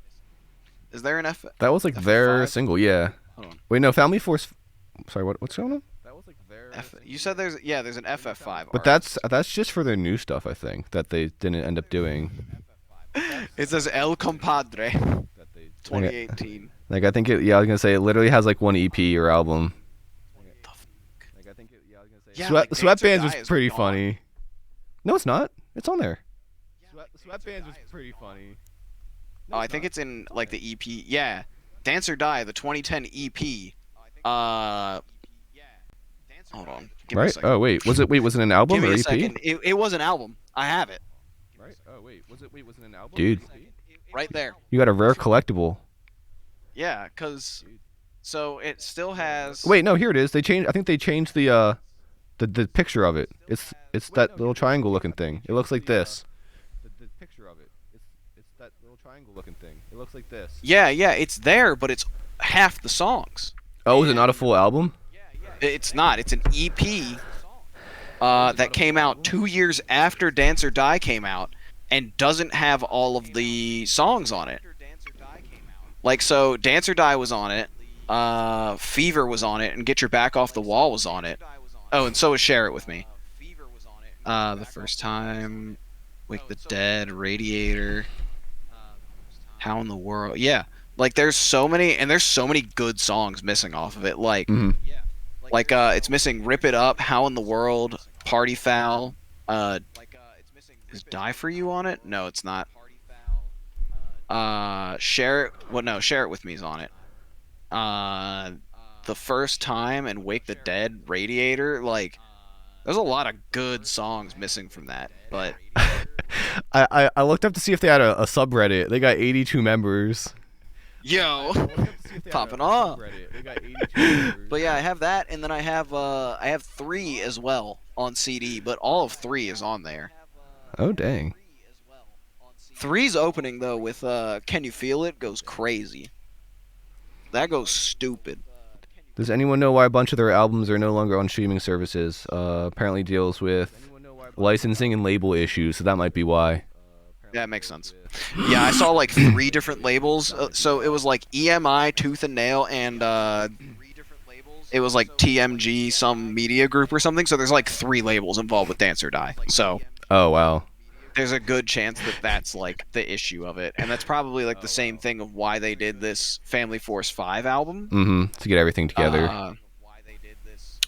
Is there an F? That was like FF5? their single, yeah. Hold on. Wait, no, Family Force. Sorry, what's going on? You said there's an FF5 But artist. that's just for their new stuff, I think, that they didn't end up doing. It says El Compadre, Like, 2018. like I think yeah, I was gonna say it literally has like one EP or album. Yeah, like Dancer Sweatbands Die was is pretty gone. funny. No, it's not. It's on there. Sweatbands was pretty funny. Oh, I think it's in like the EP. Yeah, Dance or Die, the 2010 EP. Hold on. Give me a Right? second. Oh wait, was it an album Give or me a EP? second. It was an album. I have it Right? Oh wait, was it an album? Dude, right there. you got a rare collectible. Yeah, cause so it still has. Wait, no, here it is. I think they changed the picture of it. It's that little triangle looking thing. It looks like this. The picture of it. It's that little triangle looking thing. It looks like this. Yeah, it's there, but it's half the songs. Oh, is it not a full album? It's not. It's an EP that came out 2 years after Dance or Die came out, and doesn't have all of the songs on it. Like, so Dance or Die was on it, Fever was on it, and Get Your Back Off the Wall was on it. Oh, and so was Share It With Me. The First Time, Wake the Dead, Radiator, How in the World. Yeah, like there's so many good songs missing off of it. Like, it's missing Rip It Up, How in the World, Party Foul. Is Die For You on it? No, it's not. Share It. Well, no, Share It With Me's on it. The First Time and Wake the Dead, Radiator. Like, there's a lot of good songs missing from that. But I looked up to see if they had a subreddit. They got 82 members. yo, popping off. But yeah, I have that, and then I have 3 as well on CD. But all of 3 is on there. Oh dang. 3's opening though with Can You Feel It goes crazy. That goes stupid. Does anyone know why a bunch of their albums are no longer on streaming services? Apparently deals with licensing and label issues, so that might be why. Yeah, it makes sense. Yeah, I saw like 3 different labels. So it was like EMI, Tooth and Nail, and it was like TMG, some media group or something. So there's like 3 labels involved with Dance or Die. So Oh wow. there's a good chance that that's like the issue of it, and that's probably like the same thing of why they did this Family Force 5 album. Mm-hmm. To get everything together.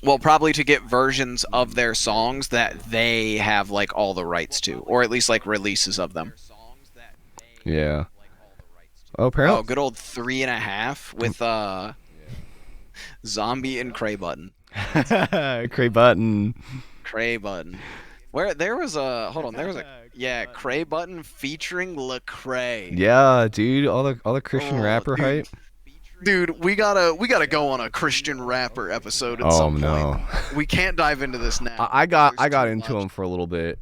Well, probably to get versions of their songs that they have like all the rights to, or at least like releases of them. Yeah. Oh, apparently. Oh, good old 3.5 with Zombie and Cray Button. Cray Button. Cray Button. Where there was a Cray Button featuring Lecrae. Yeah, dude. All the Christian rapper dude. hype. Dude, we gotta go on a Christian rapper episode at some point. No. We can't dive into this now. I got into him for a little bit.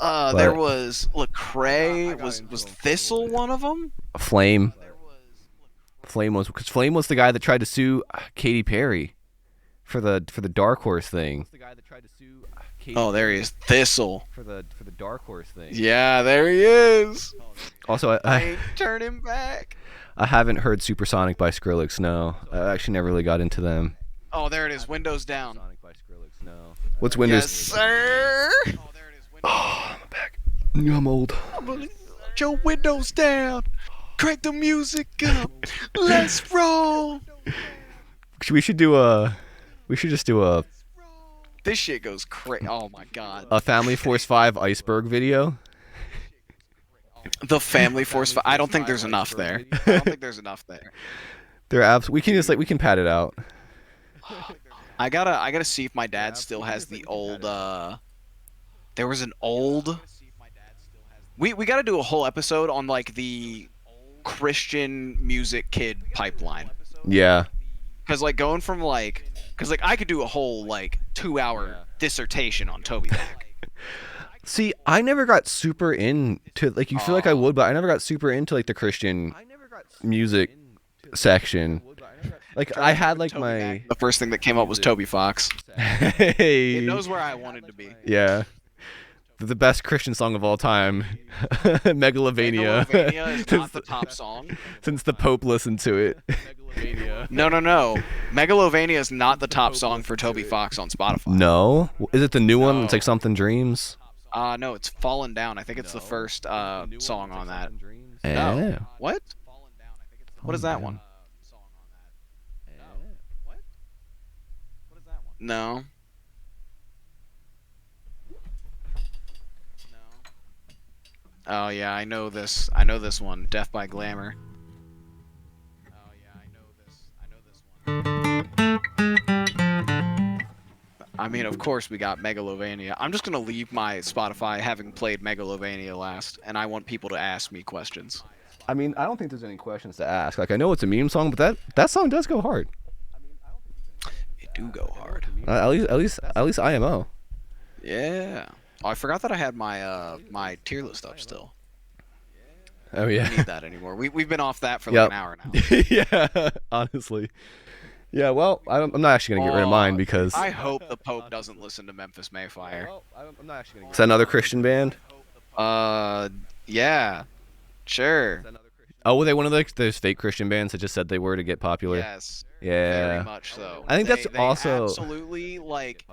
There was Lecrae. Was Thistle one of them? Flame. Flame was the guy that tried to sue Katy Perry for the Dark Horse thing. Oh, there he is. Thistle. For the Dark Horse thing. Yeah, there he is. Also, I ain't turning back. I haven't heard Supersonic by Skrillex. No, I actually never really got into them. Oh, there it is. Windows down. What's Windows? Yes, sir. Oh, I'm back. I'm old. Put your windows down. Crank the music up. Let's roll. We should just do a This shit goes crazy. Oh my god. a Family Force 5 iceberg video. The Family Force. I don't think there's enough there. I don't think there's enough there. They're apps. We can pad it out. I gotta see if my dad still has the old. There was an old. We gotta do a whole episode on like the Christian music kid pipeline. Yeah. Cause like going from like, cause like I could do a whole like 2-hour dissertation on Toby Mac. See, I never got super into like you feel like I would, but I never got super into like the Christian music section. Like I had like my The first thing that came up was Toby Fox. Hey. It knows where I wanted to be. Yeah. the best Christian song of all time, Megalovania Megalovania. is not the top song. Since the Pope listened to it. No, no, no. Megalovania is not the top song for Toby Fox on Spotify. No, is it the new one? It's No. like something dreams. No, it's Fallen Down. I think it's the first song on that. Eh. No. What? What is that one? No. Oh yeah, I know this. I know this one. Death by Glamour. I mean, of course we got Megalovania. I'm just gonna leave my Spotify having played Megalovania last, and I want people to ask me questions. I mean, I don't think there's any questions to ask. Like, I know it's a meme song, but that song does go hard. It do go hard. At least IMO. Yeah. Oh, I forgot that I had my my tier list up still. Oh I yeah. don't need that anymore. We've been off that for like Yep. an hour now. Yeah, honestly. Yeah, well, I'm not actually gonna get rid of mine because I hope the Pope doesn't listen to Memphis Mayfire. I'm not actually gonna. Is that another Christian band? Yeah, sure. Oh, were they one of those fake Christian bands that just said they were to get popular? Yes, Yeah. very much so. I think that's They also absolutely like.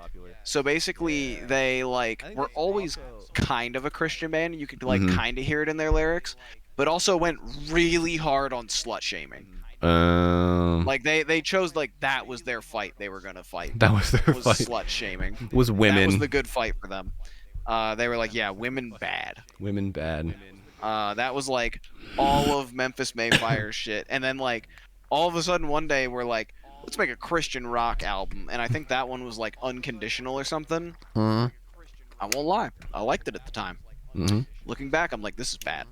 So basically, they like were always kind of a Christian band. You could like Mhm. kind of hear it in their lyrics, but also went really hard on slut shaming. Like they chose like that was their fight they were gonna fight. That was their Was fight. slut shaming. Was That women. was the good fight for them. They were like, yeah, women bad. Women bad. That was like all of Memphis Mayfire's shit. And then like all of a sudden one day we're like, let's make a Christian rock album. And I think that one was like Unconditional or something. Mhm. I won't lie, I liked it at the time. Mhm. Looking back, I'm like, this is bad.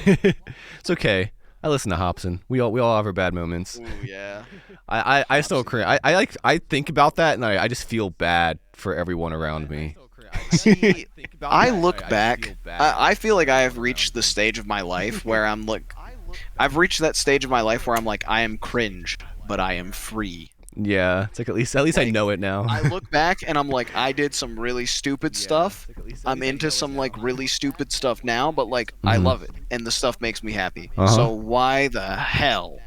It's okay. I listen to Hobson. We all have our bad moments. Ooh yeah. I still cringe. I think about that and I just feel bad for everyone around me. See, I look back. I feel like I have reached the stage of my life where I'm like, I've reached that stage of my life where I'm like, I am cringe, but I am free. Yeah, it's like at least I Like, know it now. I look back and I'm like, I did some really stupid stuff. I'm into some like really stupid stuff now, but like I Mhm. love it and the stuff makes me happy. Uh-huh. So why the hell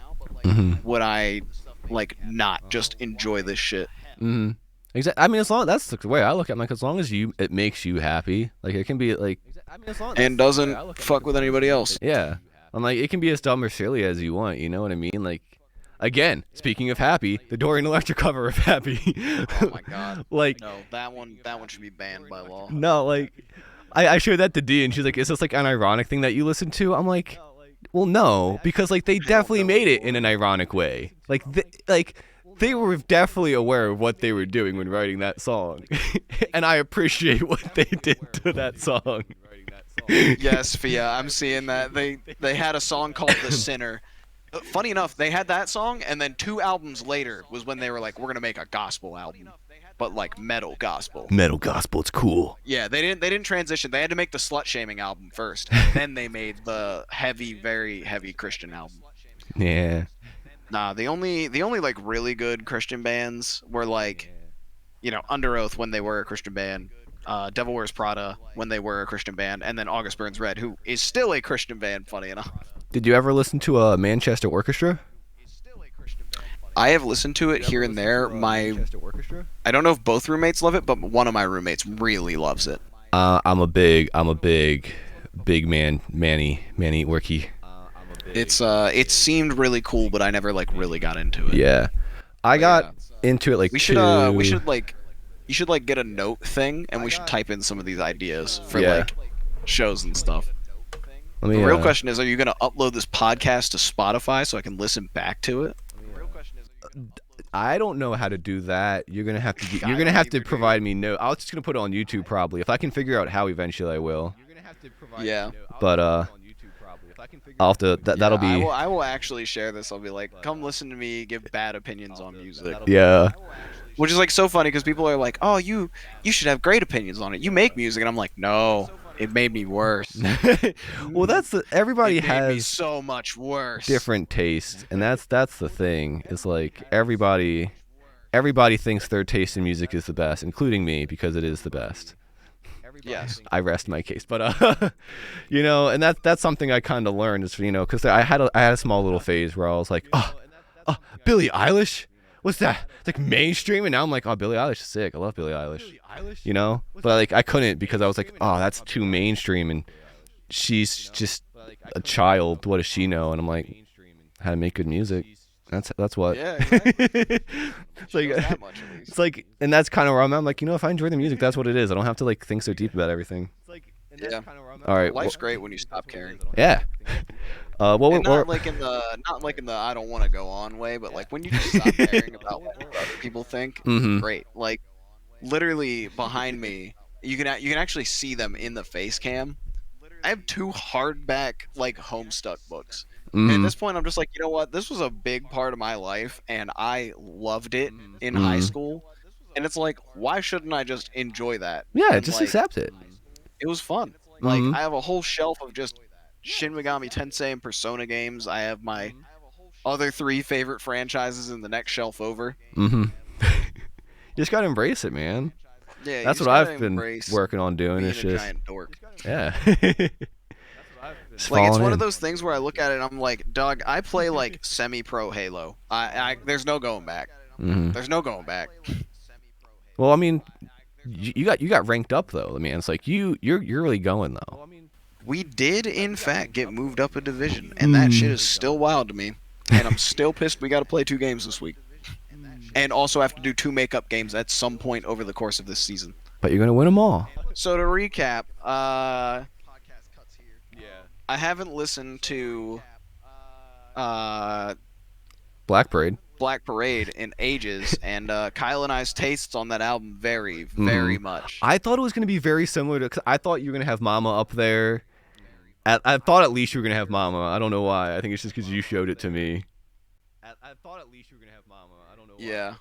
Mhm. would I like not just enjoy this shit? Mhm. Exactly. I mean, as long that's the way I look at it. Like, as long as it makes you happy. Like, it can be like. And doesn't fuck with anybody else. Yeah. I'm like, it can be as dumb or silly as you want. You know what I mean? Like, again, speaking of happy, the Dorian Electric cover of Happy. Oh my god. Like, No, that one should be banned by law. no, like, I showed that to Dee, and she's like, "Is this like an ironic thing that you listen to?" I'm like, "Well, no, because like they definitely made it in an ironic way. Like, they were definitely aware of what they were doing when writing that song, and I appreciate what they did to that song." Yes, Fia, I'm seeing that. They had a song called The Sinner. Funny enough, they had that song, and then 2 albums later was when they were like, we're gonna make a gospel album, but like metal gospel. Metal gospel, it's cool. Yeah, they didn't transition. They had to make the slut shaming album first. Then they made the heavy, very heavy Christian album. Yeah. Nah, the only like really good Christian bands were like, Under Oath when they were a Christian band, Devil Wears Prada when they were a Christian band, and then August Burns Red, who is still a Christian band, funny enough. Did you ever listen to a Manchester Orchestra? I have listened to it here and there. I don't know if both roommates love it, but one of my roommates really loves it. I'm a big Manny Worky. It seemed really cool, but I never like really got into it. Yeah, I got into it like We should you should like get a note thing, and we should type in some of these ideas for like shows and stuff. Let me, The real question is, are you gonna upload this podcast to Spotify so I can listen back to it? I don't know how to do that. You're gonna have to. I You're gonna don't have to either, dude. provide me notes. I was just gonna put it on YouTube probably. If I can figure out how, eventually I will. Yeah. But I'll have to. That'll be. I will actually share this. I'll be like, come listen to me give bad opinions on music. Yeah. Which is like so funny because people are like, oh, you should have great opinions on it. You make music, and I'm like, no, it made me worse. Well, everybody It made me has so much worse. different tastes, and that's the thing. It's like everybody thinks their taste in music is the best, including me, because it is the best. Yes. I rest my case. But and that's something I kind of learned is because I had a small little phase where I was like, oh, Billie Eilish, what's that? It's like mainstream, and now I'm like, oh, Billie Eilish is sick. I love Billie Eilish. But like I couldn't because I was like, oh, that's too mainstream, and she's just a child. What does she know? And I'm like, how to make good music. That's what. Yeah, exactly. It's like That much, at least. it's like, and that's kind of where I'm at. I'm like, if I enjoy the music, that's what it is. I don't have to like think so deep about everything. Yeah. All right. Life's great when you stop caring. Yeah. Well, And not like in the I don't want to go on way, but like when you just stop caring about what other people think, Mhm. great. Like literally behind me, you can actually see them in the face cam. I have 2 hardback like Homestuck books. And at this point, I'm just like, you know what? This was a big part of my life, and I loved it in high school. And it's like, why shouldn't I just enjoy that? Yeah, And just like, accept it. it was fun. Like, I have a whole shelf of just Shin Megami Tensei and Persona games. I have my other 3 favorite franchises in the next shelf over. You just gotta embrace it, man. Yeah, That's you what just gotta I've been embrace working on doing. being It's a just giant dork. yeah. Like, it's one of those things where I look at it and I'm like, dog, I play like semi-pro Halo. There's no going back. There's no going back. Well, I mean, you got ranked up though. I mean, it's like you're really going though. We did, in fact, get moved up a division, and that shit is still wild to me. And I'm still pissed we got to play 2 games this week. And also have to do 2 makeup games at some point over the course of this season. But you're gonna win them all. So to recap, I haven't listened to Black Parade. Black Parade in ages, and Kyle and I's tastes on that album vary very much. I thought it was gonna be very similar to. Cause I thought you were gonna have Mama up there. I thought at least you were gonna have Mama. I don't know why. I think it's just because you showed it to me. I thought at least you were gonna have Mama. I don't know why. Yeah.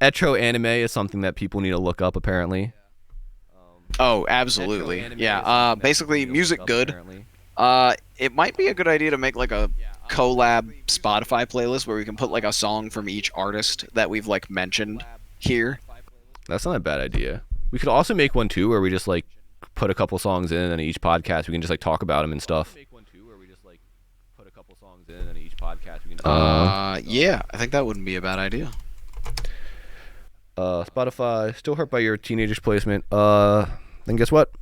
Etro anime is something that people need to look up apparently. Oh, absolutely. Yeah. Basically, music good. It might be a good idea to make like a collab Spotify playlist where we can put like a song from each artist that we've like mentioned here. That's not a bad idea. We could also make one too where we just like put a couple songs in, and each podcast we can just like talk about them and stuff. Yeah, I think that wouldn't be a bad idea. Spotify, still hurt by your teenagers placement. Then guess what?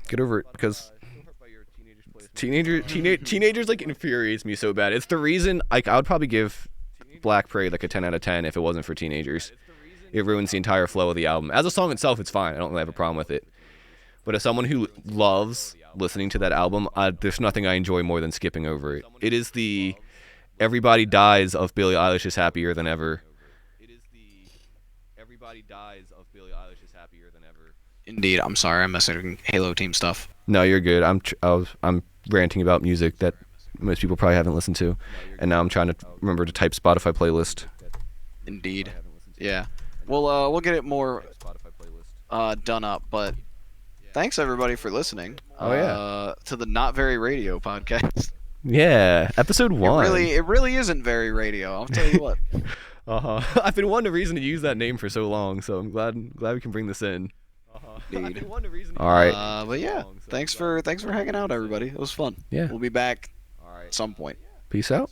Get over it, because teenagers like infuriates me so bad. It's the reason like I would probably give Black Parade like a 10 out of 10 if it wasn't for teenagers. It ruins the entire flow of the album. As a song itself, it's fine. I don't really have a problem with it. But as someone who loves listening to that album, there's nothing I enjoy more than skipping over it. It is the Everybody Dies of Billie Eilish is Happier Than Ever. Indeed, I'm sorry, I'm messing Halo Team stuff. No, you're good. I'm ranting about music that most people probably haven't listened to, and now I'm trying to remember to type Spotify playlist. Indeed, yeah. We'll get it more done up, but thanks everybody for listening. To the Not Very Radio podcast. Yeah, episode 1. It really isn't very radio. I'll tell you what. I've been wanting a reason to use that name for so long, so I'm glad we can bring this in. Indeed. All right. But yeah, thanks for hanging out, everybody. It was fun. Yeah. We'll be back at some point. Peace out.